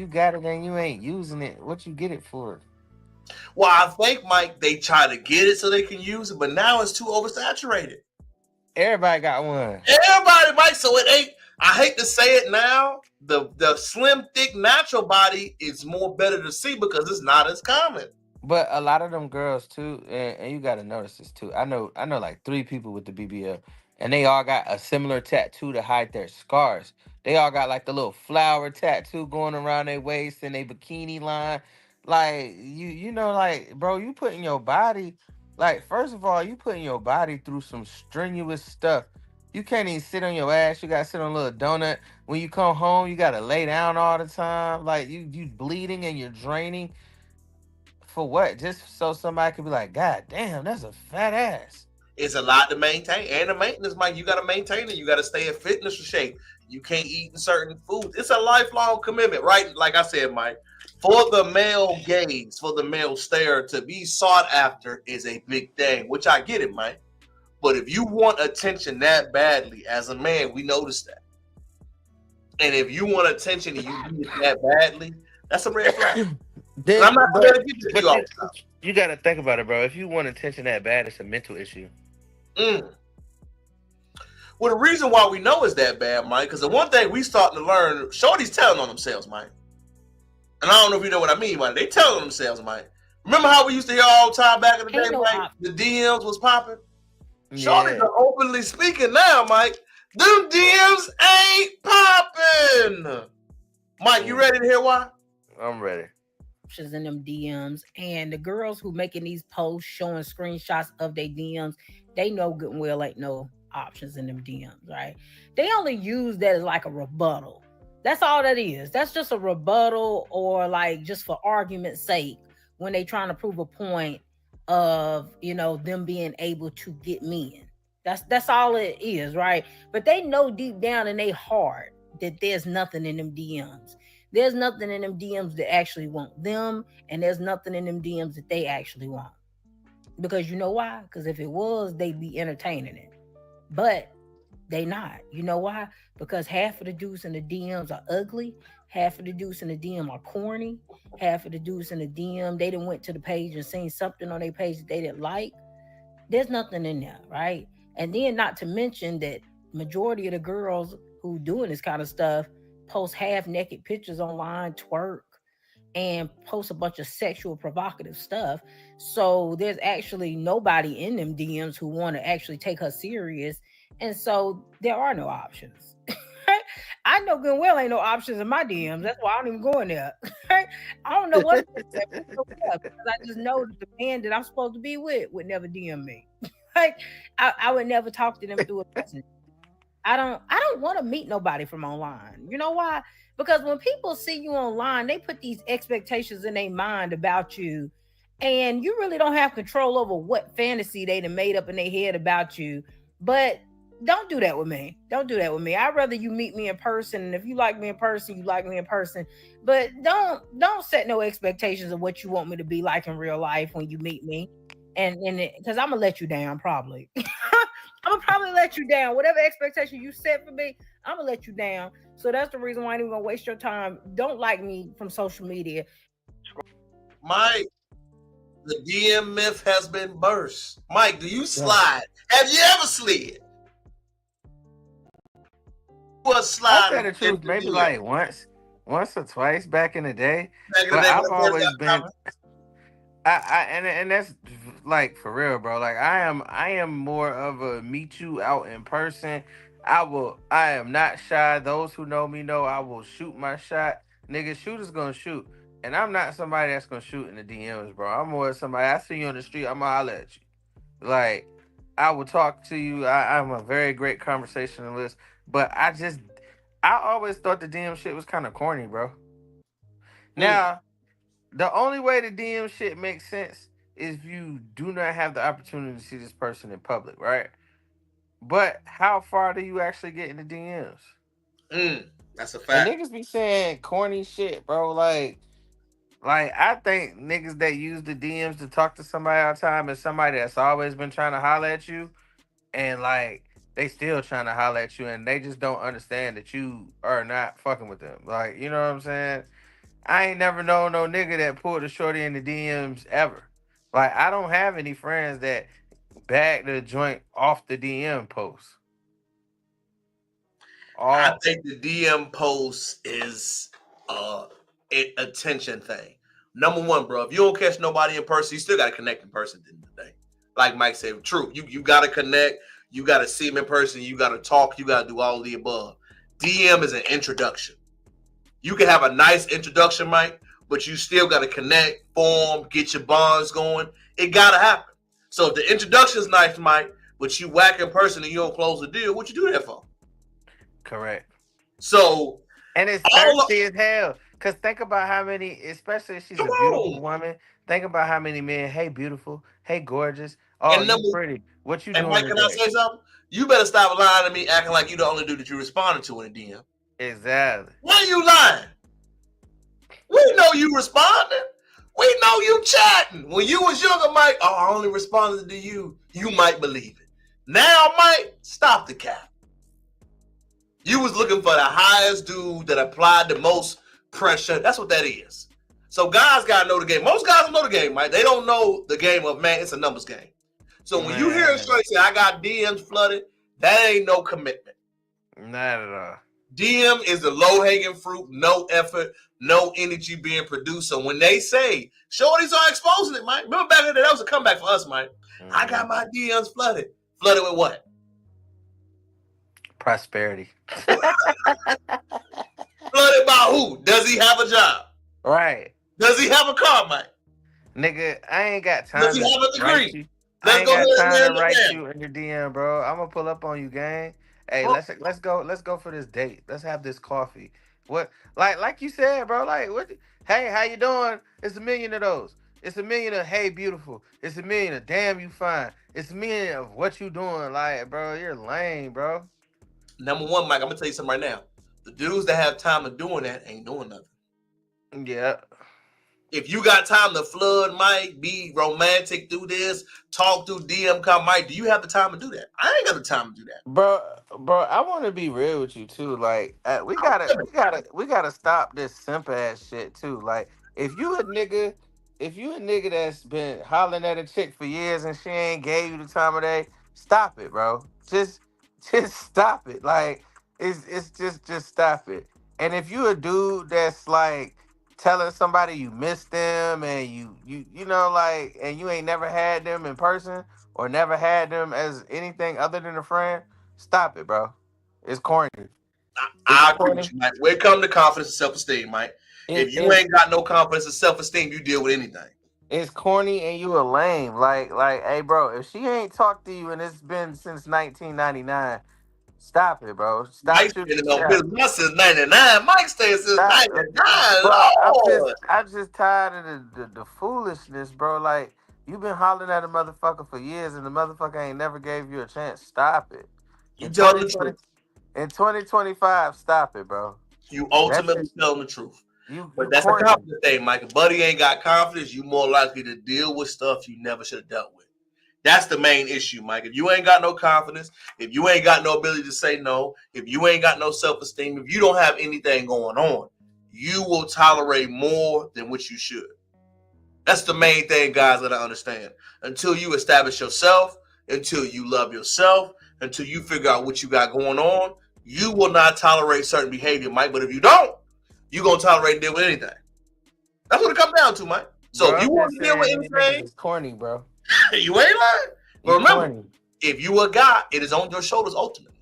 got it and you ain't using it, what you get it for? Well, I think, Mike, they try to get it so they can use it, but now it's too oversaturated. Everybody got one. Everybody, Mike. So it ain't. I hate to say it now. The slim, thick, natural body is more better to see because it's not as common. But a lot of them girls too, and you got to notice this too. I know like 3 people with the BBL, and they all got a similar tattoo to hide their scars. They all got like the little flower tattoo going around their waist and their bikini line. Like you know, like bro, you putting your body, like first of all, you putting your body through some strenuous stuff. You can't even sit on your ass. You gotta sit on a little donut. When you come home, you gotta lay down all the time. Like you bleeding and you're draining. For what? Just so somebody could be like, God damn, that's a fat ass. It's a lot to maintain. And the maintenance, Mike, you got to maintain it. You got to stay in fitness shape. You can't eat certain foods. It's a lifelong commitment, right? Like I said, Mike, for the male gaze, for the male stare to be sought after is a big thing, which I get it, Mike. But if you want attention that badly, as a man, we notice that. And if you want attention and you need it that badly, that's a red flag. I'm not going to give it to you all the time. You got to think about it, bro. If you want attention that bad, it's a mental issue. Well, the reason why we know it's that bad, Mike, because the one thing we starting to learn, shorty's telling on themselves, Mike. And I don't know if you know what I mean by it. They telling themselves, Mike. Remember how we used to hear all the time back in the day, Mike? The DMs was popping. Shorty's are openly speaking now, Mike. Them DMs ain't popping. Mike, you ready to hear why? I'm ready. In them DMs, and the girls who making these posts showing screenshots of their DMs, they know good and well ain't no options in them DMs, right? They only use that as like a rebuttal. That's all that is. That's just a rebuttal, or like just for argument's sake when they trying to prove a point of, you know, them being able to get men. That's all it is, right? But they know deep down in their heart that there's nothing in them DMs. There's nothing in them DMs that actually want them, and there's nothing in them DMs that they actually want. Because you know why? Because if it was, they'd be entertaining it. But they not. You know why? Because half of the dudes in the DMs are ugly. Half of the dudes in the DM are corny. Half of the dudes in the DM, they done went to the page and seen something on their page that they didn't like. There's nothing in there, right? And then not to mention that majority of the girls who doing this kind of stuff post half-naked pictures online, twerk, and post a bunch of sexual provocative stuff. So there's actually nobody in them DMs who want to actually take her serious. And so there are no options. I know good and well ain't no options in my DMs. That's why I don't even go in there. I don't know what because I just know that the man that I'm supposed to be with would never DM me. Like I would never talk to them through a messenger. I don't want to meet nobody from online. You know why? Because when people see you online, they put these expectations in their mind about you, and you really don't have control over what fantasy they done made up in their head about you. But don't do that with me. Don't do that with me. I'd rather you meet me in person. And if you like me in person, you like me in person. But don't set no expectations of what you want me to be like in real life when you meet me. And because I'm gonna let you down probably. I'm gonna probably let you down. Whatever expectation you set for me, I'm gonna let you down. So that's the reason why I ain't even gonna waste your time. Don't like me from social media. Mike, the DM myth has been burst. Mike, do you slide? Have you ever slid? I tell the truth, maybe like once or twice back in the day. But I've always been. And that's like for real, bro. Like I am more of a meet you out in person. I am not shy. Those who know me know I will shoot my shot. Nigga, shooters gonna shoot. And I'm not somebody that's gonna shoot in the DMs, bro. I'm more somebody, I see you on the street, I'm gonna holler at you. Like, I will talk to you. I'm a very great conversationalist. But I always thought the DM shit was kind of corny, bro. Now, the only way the DM shit makes sense is if you do not have the opportunity to see this person in public, right? But how far do you actually get in the DMs? That's a fact. And niggas be saying corny shit, bro. Like I think niggas that use the DMs to talk to somebody all the time is somebody that's always been trying to holler at you, and like they still trying to holler at you, and they just don't understand that you are not fucking with them. Like, you know what I'm saying? I ain't never known no nigga that pulled a shorty in the DMs ever. Like, I don't have any friends that bag the joint off the DM post. I think the DM post is an attention thing. Number one, bro, if you don't catch nobody in person, you still got to connect in person at the end of the day. Like Mike said, true. You got to connect. You got to see them in person. You got to talk. You got to do all of the above. DM is an introduction. You can have a nice introduction, Mike, but you still got to connect, form, get your bonds going. It got to happen. So if the introduction is nice, Mike, but you whack in person and you don't close the deal, what you do that for? Correct. So, and it's thirsty as hell. Cause think about how many, especially if she's a beautiful woman. Think about how many men. Hey, beautiful. Hey, gorgeous. Oh, you pretty. What you doing? Mike, can I say something? You better stop lying to me, acting like you the only dude that you responded to in a DM. Exactly. Why you lying? We know you responding. We know you chatting. When you was younger, Mike, I only responded to you. You might believe it. Now, Mike, stop the cap. You was looking for the highest dude that applied the most pressure. That's what that is. So guys gotta know the game. Most guys don't know the game, Mike. They don't know the game of, man, it's a numbers game. So when you hear a straight say, I got DMs flooded, that ain't no commitment. Not at all. DM is the low-hanging fruit, no effort, no energy being produced. So when they say, shorties are exposing it, Mike. Remember back in the day, that was a comeback for us, Mike. I got my DMs flooded. Flooded with what? Prosperity. Flooded by who? Does he have a job? Right. Does he have a car, Mike? Nigga, I ain't got time Does he to have a write degree? you. I ain't Let's go got ahead time to and write down. you in your DM, bro. I'm gonna pull up on you, gang. Hey, Well- let's go for this date. Let's have this coffee. What like you said, bro? Like what? Hey, how you doing? It's a million of those. It's a million of hey beautiful. It's a million of damn you fine. It's a million of what you doing. Like, bro, you're lame, bro. Number one, Mike, I'm gonna tell you something right now. The dudes that have time of doing that ain't doing nothing. Yeah. If you got time to flood, Mike, be romantic, do this, talk through DM, come, Mike, do you have the time to do that? I ain't got the time to do that. Bro, I want to be real with you too. Like, we gotta stop this simp ass shit too. Like, if you a nigga that's been hollering at a chick for years and she ain't gave you the time of day, stop it, bro. Just stop it. Like, it's just stop it. And if you a dude that's like telling somebody you miss them and you know, like, and you ain't never had them in person or never had them as anything other than a friend, stop it, bro. It's corny. I agree with you, Mike. When it comes to confidence and self-esteem, Mike, if you ain't got no confidence and self-esteem, you deal with anything. It's corny and you a lame. Like, hey, bro, if she ain't talked to you and it's been since 1999, stop it, bro. Stop Mike's been on business since 99. Mike staying since 99. Bro, I'm just tired of the foolishness, bro. Like, you been hollering at a motherfucker for years and the motherfucker ain't never gave you a chance. Stop it. You telling the truth. In 2025, stop it, bro. You ultimately telling the truth. But that's a confidence thing, Mike. If Buddy ain't got confidence, you more likely to deal with stuff you never should have dealt with. That's the main issue, Mike. If you ain't got no confidence, if you ain't got no ability to say no, if you ain't got no self-esteem, if you don't have anything going on, you will tolerate more than what you should. That's the main thing guys gotta understand. Until you establish yourself, until you love yourself, until you figure out what you got going on, you will not tolerate certain behavior, Mike. But if you don't, you're gonna tolerate and deal with anything. That's what it comes down to, Mike. So Bro, if you I'm want just to deal with saying, these niggas anything, is corny, bro. you ain't lying. But remember, corny. if you a guy, it is on your shoulders ultimately.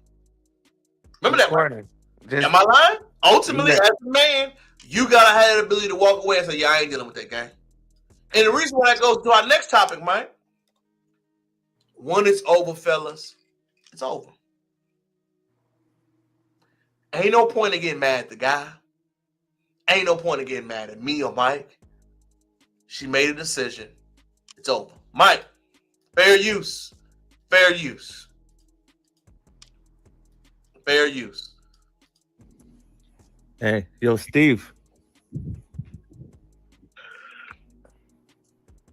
Remember that, corny. Mike? Am I lying? Ultimately, as a man, you gotta have the ability to walk away and say, "Yeah, I ain't dealing with that guy." And the reason why that goes to our next topic, Mike. When it's over, fellas, it's over. Ain't no point in getting mad at the guy. Ain't no point in getting mad at me or Mike. She made a decision. It's over. Mike, fair use. Fair use. Fair use. Hey, yo, Steve.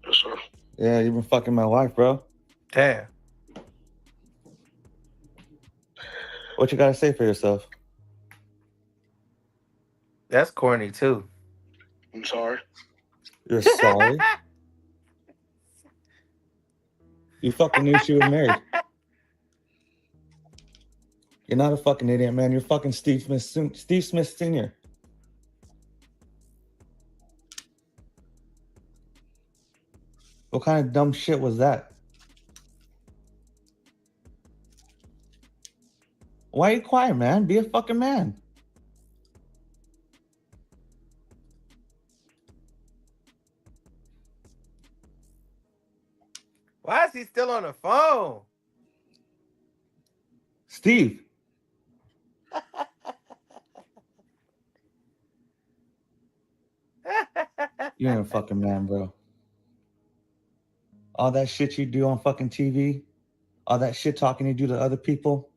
Yes, sir. Yeah, you've been fucking my wife, bro. Damn. What you gotta say for yourself? That's corny too. I'm sorry. You're sorry? You fucking knew she was married. You're not a fucking idiot, man. You're fucking Steve Smith Sr. What kind of dumb shit was that? Why are you quiet, man? Be a fucking man. Why is he still on the phone? Steve. You ain't a fucking man, bro. All that shit you do on fucking TV, all that shit talking you do to other people.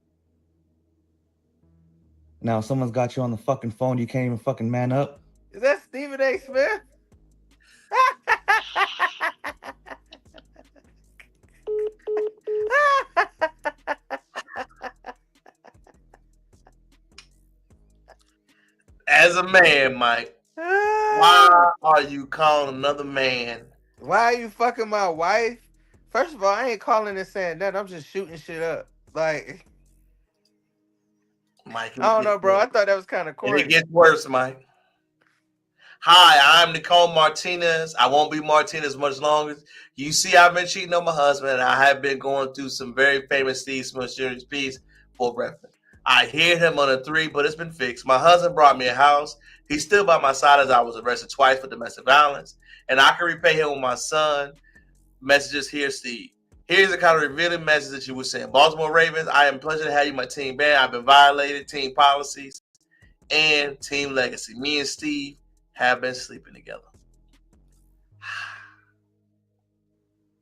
Now someone's got you on the fucking phone, you can't even fucking man up. Is that Stephen A. Smith? As a man, Mike, why are you calling another man? Why are you fucking my wife? First of all, I ain't calling and saying that. I'm just shooting shit up. Like, Mike, I don't know, bro. I thought that was kind of and corny. it gets worse, Mike. Hi, I'm Nicole Martinez. I won't be Martinez much longer. You see, I've been cheating on my husband, and I have been going through some very famous Steve Smith series piece for reference. I hit him on a 3, but it's been fixed. My husband brought me a house. He's still by my side as I was arrested twice for domestic violence, and I can repay him with my son. Messages here, Steve. Here's the kind of revealing message that you were saying. Baltimore Ravens, I am pleasure to have you my team band. I've been violated, team policies, and team legacy. Me and Steve have been sleeping together.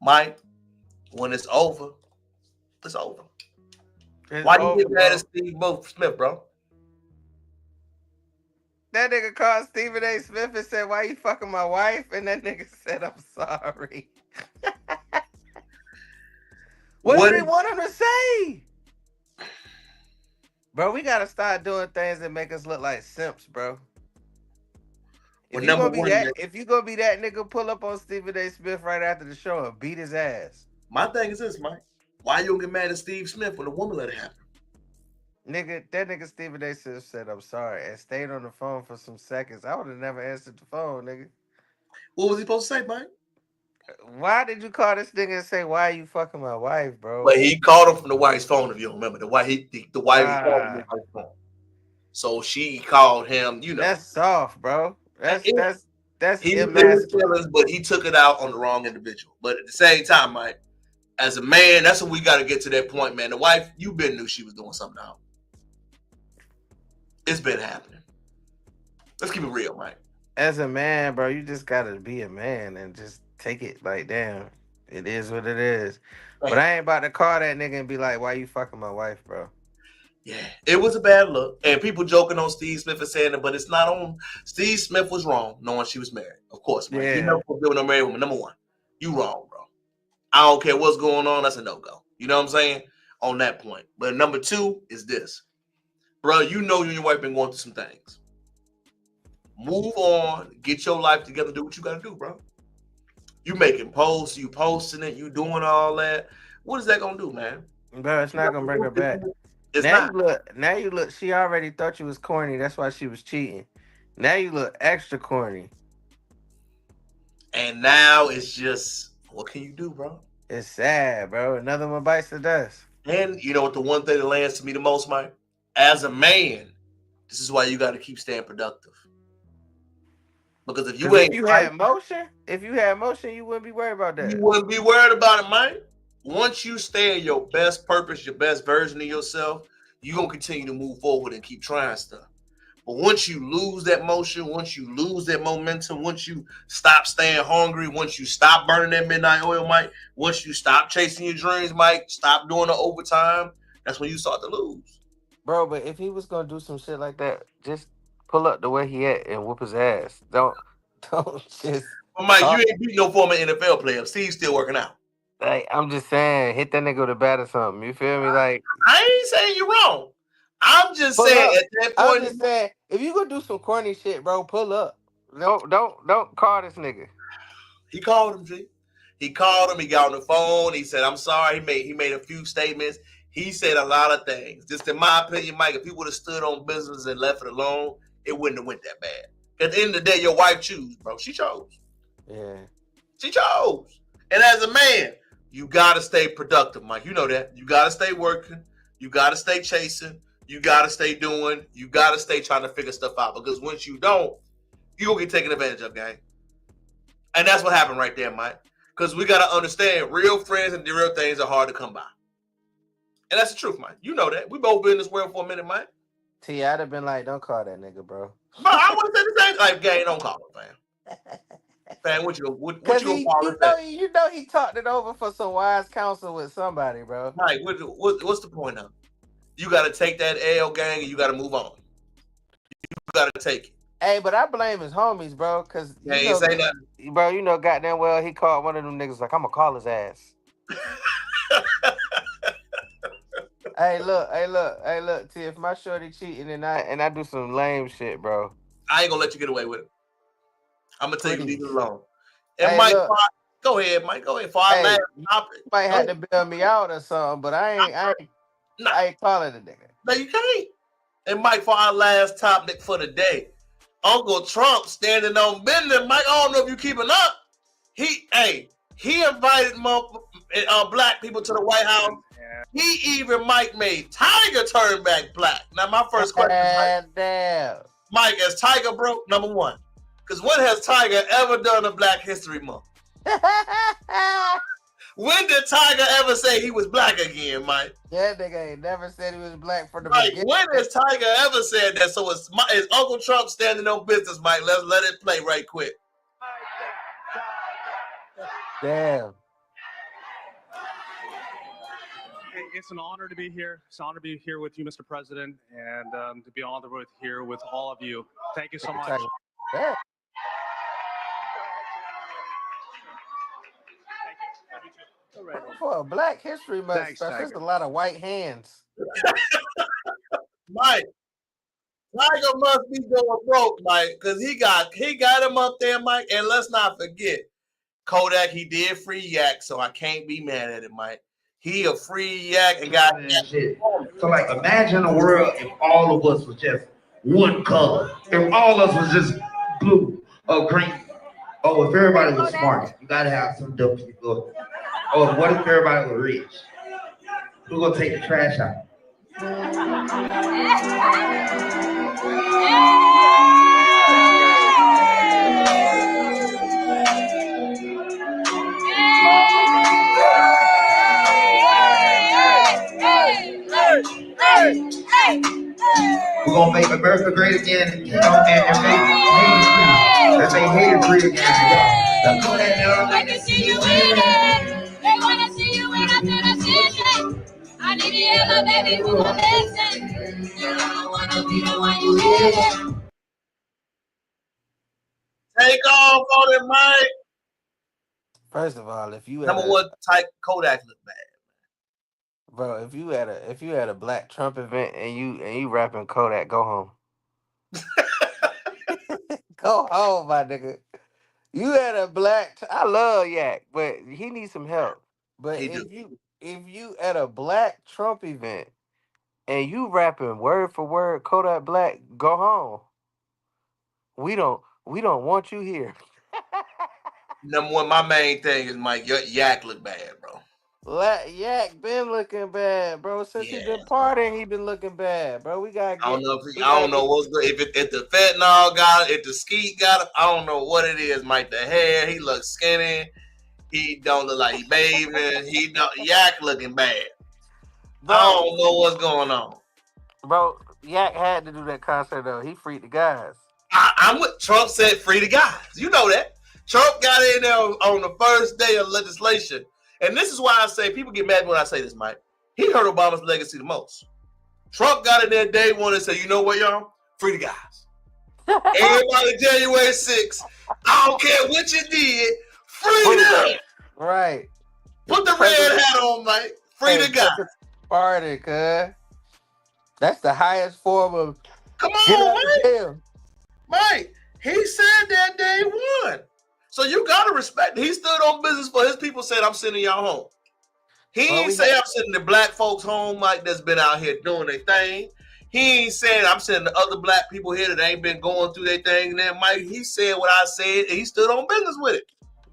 Mike, when it's over, it's over. Why you get mad at Steve Smith, bro? That nigga called Stephen A. Smith and said, "Why you fucking my wife?" And that nigga said, "I'm sorry." What did they want him to say? Bro, we gotta start doing things that make us look like simps, bro. If you gonna be that nigga, pull up on Stephen A. Smith right after the show and beat his ass. My thing is this, Mike. Why you don't get mad at Steve Smith when a woman let it happen? Nigga, that nigga Stephen A. Smith said, "I'm sorry," and stayed on the phone for some seconds. I would have never answered the phone, nigga. What was he supposed to say, Mike? Why did you call this nigga and say, "Why are you fucking my wife, bro"? But he called him from the wife's phone, if you don't remember. The wife called him from his phone. So she called him, you know. That's soft, bro. That's he was in emasculating. his feelings, but he took it out on the wrong individual. But at the same time, Mike, as a man, that's when we got to get to that point, man. The wife, you been knew she was doing something out. It's been happening. Let's keep it real, Mike. As a man, bro, you just gotta be a man and just take it like, damn, it is what it is. But I ain't about to call that nigga and be like, "Why you fucking my wife, bro?" Yeah, it was a bad look. And people joking on Steve Smith and saying it, but it's not on. Steve Smith was wrong knowing she was married. Of course, man. You never put no married woman. Number one, you wrong, bro. I don't care what's going on. That's a no-go. You know what I'm saying? On that point. But number two is this. Bro, you know you and your wife been going through some things. Move on. Get your life together. Do what you got to do, bro. You making posts. You posting it. You doing all that. What is that going to do, man? Bro, it's not going to bring her back. It's now not. Now you look. She already thought you was corny. That's why she was cheating. Now you look extra corny. And now it's just, what can you do, bro? It's sad, bro. Another one bites the dust. And you know what the one thing that lands to me the most, Mike? As a man, this is why you got to keep staying productive. Because if you had motion, you wouldn't be worried about that. You wouldn't be worried about it, Mike. Once you stay in your best purpose, your best version of yourself, you're going to continue to move forward and keep trying stuff. But once you lose that motion, once you lose that momentum, once you stop staying hungry, once you stop burning that midnight oil, Mike, once you stop chasing your dreams, Mike, stop doing the overtime, that's when you start to lose. Bro, but if he was going to do some shit like that, just pull up the way he at and whoop his ass. Don't just... Well, Mike, you ain't beat no former NFL player. Steve's still working out. Like, I'm just saying, hit that nigga with a bat or something. You feel me? Like, I ain't saying you're wrong. I'm just saying at that point. I'm just saying, if you gonna do some corny shit, bro, pull up. Don't call this nigga. He called him, G. He called him. He got on the phone. He said, "I'm sorry." He made a few statements. He said a lot of things. Just in my opinion, Mike, if he would have stood on business and left it alone, it wouldn't have went that bad. At the end of the day, your wife chose, bro. She chose. Yeah. She chose. And as a man, you gotta stay productive, Mike. You know that. You gotta stay working. You gotta stay chasing. You gotta stay doing. You gotta stay trying to figure stuff out. Because once you don't, you gonna get taken advantage of, gang. And that's what happened right there, Mike. Because we gotta understand, real friends and real things are hard to come by. And that's the truth, Mike. You know that. We both been in this world for a minute, Mike. T, I'd have been like, don't call that nigga, bro. Bro, I would have said the same. Like, gang, don't call him, fam. Fam, what you gonna call him? You know he talked it over for some wise counsel with somebody, bro. Mike, what's the point of it? You got to take that L, gang, and you got to move on. You got to take it. Hey, but I blame his homies, bro, because bro, you know goddamn well he called one of them niggas like, I'm gonna call his ass. Hey, look, T, if my shorty cheating and I do some lame shit, bro, I ain't gonna let you get away with it. I'm gonna tell you, leave it alone. And Hey, Mike, look. go ahead, Mike. Go ahead. For our Hey, last you topic. might have to bail me out or something, but I ain't calling the nigga. No, you can't. And Mike, for our last topic for the day, Uncle Trump standing on business. Mike, I don't know if you keeping up. He invited black people to the White House. He even made Tiger turn back black. Now, my first question, Mike, is Tiger broke? Number one, because when has Tiger ever done a Black History Month? When did Tiger ever say he was black again, Mike? That nigga ain't never said he was black for the Mike, beginning. when has Tiger ever said that? So is Uncle Trump standing on business, Mike? Let's let it play right quick. Damn. It's an honor to be here. It's an honor to be here with you, Mr. President, and to be on the road here with all of you. Thank you so much. Yeah. For a Black History Month Thanks, stuff, there's Tiger. a lot of white hands. Mike, Tiger must be going broke, Mike, because he got him up there, Mike. And let's not forget, Kodak, he did free Yak, so I can't be mad at it, Mike. He a free Yak and got shit. So like, imagine a world if all of us was just one color. If all of us was just blue or green. Oh, if everybody was smart, you gotta have some dumb people. Oh, what if everybody was rich? Who's gonna take the trash out? We're gonna make America great again, you know, and make hate free again. Yeah. Go ahead, I can see you in it. They wanna see you in a transition. I need you, hello, baby, who will listen. You don't wanna be the one you hear it. Take off on it, Mike. First of all, if you Number one, Kodak look bad. Bro, if you had a Black Trump event and you rapping Kodak, go home. Go home, my nigga. You had a I love Yak, but he needs some help. But if you at a Black Trump event and you rapping word for word Kodak Black, go home. We don't want you here. Number one, my main thing is Mike, your Yak look bad, bro. Yak been looking bad, bro. Since he been partying, he been looking bad, bro. We gotta get. I don't know what's good. If the fentanyl got it, if the skeet got it, I don't know what it is, Mike. The hair, he looks skinny. He don't look like he bathing. He don't Yak looking bad. Bro, I don't know what's going on. Bro, Yak had to do that concert though. He freed the guys. I'm with Trump said free the guys. You know that. Trump got in there on the first day of legislation. And this is why I say people get mad when I say this, Mike. He hurt Obama's legacy the most. Trump got in there day one and said, you know what, y'all? Free the guys. Everybody January 6th, I don't care what you did, free them. Right. Put the red hat on, Mike. Free the guys. Party, cuz. That's the highest form of come on, Mike. Mike, he said that day one. So you gotta respect it. He stood on business for his people, said, I'm sending y'all home. He ain't say I'm sending the black folks home like that's been out here doing their thing. He ain't saying I'm sending the other black people here that ain't been going through their thing. And then Mike, he said what I said, and he stood on business with it.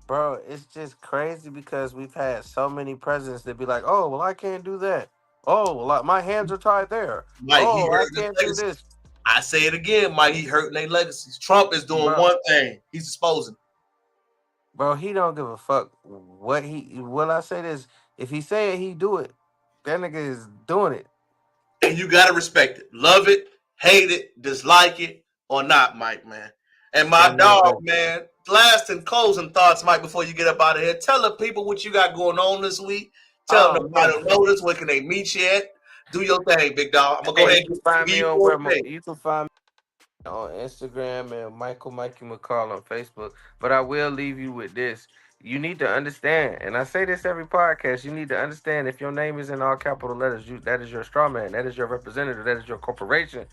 Bro, it's just crazy because we've had so many presidents that be like, oh, well, I can't do that. Oh, well, my hands are tied there. Mike, oh, I can't do this. I say it again, Mike, he hurting their legacies. Trump is doing one thing. He's exposing. Bro, he don't give a fuck what I say this. If he say it, he do it. That nigga is doing it. And you gotta respect it. Love it, hate it, dislike it, or not, Mike, man. And my dog, man, last and closing thoughts, Mike, before you get up out of here. Tell the people what you got going on this week. Tell them about the notice. Where can they meet you at? Do your thing, big dog. I'm gonna go ahead and find me on you can find me on Instagram and Mikey McCall on Facebook. But I will leave you with this. You need to understand, and I say this every podcast, you need to understand if your name is in all capital letters, that is your straw man, that is your representative, that is your corporation.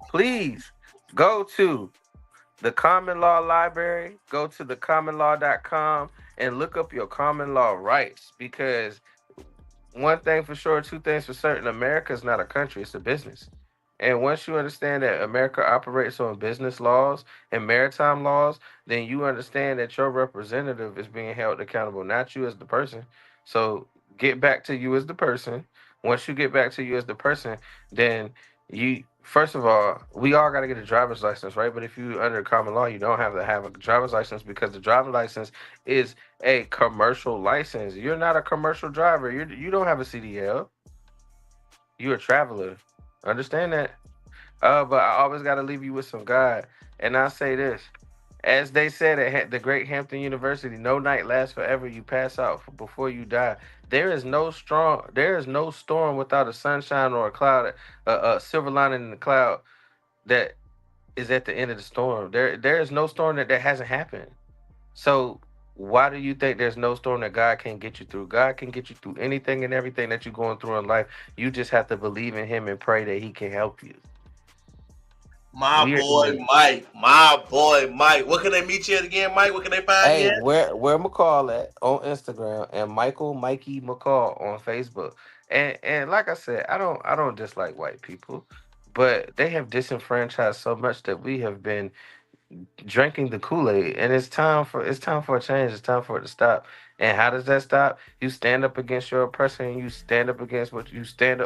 Please go to the common law library, go to thecommonlaw.com and look up your common law rights, because one thing for sure, two things for certain, America is not a country, it's a business. And once you understand that America operates on business laws and maritime laws, then you understand that your representative is being held accountable, not you as the person. So get back to you as the person. Once you get back to you as the person, then you, first of all, we all got to get a driver's license, right? But if you under common law, you don't have to have a driver's license, because the driver's license is a commercial license. You're not a commercial driver. You don't have a CDL. You're a traveler. Understand that? But I always got to leave you with some God. And I say this, as they said at the Great Hampton University, no night lasts forever. You pass out before you die. There is no storm without a sunshine or a cloud, a silver lining in the cloud that is at the end of the storm. There is no storm that hasn't happened. So why do you think there's no storm that God can't get you through? God can get you through anything and everything that you're going through in life. You just have to believe in him and pray that he can help you. My boy Mike. What can they meet you at again, Mike? What can they find you Hey, at? where McCall at on Instagram, and Mikey McCall on Facebook. And like I said, I don't dislike white people, but they have disenfranchised so much that we have been drinking the Kool-Aid, and it's time for a change. It's time for it to stop. And how does that stop? You stand up against your oppressor, and you stand up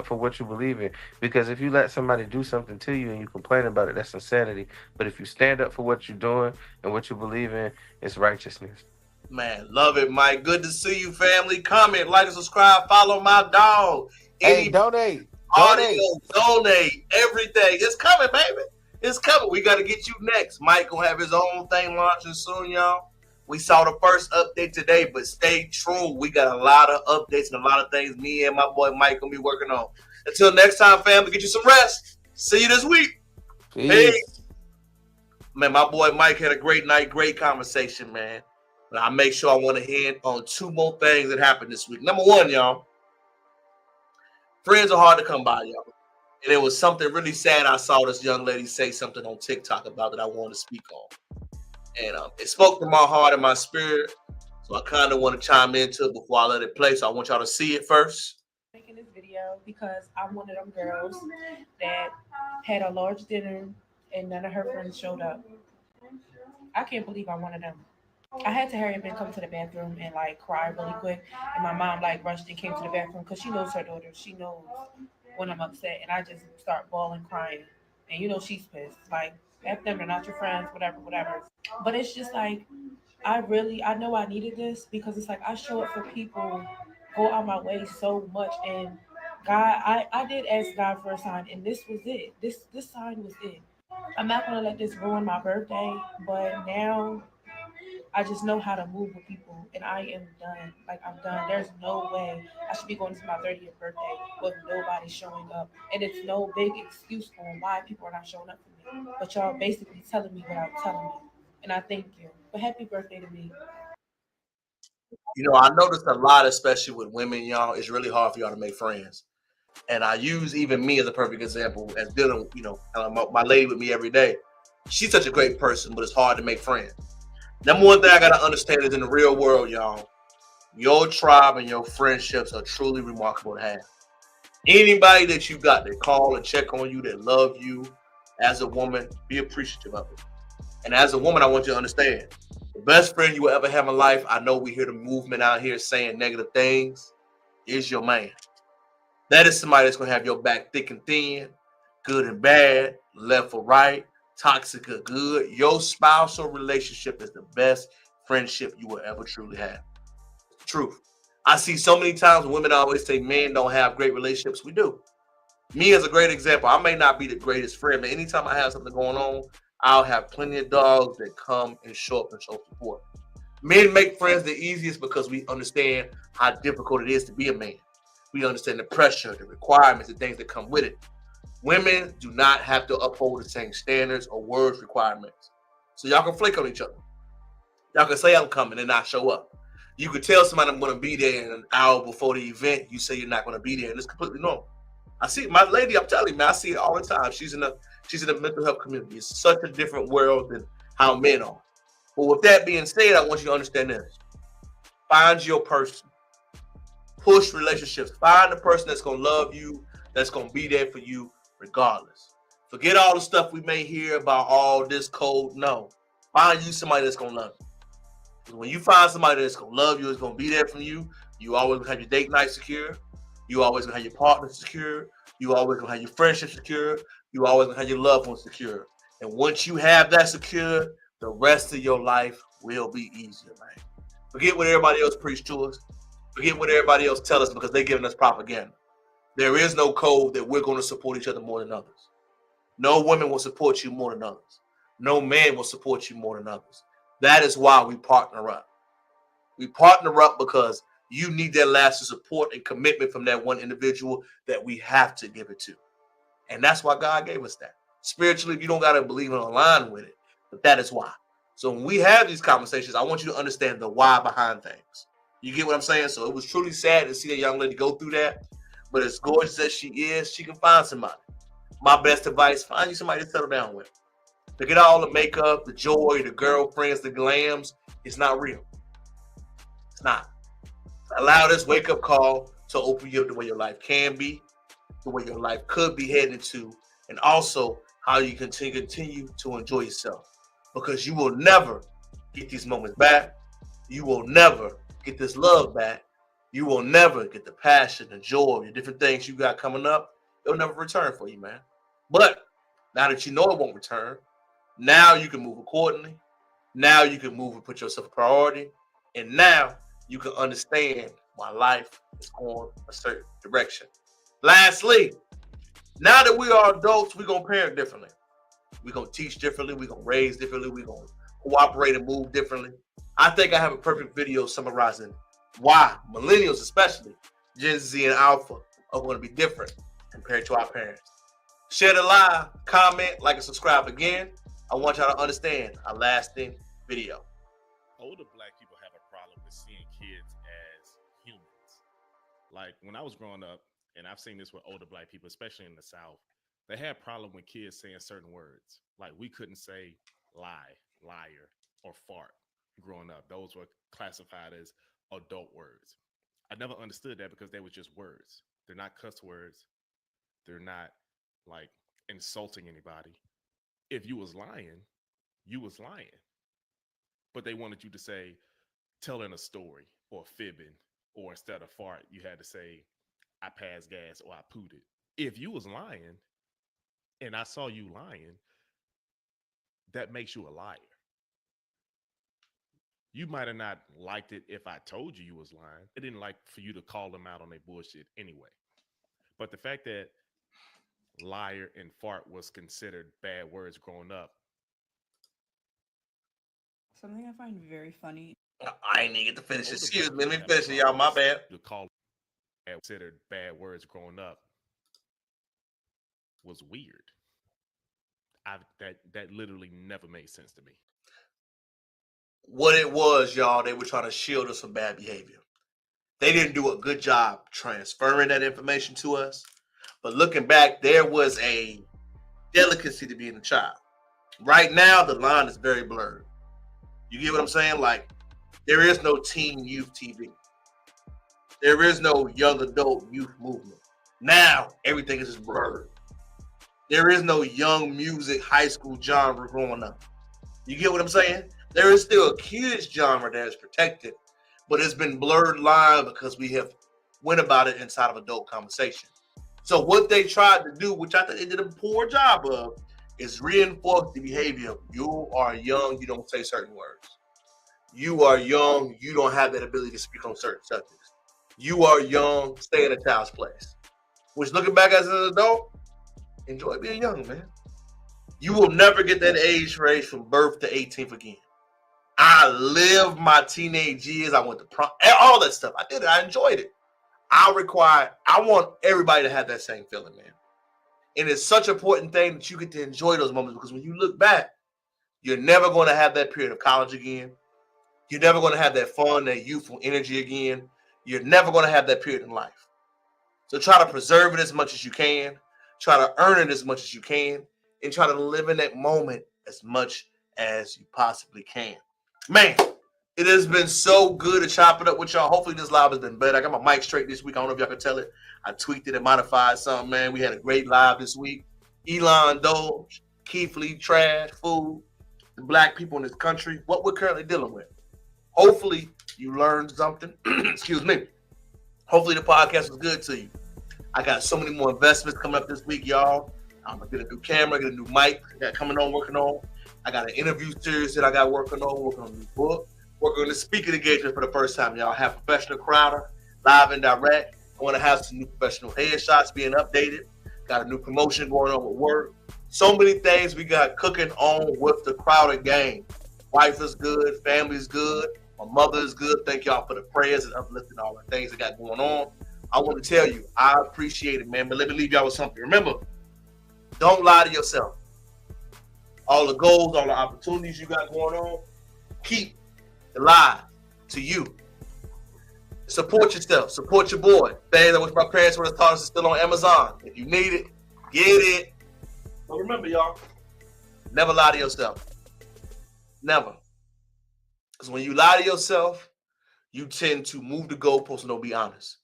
for what you believe in. Because if you let somebody do something to you and you complain about it, that's insanity. But if you stand up for what you're doing and what you believe in, it's righteousness. Man, love it, Mike. Good to see you, family. Comment, like, and subscribe. Follow my dog. Hey, donate. Audio, donate, everything. It's coming, baby. It's coming. We got to get you next. Mike gonna have his own thing launching soon, y'all. We saw the first update today, but stay true. We got a lot of updates and a lot of things me and my boy Mike gonna be working on. Until next time, family, get you some rest. See you this week. Peace. Man, my boy Mike had a great night, great conversation, man. But I make sure I want to hit on two more things that happened this week. Number one, y'all. Friends are hard to come by, y'all. And it was something really sad. I saw this young lady say something on TikTok about that I wanted to speak on. And it spoke to my heart and my spirit. So I kind of want to chime into it before I let it play. So I want y'all to see it first. Making this video because I'm one of them girls that had a large dinner and none of her friends showed up. I can't believe I'm one of them. I had to hurry up and come to the bathroom and like cry really quick. And my mom like rushed and came to the bathroom because she knows her daughter. She knows when I'm upset, and I just start bawling, crying. And you know she's pissed. Like, F them, they're not your friends, whatever. But it's just like, I know I needed this because it's like I show up for people, go out my way so much. And God, I did ask God for a sign, and this was it. This sign was it. I'm not gonna let this ruin my birthday, but now I just know how to move with people, and I am done. Like, I'm done. There's no way I should be going to my 30th birthday with nobody showing up. And it's no big excuse on why people are not showing up for me. But y'all basically telling me without telling me. And I thank you. But happy birthday to me. You know, I noticed a lot, especially with women, y'all, it's really hard for y'all to make friends. And I use even me as a perfect example as dealing, you know, my lady with me every day. She's such a great person, but it's hard to make friends. Number one thing I got to understand is in the real world, y'all, your tribe and your friendships are truly remarkable to have. Anybody that you got that call and check on you, that love you as a woman, be appreciative of it. And as a woman, I want you to understand, the best friend you will ever have in life, I know we hear the movement out here saying negative things, is your man. That is somebody that's going to have your back thick and thin, good and bad, left or right, toxic or good. Your spousal relationship is the best friendship you will ever truly have. Truth. I see so many times when women always say men don't have great relationships. We do. Me as a great example, I may not be the greatest friend, but anytime I have something going on, I'll have plenty of dogs that come and show up and show support. Men make friends the easiest because we understand how difficult it is to be a man. We understand the pressure, the requirements, the things that come with it. Women do not have to uphold the same standards or words requirements. So y'all can flake on each other. Y'all can say I'm coming and not show up. You could tell somebody I'm going to be there an hour before the event. You say you're not going to be there, and it's completely normal. I see my lady. I'm telling you, man, I see it all the time. She's in the mental health community. It's such a different world than how men are. But with that being said, I want you to understand this. Find your person. Push relationships. Find the person that's going to love you, that's going to be there for you regardless. Forget all the stuff we may hear about all this code. No. Find you somebody that's going to love you. Because when you find somebody that's going to love you, that's going to be there for you, you always going to have your date night secure. You always going to have your partner secure. You always going to have your friendship secure. You always going to have your loved ones secure. And once you have that secure, the rest of your life will be easier, man. Forget what everybody else preach to us. Forget what everybody else tell us because they're giving us propaganda. There is no code that we're going to support each other more than others. No woman will support you more than others. No man will support you more than others. That is why we partner up. We partner up because you need that lasting support and commitment from that one individual that we have to give it to. And that's why God gave us that. Spiritually, you don't got to believe and align with it, but that is why. So when we have these conversations, I want you to understand the why behind things. You get what I'm saying? So it was truly sad to see a young lady go through that. But as gorgeous as she is, she can find somebody. My best advice, find you somebody to settle down with. Forget all the makeup, the joy, the girlfriends, the glams. It's not real. It's not. Allow this wake-up call to open you up the way your life can be, the way your life could be headed to, and also how you continue to enjoy yourself. Because you will never get these moments back. You will never get this love back. You will never get the passion, the joy, the different things you got coming up. It'll never return for you, man. But now that you know it won't return, now you can move accordingly. Now you can move and put yourself a priority. And now you can understand why life is going a certain direction. Lastly, now that we are adults, we're going to parent differently. We're going to teach differently. We're going to raise differently. We're going to cooperate and move differently. I think I have a perfect video summarizing why millennials, especially Gen Z and Alpha, are going to be different compared to our parents. Share the live, comment, like, and subscribe again. I want y'all to understand a lasting video. Older black people have a problem with seeing kids as humans. Like when I was growing up, and I've seen this with older black people, especially in the South, they had a problem with kids saying certain words. Like we couldn't say lie, liar, or fart growing up. Those were classified as adult words. I never understood that because they were just words. They're not cuss words. They're not like insulting anybody. If you was lying, you was lying. But they wanted you to say, telling a story or fibbing, or instead of fart, you had to say, I passed gas or I pooted. If you was lying and I saw you lying, that makes you a liar. You might have not liked it if I told you was lying. I didn't like for you to call them out on their bullshit anyway. But the fact that liar and fart was considered bad words growing up. Something I find very funny. I ain't even get to finish. Excuse me. Let me finish it, y'all. My bad. To call considered bad words growing up was weird. That literally never made sense to me. What it was, y'all, they were trying to shield us from bad behavior. They didn't do a good job transferring that information to us. But looking back, there was a delicacy to being a child. Right now, the line is very blurred. You get what I'm saying? Like, there is no teen youth TV. There is no young adult youth movement. Now, everything is just blurred. There is no young music high school genre growing up. You get what I'm saying? There is still a kids genre that is protected, but it's been blurred line because we have went about it inside of adult conversation. So what they tried to do, which I think they did a poor job of, is reinforce the behavior of you are young, you don't say certain words. You are young, you don't have that ability to speak on certain subjects. You are young, stay in a child's place. Which looking back as an adult, enjoy being young, man. You will never get that age range from birth to 18th again. I lived my teenage years. I went to prom, all that stuff. I did it. I enjoyed it. I want everybody to have that same feeling, man. And it's such an important thing that you get to enjoy those moments because when you look back, you're never going to have that period of college again. You're never going to have that fun, that youthful energy again. You're never going to have that period in life. So try to preserve it as much as you can. Try to earn it as much as you can. And try to live in that moment as much as you possibly can. Man, it has been so good to chop it up with y'all. Hopefully this live has been better. I got my mic straight this week. I don't know if y'all can tell it. I tweaked it and modified something, man. We had a great live this week. Elon, DOGE, Keith Lee, trash, food, the black people in this country, what we're currently dealing with. Hopefully you learned something. Excuse me. Hopefully the podcast was good to you. I got so many more investments coming up this week, y'all. I'm going to get a new camera, get a new mic I got coming on, working on. I got an interview series that I got working on a new book, working on the speaking engagement for the first time, y'all. I have professional crowder, live and direct. I want to have some new professional headshots being updated. Got a new promotion going on with work. So many things we got cooking on with the Crowder game. Wife is good, family is good, my mother is good. Thank y'all for the prayers and uplifting all the things that got going on. I want to tell you, I appreciate it, man. But let me leave y'all with something. Remember, don't lie to yourself. All the goals, all the opportunities you got going on, keep the lie to you. Support yourself. Support your boy. Things I wish my parents would have taught us is still on Amazon. If you need it, get it. But remember, y'all, never lie to yourself. Never. Because when you lie to yourself, you tend to move the goalposts and don't be honest.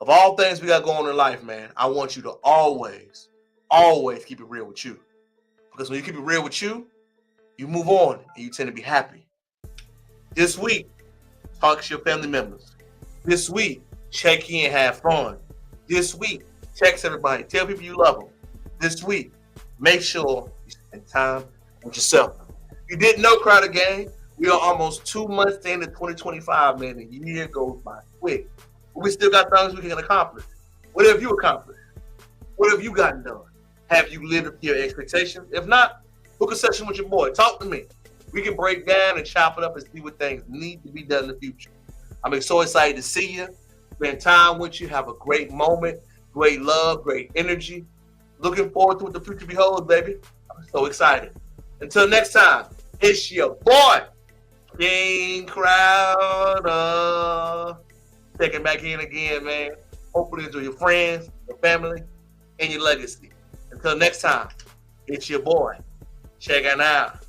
Of all things we got going on in life, man, I want you to always keep it real with you. Because when you keep it real with you, you move on and you tend to be happy. This week, talk to your family members. This week, check in, have fun. This week, text everybody. Tell people you love them. This week, make sure you spend time with yourself. If you didn't know, Crowder Gang, we are almost 2 months into 2025, man. The year goes by quick. But we still got things we can accomplish. What have you accomplished? What have you gotten done? Have you lived up to your expectations? If not, book a session with your boy. Talk to me. We can break down and chop it up and see what things need to be done in the future. I'm so excited to see you, spend time with you, have a great moment, great love, great energy. Looking forward to what the future beholds, baby. I'm so excited. Until next time, it's your boy, King Crowder. Checking back in again, man. Hopefully enjoy your friends, your family, and your legacy. Until next time, it's your boy. Checking out.